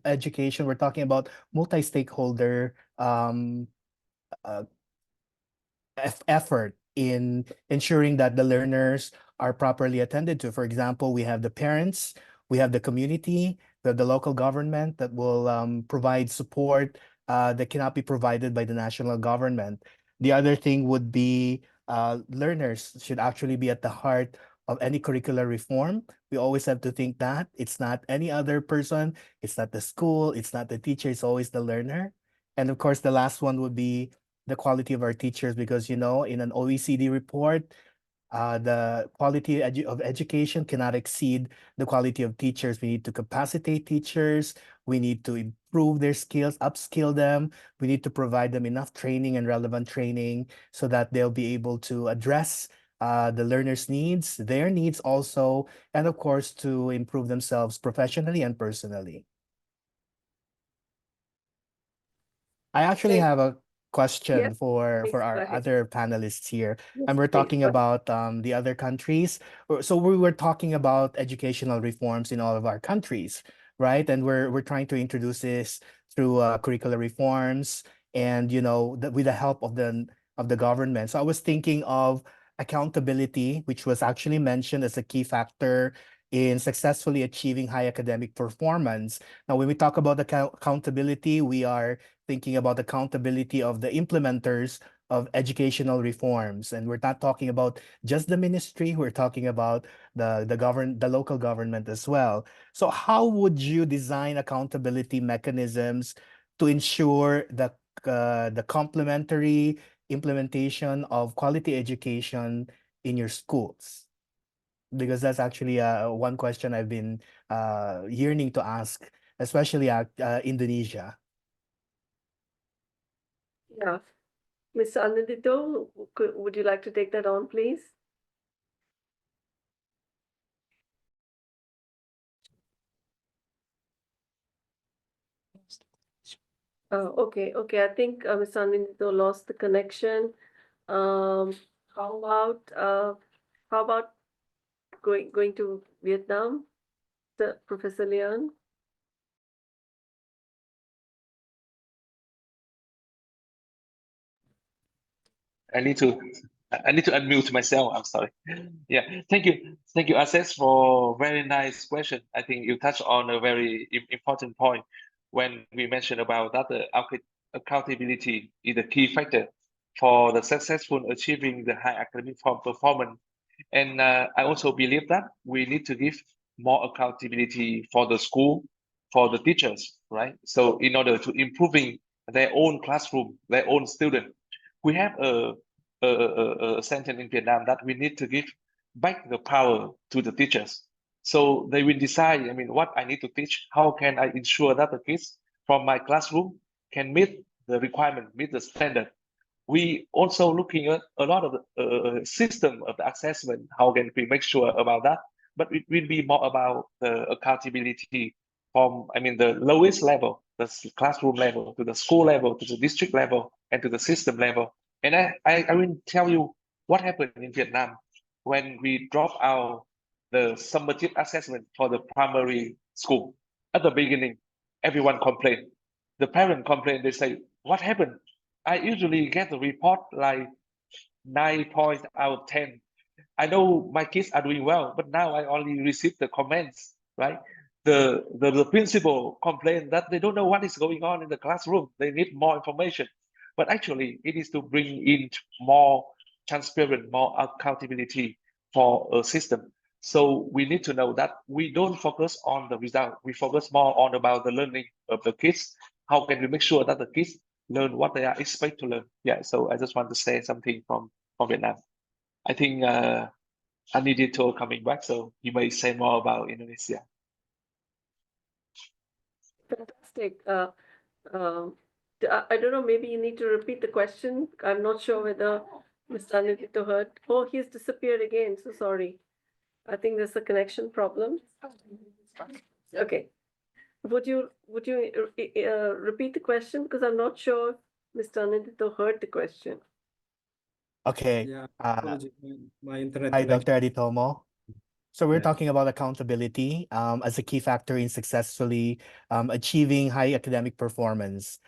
Education. We're talking about multi-stakeholder effort in ensuring that the learners are properly attended to. For example, we have the parents, we have the community, we have the local government that will provide support that cannot be provided by the national government. The other thing would be learners should actually be at the heart of any curricular reform. We always have to think that it's not any other person, it's not the school, it's not the teacher, it's always the learner. And of course, the last one would be the quality of our teachers, because, you know, in an OECD report, the quality of education cannot exceed the quality of teachers. We need to capacitate teachers. We need to improve their skills, upskill them. We need to provide them enough training and relevant training so that they'll be able to address the learners' needs, their needs also, and of course, to improve themselves professionally and personally. I actually have a question for our other panelists here, and we're talking about the other countries. So we were talking about educational reforms in all of our countries, right? And we're trying to introduce this through curricular reforms, and you know, with the help of the government. So I was thinking of accountability, which was actually mentioned as a key factor in successfully achieving high academic performance. Now, when we talk about accountability, we are thinking about accountability of the implementers of educational reforms. And we're not talking about just the ministry, we're talking about the local government as well. So how would you design accountability mechanisms to ensure that the complementary implementation of quality education in your schools? Because that's actually one question I've been yearning to ask, especially at Indonesia. Yeah. Ms. Anandito, would you like to take that on, please? Okay. I think Ms. Anandito lost the connection. How about going to Viet Nam, Professor Leon? I need to unmute myself. I'm sorry. Yeah, thank you, Access, for very nice question. I think you touched on a very important point when we mentioned about that accountability is the key factor for the successful achieving the high academic performance. And I also believe that we need to give more accountability for the school, for the teachers, right? So in order to improving their own classroom, their own student, we have a sentence in Vietnam that we need to give back the power to the teachers. So they will decide, I mean, what I need to teach, how can I ensure that the kids from my classroom can meet the requirement, meet the standard. We also looking at a lot of the system of the assessment, how can we make sure about that? But it will be more about the accountability from, I mean, the lowest level, the classroom level, to the school level, to the district level, and to the system level. And I will tell you what happened in Vietnam when we dropped out the summative assessment for the primary school. At the beginning, everyone complained. The parent complained, they say, what happened? I usually get the report like 9 points out of 10. I know my kids are doing well, but now I only receive the comments, right? The principal complained that they don't know what is going on in the classroom. They need more information. But actually, it is to bring in more transparent, more accountability for a system. So we need to know that we don't focus on the result. We focus more on about the learning of the kids. How can we make sure that the kids learn what they are expected to learn? Yeah, so I just want to say something from Vietnam. I think Anindito coming back, so you may say more about Indonesia. Fantastic. I don't know, maybe you need to repeat the question. I'm not sure whether Mr. Anindito heard. Oh, he's disappeared again. So sorry. I think there's a connection problem. Okay. Would you repeat the question? Because I'm not sure if Mr. Anindito heard the question. Okay. Yeah, apologies. My internet Hi, connection. Dr. Aditomo. So we're Yeah. talking about accountability as a key factor in successfully achieving high academic performance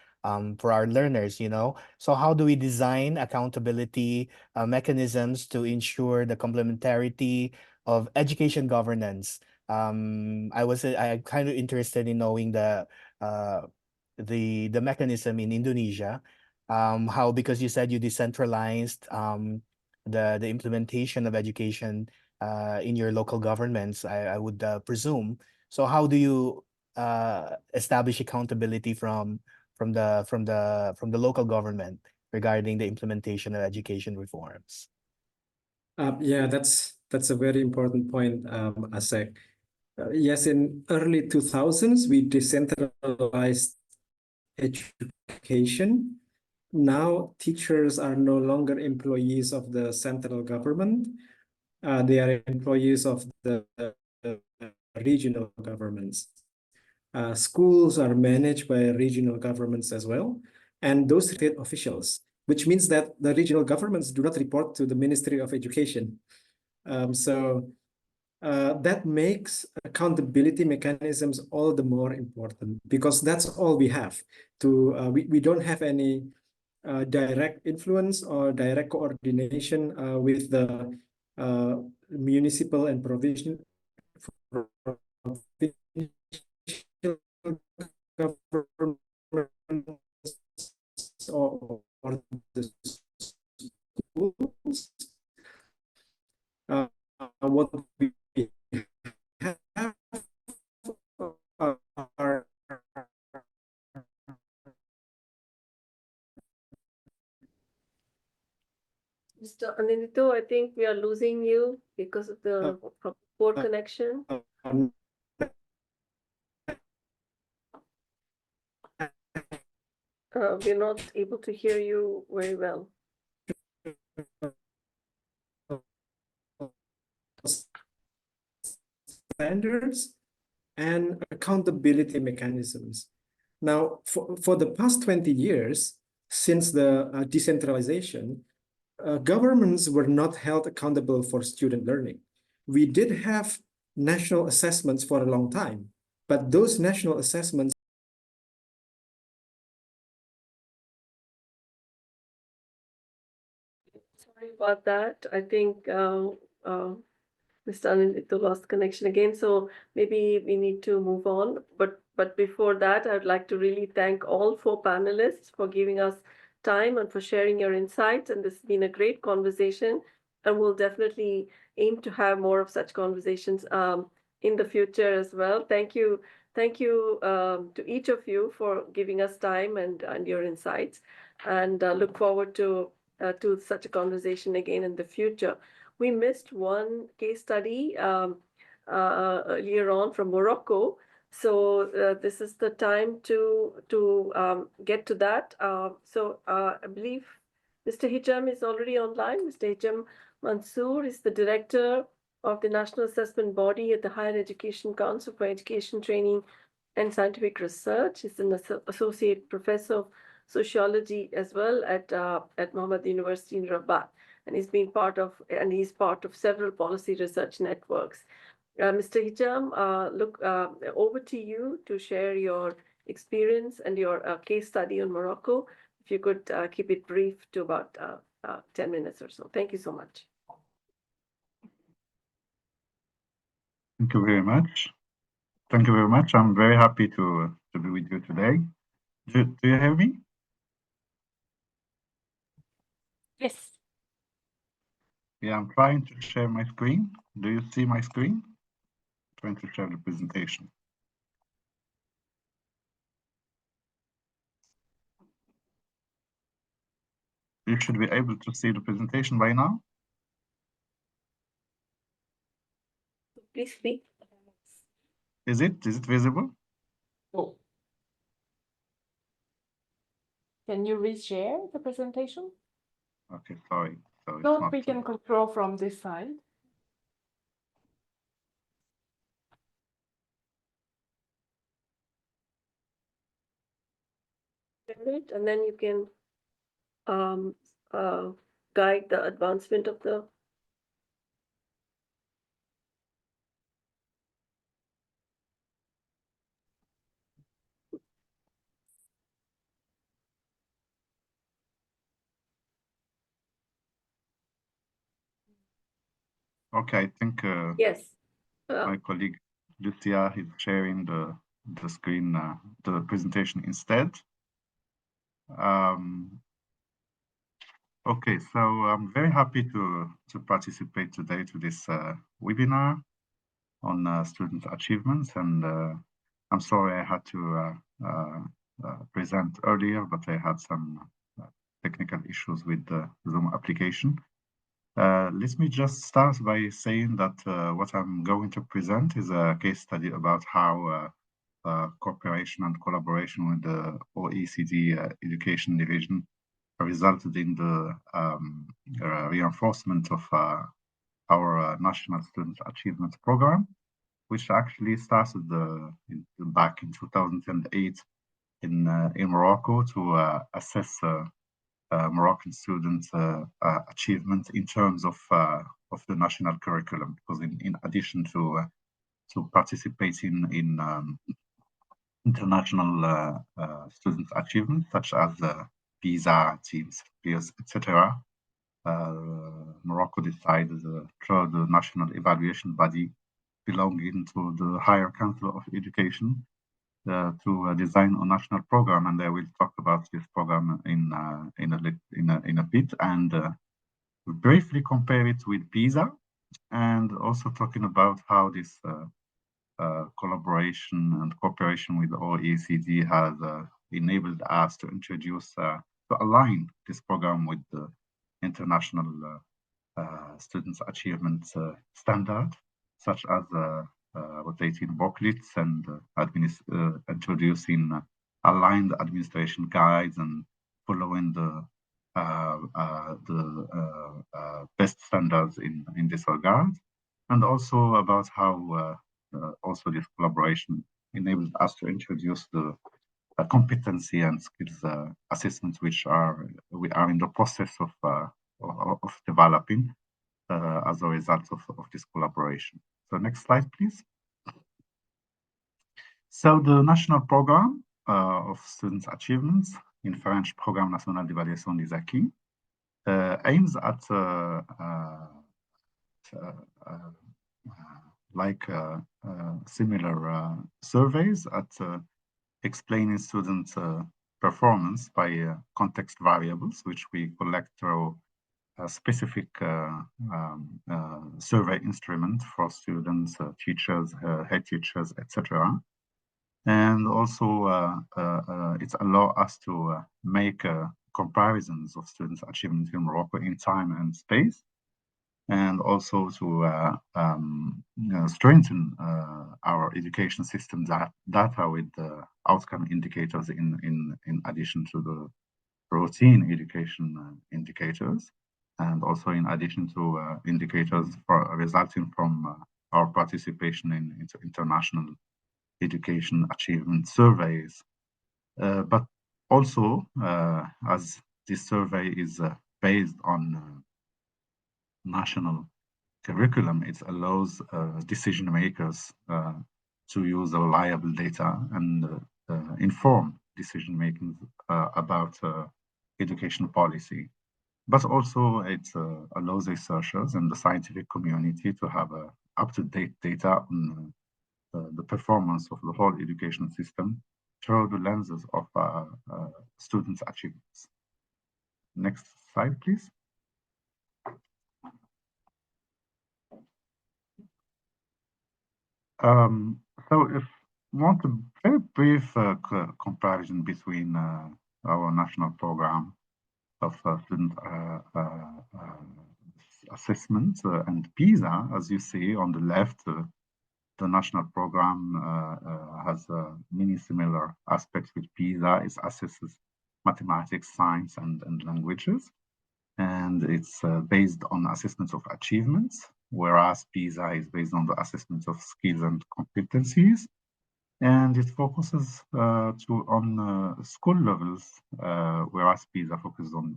for our learners, you know. So how do we design accountability mechanisms to ensure the complementarity of education governance? I'm kind of interested in knowing the mechanism in Indonesia. How, because you said you decentralized the implementation of education in your local governments, I would presume. So how do you establish accountability from the local government regarding the implementation of education reforms? Yeah, that's a very important point, Asek. Yes, in early 2000s, we decentralized education. Now, teachers are no longer employees of the central government. They are employees of the regional governments. Schools are managed by regional governments as well, and those state officials, which means that the regional governments do not report to the Ministry of Education. That makes accountability mechanisms all the more important, because that's all we have. We don't have any direct influence or direct coordination with the municipal and provincial governments or the schools. What we have are Mr. Anindito, I think we are losing you because of the poor connection. We're not able to hear you very well. Standards and accountability mechanisms. Now, for the past 20 years, since the decentralization, governments were not held accountable for student learning. We did have national assessments for a long time, but those national assessments Sorry about that. I think Mr. Anindito lost connection again, so maybe we need to move on. But before that, I'd like to really thank all 4 panelists for giving us time and for sharing your insights. And this has been a great conversation, and we'll definitely aim to have more of such conversations in the future as well. Thank you to each of you for giving us time and your insights, and look forward to such a conversation again in the future. We missed one case study earlier on from Morocco. So this is the time to get to that. I believe Mr. Hijam is already online. Mr. Hijam Mansoor is the director of the National Assessment Body at the Higher Education Council for Education, Training and Scientific Research. He's an associate professor of sociology as well at Mohammed University in Rabat, and he's part of several policy research networks. Mr. Hijam, over to you to share your experience and your case study on Morocco. If you could keep it brief to about 10 minutes or so. Thank you so much. Thank you very much. Thank you very much. I'm very happy to be with you today. Do you hear me? Yes. Yeah, I'm trying to share my screen. Do you see my screen? I'm trying to share the presentation. You should be able to see the presentation by now. Please speak. Is it visible? Oh. Can you reshare the presentation? Okay, sorry. So No, we can control from this side. And then you can guide the advancement of the. Okay, I think Yes. My colleague Lucia is sharing the screen, the presentation instead. Okay, so I'm very happy to participate today to this webinar on student achievements, and I'm sorry I had to present earlier, but I had some technical issues with the Zoom application. Let me just start by saying that what I'm going to present is a case study about how cooperation and collaboration with the OECD Education Division resulted in the reinforcement of our National Student Achievement Program, which actually started back in 2008 in Morocco to assess Moroccan students' achievement in terms of the national curriculum, because in addition to participating in international student achievements such as PISA, teams, peers, etc., Morocco decided through the national evaluation body belonging to the Higher Council of Education to design a national program, and I will talk about this program in a bit, and briefly compare it with PISA, and also talking about how this collaboration and cooperation with the OECD has enabled us to introduce, to align this program with the international students' achievement standard, such as rotating booklets and introducing aligned administration guides and following the best standards in this regard, and also about how also this collaboration enables us to introduce the competency and skills assessments, which we are in the process of developing as a result of this collaboration. So next slide, please. So the national program of students' achievements, in French, Programme National d'Évaluation des Acquis, aims at similar surveys at explaining students' performance by context variables, which we collect through a specific survey instrument for students, teachers, head teachers, etc. And also it allows us to make comparisons of students' achievement in Morocco in time and space, and also to strengthen our education system data with the outcome indicators in addition to the routine education indicators, and also in addition to indicators resulting from our participation in international education achievement surveys. But Also, as this survey is based on national curriculum, it allows decision makers to use reliable data and inform decision making about education policy. But also it allows researchers and the scientific community to have up-to-date data on the performance of the whole education system through the lenses of students' achievements. Next slide, please. So if you want a very brief comparison between our national program of student assessment and PISA, as you see on the left, the national program has many similar aspects with PISA. It assesses mathematics, science, and languages. And it's based on assessments of achievements, whereas PISA is based on the assessments of skills and competencies. And it focuses on school levels, whereas PISA focuses on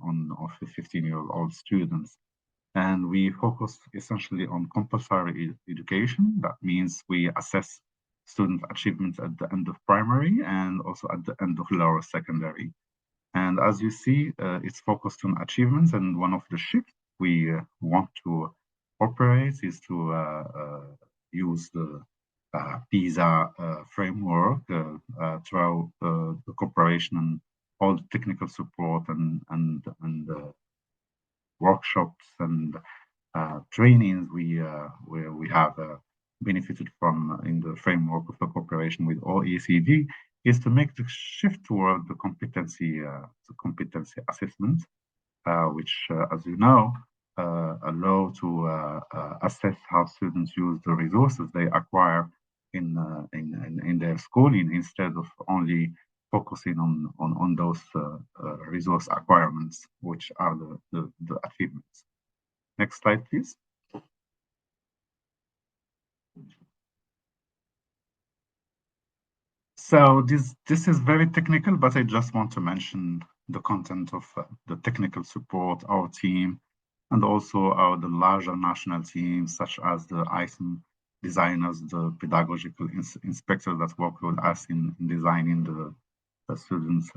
15-year-old students. And we focus essentially on compulsory education. That means we assess student achievements at the end of primary and also at the end of lower secondary. And as you see, it's focused on achievements. And one of the shifts we want to operate is to use the PISA framework through the cooperation and all the technical support and workshops and trainings we have benefited from in the framework of the cooperation with OECD is to make the shift toward the competency assessment, which, as you know, allow to assess how students use the resources they acquire in their schooling instead of only focusing on those resource acquirements, which are the achievements. Next slide, please. So this is very technical, but I just want to mention the content of the technical support, our team, and also the larger national teams, such as the item designers, the pedagogical inspectors that work with us in designing the students'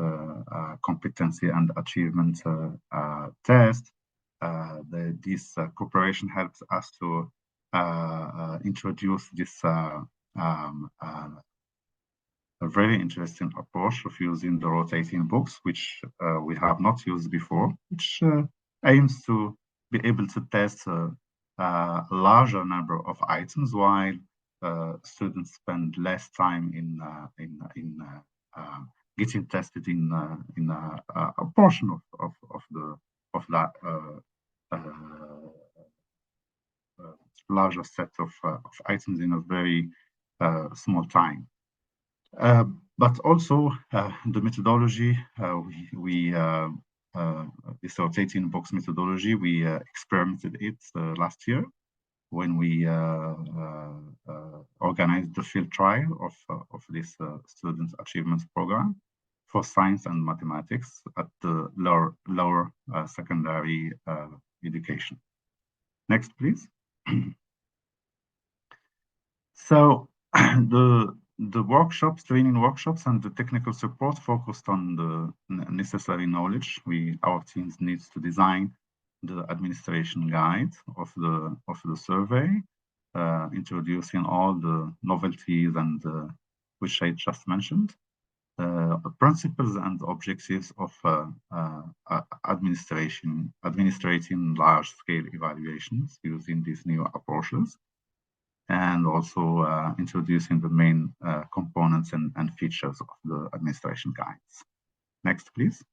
competency and achievement test. This cooperation helps us to introduce this a very interesting approach of using the rotating books, which we have not used before, which aims to be able to test a larger number of items while students spend less time in getting tested in a portion of that larger set of items in a very small time. But also the methodology, this rotating box methodology, we experimented it last year when we organized the field trial of this student achievement program for science and mathematics at the lower secondary education. Next, please. So the workshops, training workshops, and the technical support focused on the necessary knowledge our teams needs to design the administration guide of the survey, introducing all the novelties and which I just mentioned, principles and objectives of administrating large-scale evaluations using these new approaches, and also introducing the main components and features of the administration guides. Next, please.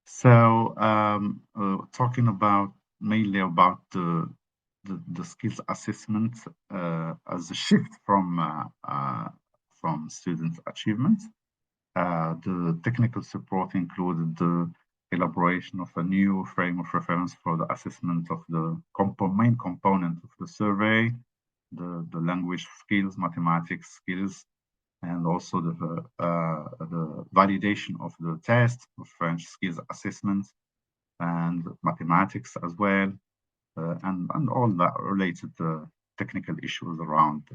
So talking mainly about the skills assessment as a shift from student achievement. The technical support included the elaboration of a new frame of reference for the assessment of the main component of the survey, the language skills, mathematics skills, and also the validation of the test of French skills assessment and mathematics as well, and all that related technical issues around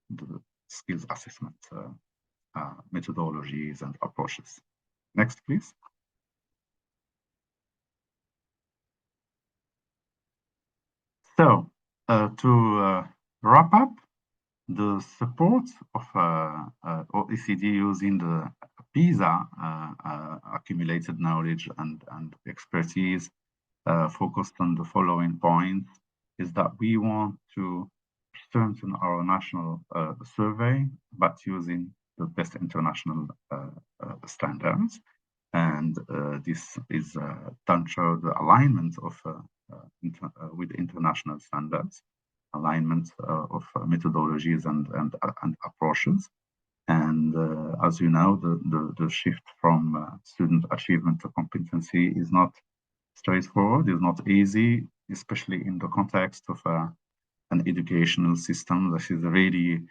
the skills assessment methodologies and approaches. Next, please. So to wrap up, the support of OECD using the PISA accumulated knowledge and expertise focused on the following points is that we want to strengthen our national survey, but using the best international standards. And this is done through the alignment of with international standards, alignment of methodologies and approaches. And as you know, the shift from student achievement to competency is not straightforward, is not easy, especially in the context of an educational system that is really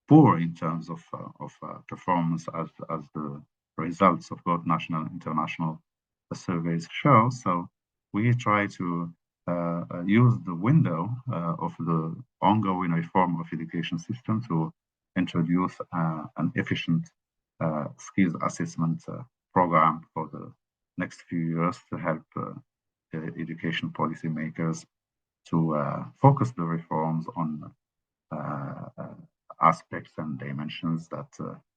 poor in terms of performance, as the results of both national and international surveys show. So we try to use the window of the ongoing reform of education system to introduce an efficient skills assessment program for the next few years to help the education policy makers to focus the reforms on aspects and dimensions that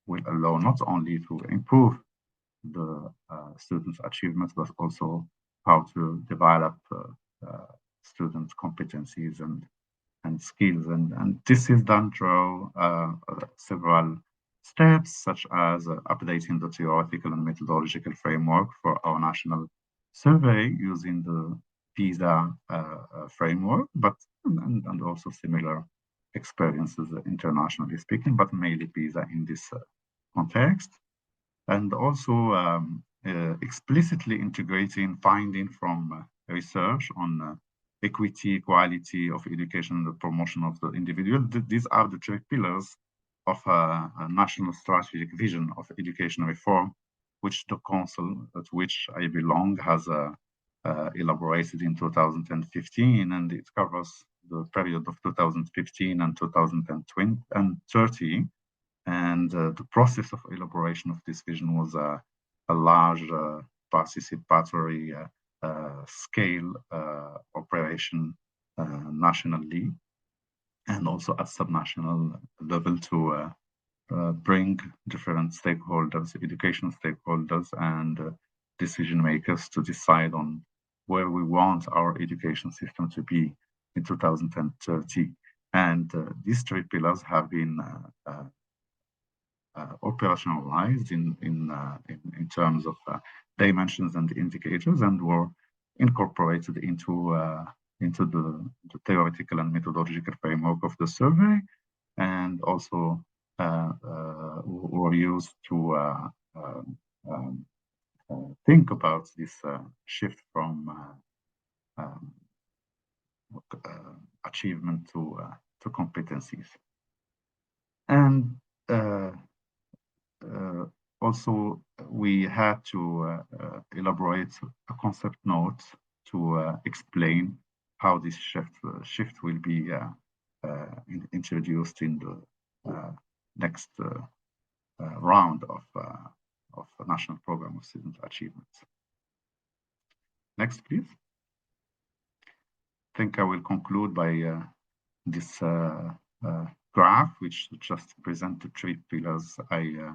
will allow not only to improve the students' achievements, but also how to develop student competencies and skills. And this is done through several steps, such as updating the theoretical and methodological framework for our national survey using the PISA framework, but and also similar experiences internationally speaking, but mainly PISA in this context. And also explicitly integrating finding from research on equity, equality of education, and the promotion of the individual. These are the three pillars of a national strategic vision of education reform, which the council at which I belong has elaborated in 2015, and it covers the period of 2015 and 2030. And the process of elaboration of this vision was a large participatory scale operation nationally and also at subnational level to bring different stakeholders, educational stakeholders and decision makers to decide on where we want our education system to be in 2030. And these three pillars have been operationalized in terms of dimensions and indicators, and were incorporated into the theoretical and methodological framework of the survey, and also were used to think about this shift from achievement to competencies. And also, we had to elaborate a concept note to explain how this shift will be introduced in the next round of a national program of student achievements. Next, please. I think I will conclude by this graph, which just presents the three pillars I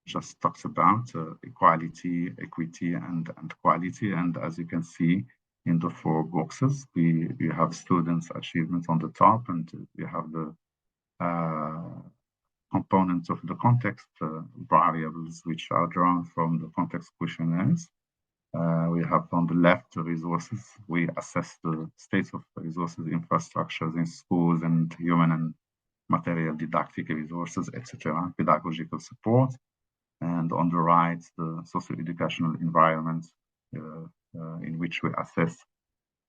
just talked about: equality, equity, and quality. And as you can see in the four boxes, we have students' achievements on the top, and we have the components of the context variables, which are drawn from the context questionnaires. We have on the left the resources. We assess the state of resources, infrastructures in schools, and human and material didactic resources, etc., pedagogical support. And on the right, the socio-educational environment in which we assess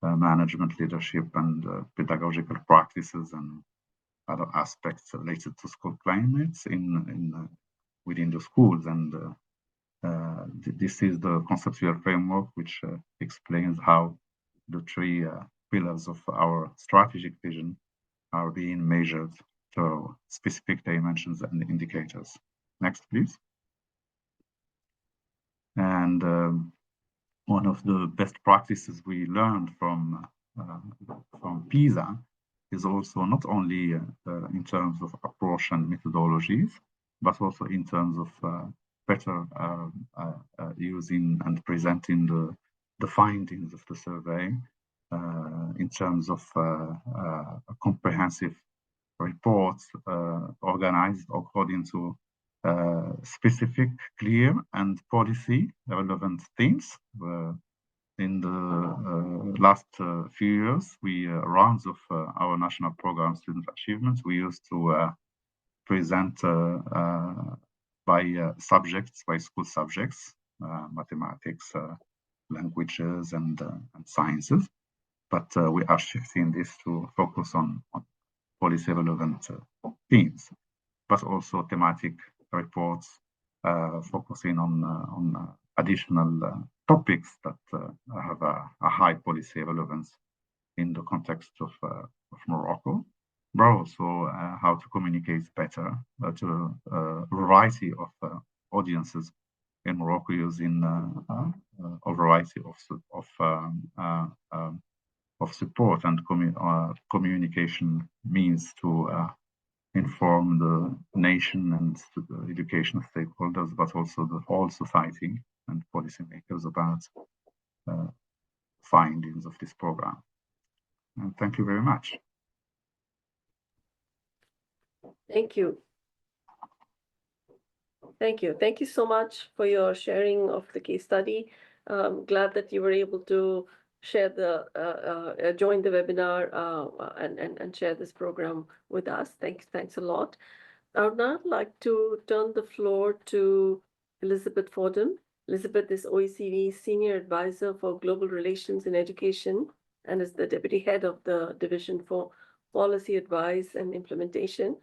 management, leadership, and pedagogical practices, and other aspects related to school climates within the schools. And this is the conceptual framework which explains how the three pillars of our strategic vision are being measured through specific dimensions and indicators. Next, please. And one of the best practices we learned from PISA is also not only in terms of approach and methodologies, but also in terms of better using and presenting the findings of the survey in terms of comprehensive reports organized according to specific, clear, and policy relevant themes. In the last few years, rounds of our national program student achievements, we used to present by subjects, by school subjects, mathematics, languages, and sciences. But we are shifting this to focus on policy relevant themes, but also thematic reports focusing on additional topics that have a high policy relevance in the context of Morocco, but also how to communicate better to a variety of audiences in Morocco using a variety of support and communication means to inform the nation and the education stakeholders, but also the whole society and policymakers about findings of this program. And thank you very much. Thank you. Thank you. Thank you so much for your sharing of the case study. I'm glad that you were able to share join the webinar and share this program with us. Thanks a lot. I would now like to turn the floor to Elizabeth Fordham. Elizabeth is OECD's Senior Advisor for Global Relations in Education and is the Deputy Head of the Division for Policy Advice and Implementation.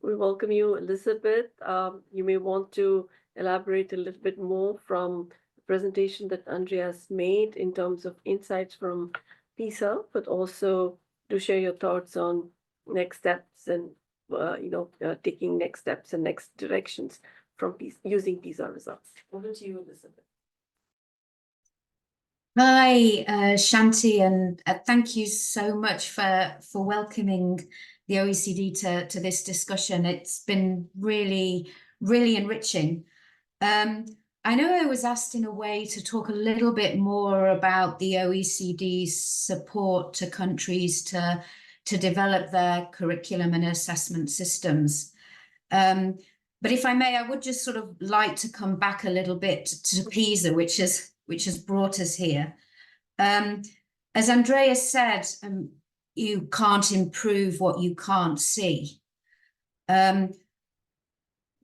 We welcome you, Elizabeth. You may want to elaborate a little bit more from the presentation that Andreas made in terms of insights from PISA, but also to share your thoughts on next steps and taking next steps and next directions from using PISA results. Over to you, Elizabeth. Hi, Shanti, and thank you so much for welcoming the OECD to this discussion. It's been really, really enriching. I know I was asked in a way to talk a little bit more about the OECD's support to countries to develop their curriculum and assessment systems. But if I may, I would just sort of like to come back a little bit to PISA, which has brought us here. As Andreas said, you can't improve what you can't see.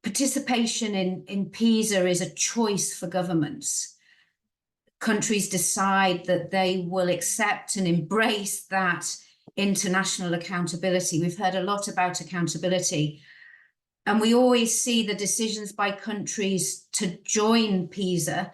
Participation in PISA is a choice for governments. Countries decide that they will accept and embrace that international accountability. We've heard a lot about accountability, and we always see the decisions by countries to join PISA,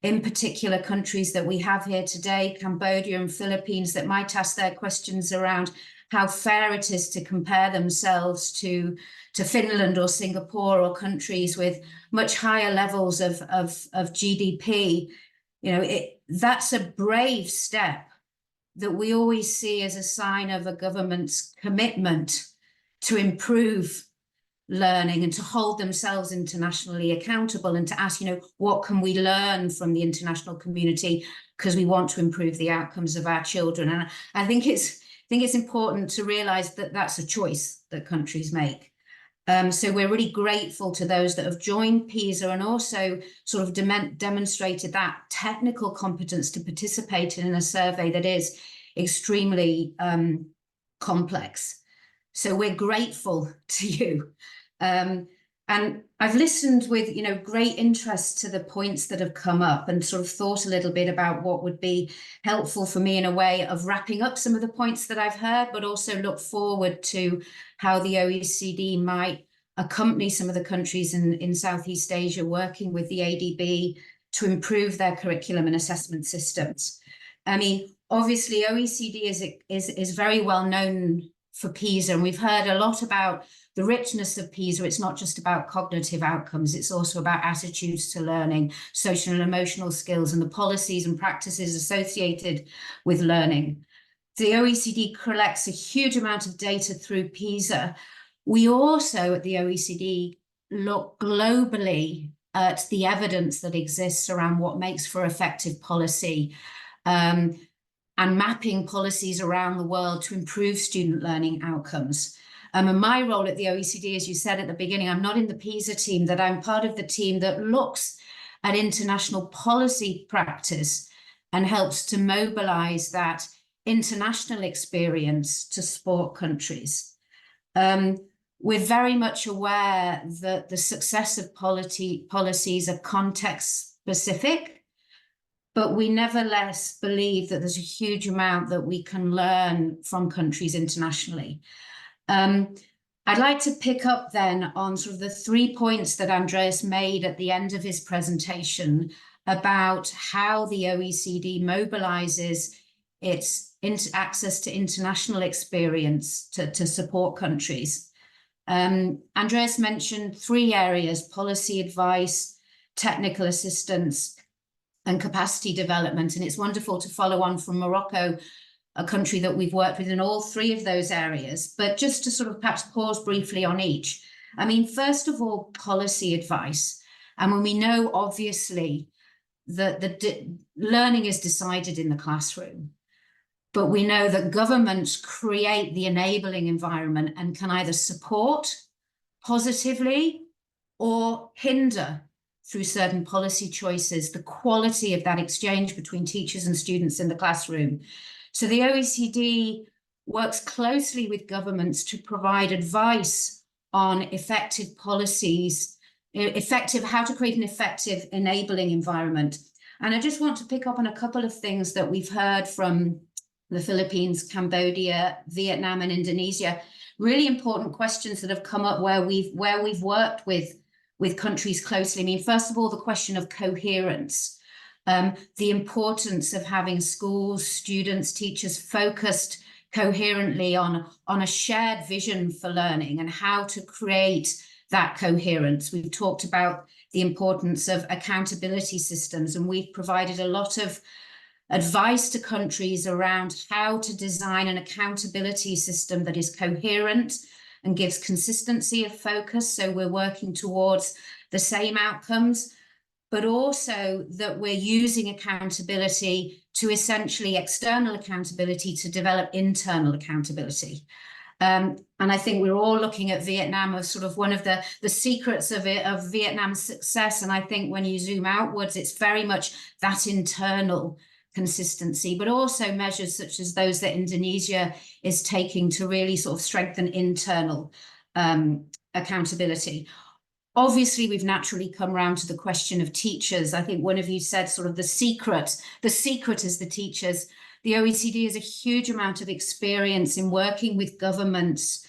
in particular countries that we have here today, Cambodia and Philippines, that might ask their questions around how fair it is to compare themselves to Finland or Singapore or countries with much higher levels of GDP. That's a brave step that we always see as a sign of a government's commitment to improve learning and to hold themselves internationally accountable and to ask, what can we learn from the international community because we want to improve the outcomes of our children. And I think it's important to realize that that's a choice that countries make. So we're really grateful to those that have joined PISA and also sort of demonstrated that technical competence to participate in a survey that is extremely complex. So we're grateful to you. And I've listened with, great interest to the points that have come up and sort of thought a little bit about what would be helpful for me in a way of wrapping up some of the points that I've heard, but also look forward to how the OECD might accompany some of the countries in Southeast Asia working with the ADB to improve their curriculum and assessment systems. I mean, obviously, OECD is very well known for PISA, and we've heard a lot about the richness of PISA. It's not just about cognitive outcomes, it's also about attitudes to learning, social and emotional skills, and the policies and practices associated with learning. The OECD collects a huge amount of data through PISA. We also, at the OECD, look globally at the evidence that exists around what makes for effective policy, and mapping policies around the world to improve student learning outcomes. And my role at the OECD, as you said at the beginning, I'm not in the PISA team, that I'm part of the team that looks at international policy practice and helps to mobilize that international experience to support countries. We're very much aware that the success of policies are context specific, but we nevertheless believe that there's a huge amount that we can learn from countries internationally. I'd like to pick up then on sort of the 3 points that Andreas made at the end of his presentation about how the OECD mobilizes its access to international experience to support countries. Andreas mentioned 3 areas: policy advice, technical assistance, and capacity development. And it's wonderful to follow on from Morocco, a country that we've worked with in all 3 of those areas. But just to sort of perhaps pause briefly on each. I mean, first of all, policy advice. And when we know, obviously, that learning is decided in the classroom, but we know that governments create the enabling environment and can either support positively or hinder through certain policy choices the quality of that exchange between teachers and students in the classroom. So the OECD works closely with governments to provide advice on effective policies, how to create an effective enabling environment. And I just want to pick up on a couple of things that we've heard from the Philippines, Cambodia, Viet Nam, and Indonesia. Really important questions that have come up where we've worked with countries closely. I mean, first of all, the question of coherence, the importance of having schools, students, teachers focused coherently on a shared vision for learning and how to create that coherence. We've talked about the importance of accountability systems, and we've provided a lot of advice to countries around how to design an accountability system that is coherent and gives consistency of focus. So we're working towards the same outcomes, but also that we're using accountability to essentially external accountability to develop internal accountability. And I think we're all looking at Vietnam as sort of one of the secrets of Vietnam's success. And I think when you zoom outwards, it's very much that internal consistency, but also measures such as those that Indonesia is taking to really sort of strengthen internal accountability. Obviously, we've naturally come around to the question of teachers. I think one of you said sort of the secret is the teachers. The OECD has a huge amount of experience in working with governments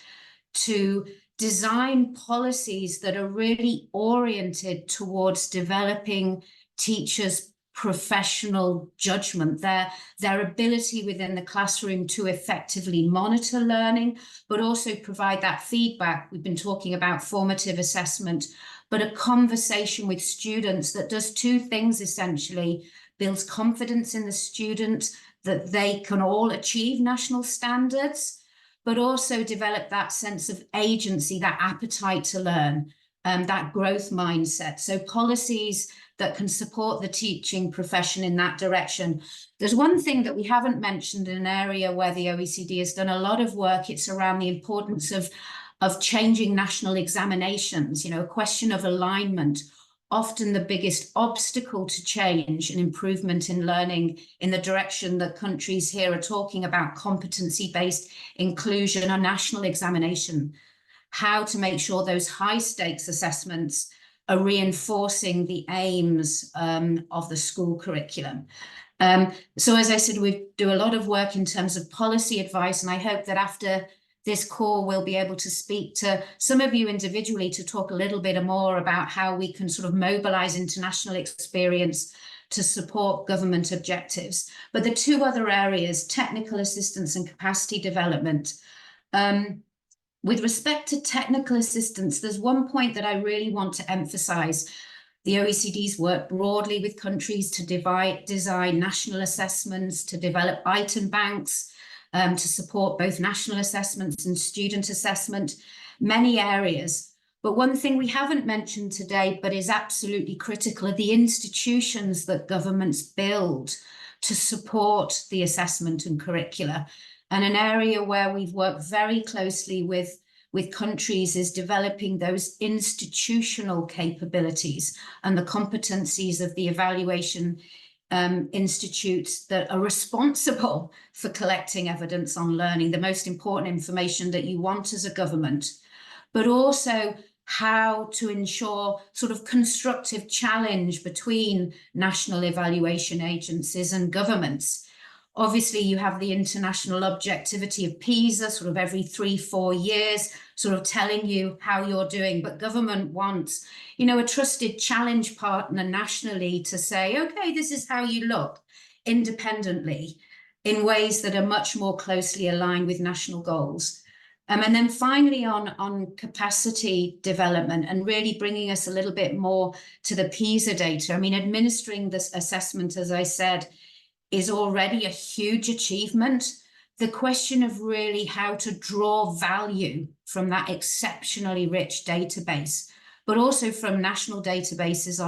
to design policies that are really oriented towards developing teachers' professional judgment, their ability within the classroom to effectively monitor learning, but also provide that feedback. We've been talking about formative assessment, but a conversation with students that does 2 things essentially: builds confidence in the student that they can all achieve national standards, but also develop that sense of agency, that appetite to learn, that growth mindset. So policies that can support the teaching profession in that direction. There's one thing that we haven't mentioned in an area where the OECD has done a lot of work. It's around the importance of changing national examinations, a question of alignment. Often the biggest obstacle to change and improvement in learning in the direction that countries here are talking about competency-based inclusion or national examination. how to make sure those high stakes assessments are reinforcing the aims of the school curriculum. So as I said, we do a lot of work in terms of policy advice, and I hope that after this call, we'll be able to speak to some of you individually to talk a little bit more about how we can sort of mobilize international experience to support government objectives. But the two other areas, technical assistance and capacity development. With respect to technical assistance, there's one point that I really want to emphasize. The OECD's work broadly with countries to design national assessments, to develop item banks, to support both national assessments and student assessment, many areas. But one thing we haven't mentioned today, but is absolutely critical, are the institutions that governments build to support the assessment and curricula. And an area where we've worked very closely with countries is developing those institutional capabilities and the competencies of the evaluation institutes that are responsible for collecting evidence on learning, the most important information that you want as a government, but also how to ensure sort of constructive challenge between national evaluation agencies and governments. Obviously, you have the international objectivity of PISA, sort of every 3-4 years, sort of telling you how you're doing. But government wants, you know, a trusted challenge partner nationally to say, okay, this is how you look independently in ways that are much more closely aligned with national goals. And then finally on capacity development and really bringing us a little bit more to the PISA data. I mean, administering this assessment, as I said, is already a huge achievement. The question of really how to draw value from that exceptionally rich database, but also from national databases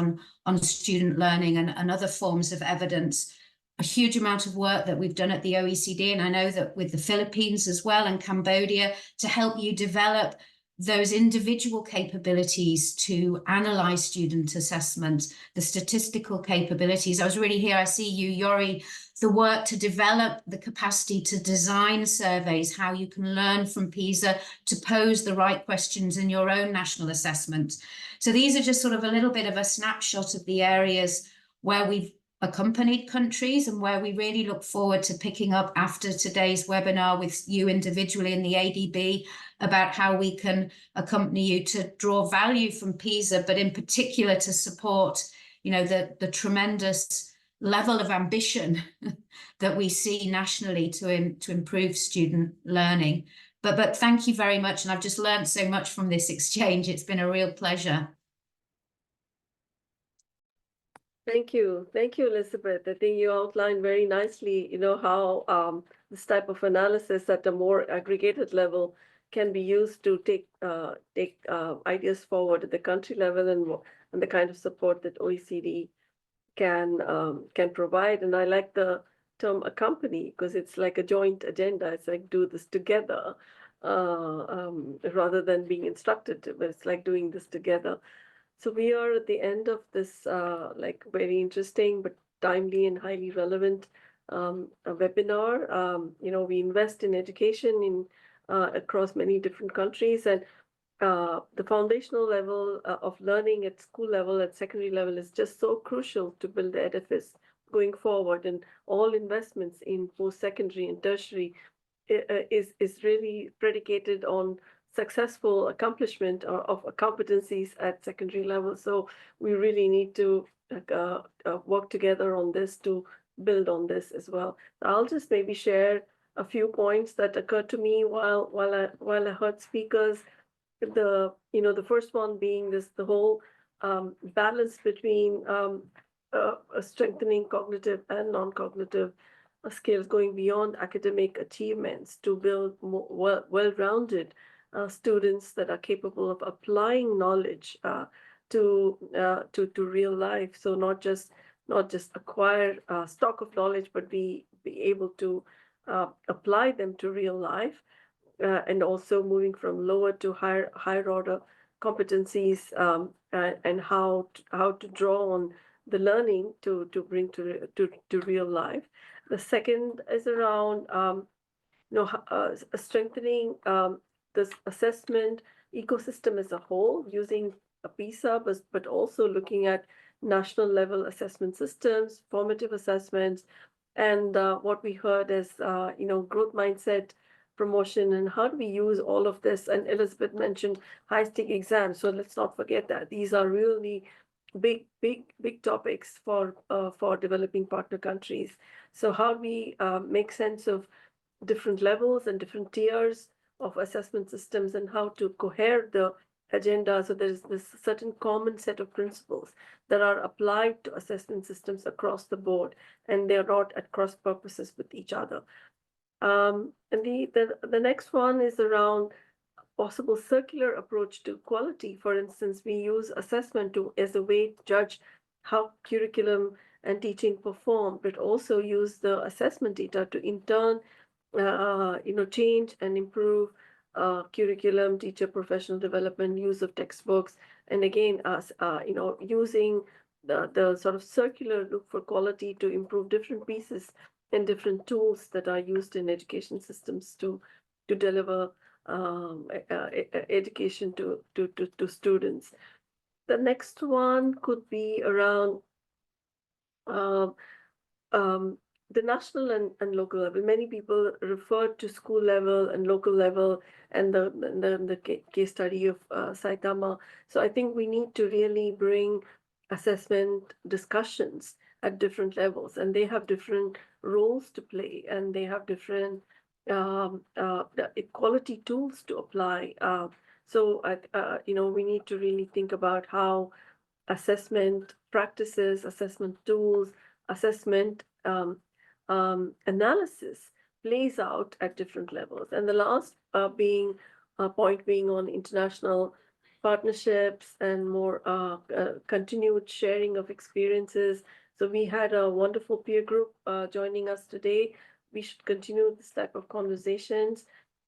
on student learning and other forms of evidence. A huge amount of work that we've done at the OECD, and I know that with the Philippines as well and Cambodia, to help you develop those individual capabilities to analyze student assessment, the statistical capabilities. I was really here, I see you, Yori, the work to develop the capacity to design surveys, how you can learn from PISA to pose the right questions in your own national assessment. So these are just sort of a little bit of a snapshot of the areas where we've accompanied countries and where we really look forward to picking up after today's webinar with you individually in the ADB about how we can accompany you to draw value from PISA, but in particular to support, you know, the tremendous level of ambition that we see nationally to improve student learning. But thank you very much. And I've just learned so much from this exchange. It's been a real pleasure. Thank you, Elizabeth. I think you outlined very nicely, you know, how this type of analysis at a more aggregated level can be used to take ideas forward at the country level and the kind of support that OECD can provide. And I like the term accompany because it's like a joint agenda. It's like do this together rather than being instructed to, but it's like doing this together. So we are at the end of this like very interesting but timely and highly relevant webinar. You know, we invest in education in across many different countries, and the foundational level of learning at school level, at secondary level, is just so crucial to build the edifice going forward. And all investments in post-secondary and tertiary is really predicated on successful accomplishment of competencies at secondary level. So we really need to work together on this to build on this as well. I'll just maybe share a few points that occurred to me while I heard speakers. The first one being the whole balance between strengthening cognitive and non-cognitive skills, going beyond academic achievements to build more well-rounded students that are capable of applying knowledge to real life. So not just acquire stock of knowledge, but be able to apply them to real life, and also moving from lower to higher order competencies, and how to draw on the learning to bring to real life. The second is around strengthening this assessment, ecosystem as a whole, using a PISA, but also looking at national level assessment systems, formative assessments, and what we heard is, growth mindset promotion, and how do we use all of this? And Elizabeth mentioned high-stake exams, so let's not forget that these are really big topics for developing partner countries. So how do we make sense of different levels and different tiers of assessment systems, and how to cohere the agenda so there's this certain common set of principles that are applied to assessment systems across the board, and they're not at cross purposes with each other. And the next one is around possible circular approach to quality. For instance, we use assessment as a way to judge how curriculum and teaching perform, but also use the assessment data to in turn, change and improve curriculum, teacher professional development, use of textbooks, and again, using the sort of circular look for quality to improve different pieces and different tools that are used in education systems to deliver education to students. The next one could be around the national and local level. Many people refer to school level and local level, and the case study of Saitama. So I think we need to really bring assessment discussions at different levels, and they have different roles to play, and they have different equality tools to apply. So we need to really think about how assessment practices, assessment tools, assessment analysis plays out at different levels. And the last point being on international partnerships and more continued sharing of experiences. So we had a wonderful peer group joining us today. We should continue this type of conversations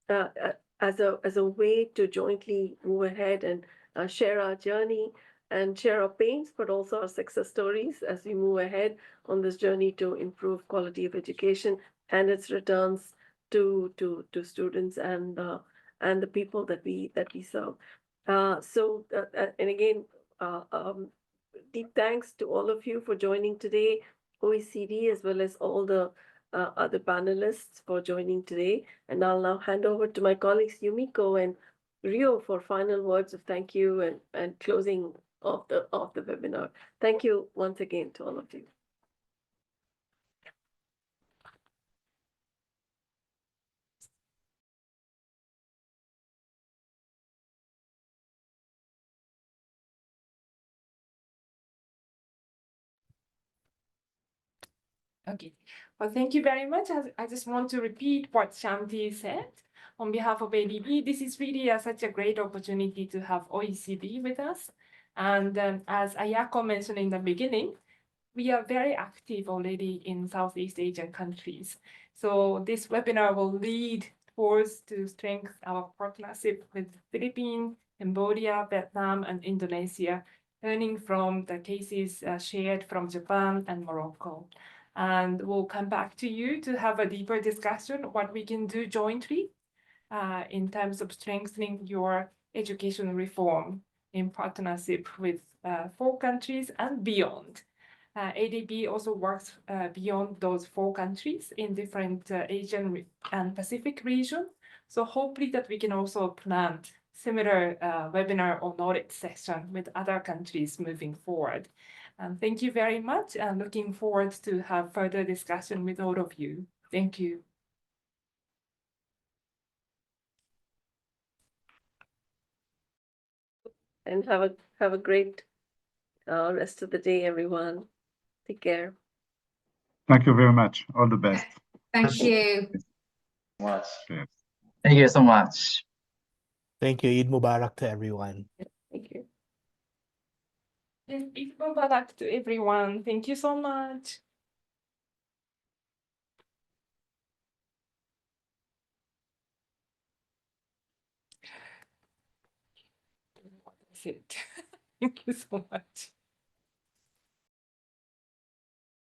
as a way to jointly move ahead and share our journey and share our pains, but also our success stories as we move ahead on this journey to improve quality of education and its returns to students and the people that we serve. And again, deep thanks to all of you for joining today, OECD, as well as all the other panelists for joining today. And I'll now hand over to my colleagues Yumiko and Rio for final words of thank you and closing of the webinar. Thank you once again to all of you. Okay, well, thank you very much. I just want to repeat what Shanti said. On behalf of ADB, this is really such a great opportunity to have OECD with us. And as Ayako mentioned in the beginning, we are very active already in Southeast Asian countries. So this webinar will lead towards to strengthen our partnership with Philippines, Cambodia, Vietnam, and Indonesia, learning from the cases shared from Japan and Morocco. And we'll come back to you to have a deeper discussion what we can do jointly in terms of strengthening your education reform in partnership with 4 countries and beyond. ADB also works beyond those 4 countries in different Asian and Pacific regions. So hopefully that we can also plan similar webinar or knowledge session with other countries moving forward. Thank you very much, and looking forward to have further discussion with all of you. Thank you. And have a great rest of the day, everyone. Take care. Thank you very much. All the best. Thank you. Much. Cheers. Thank you so much. Thank you. Eid Mubarak to everyone. Thank you. And Eid Mubarak to everyone. Thank you so much. That's it. Thank you so much.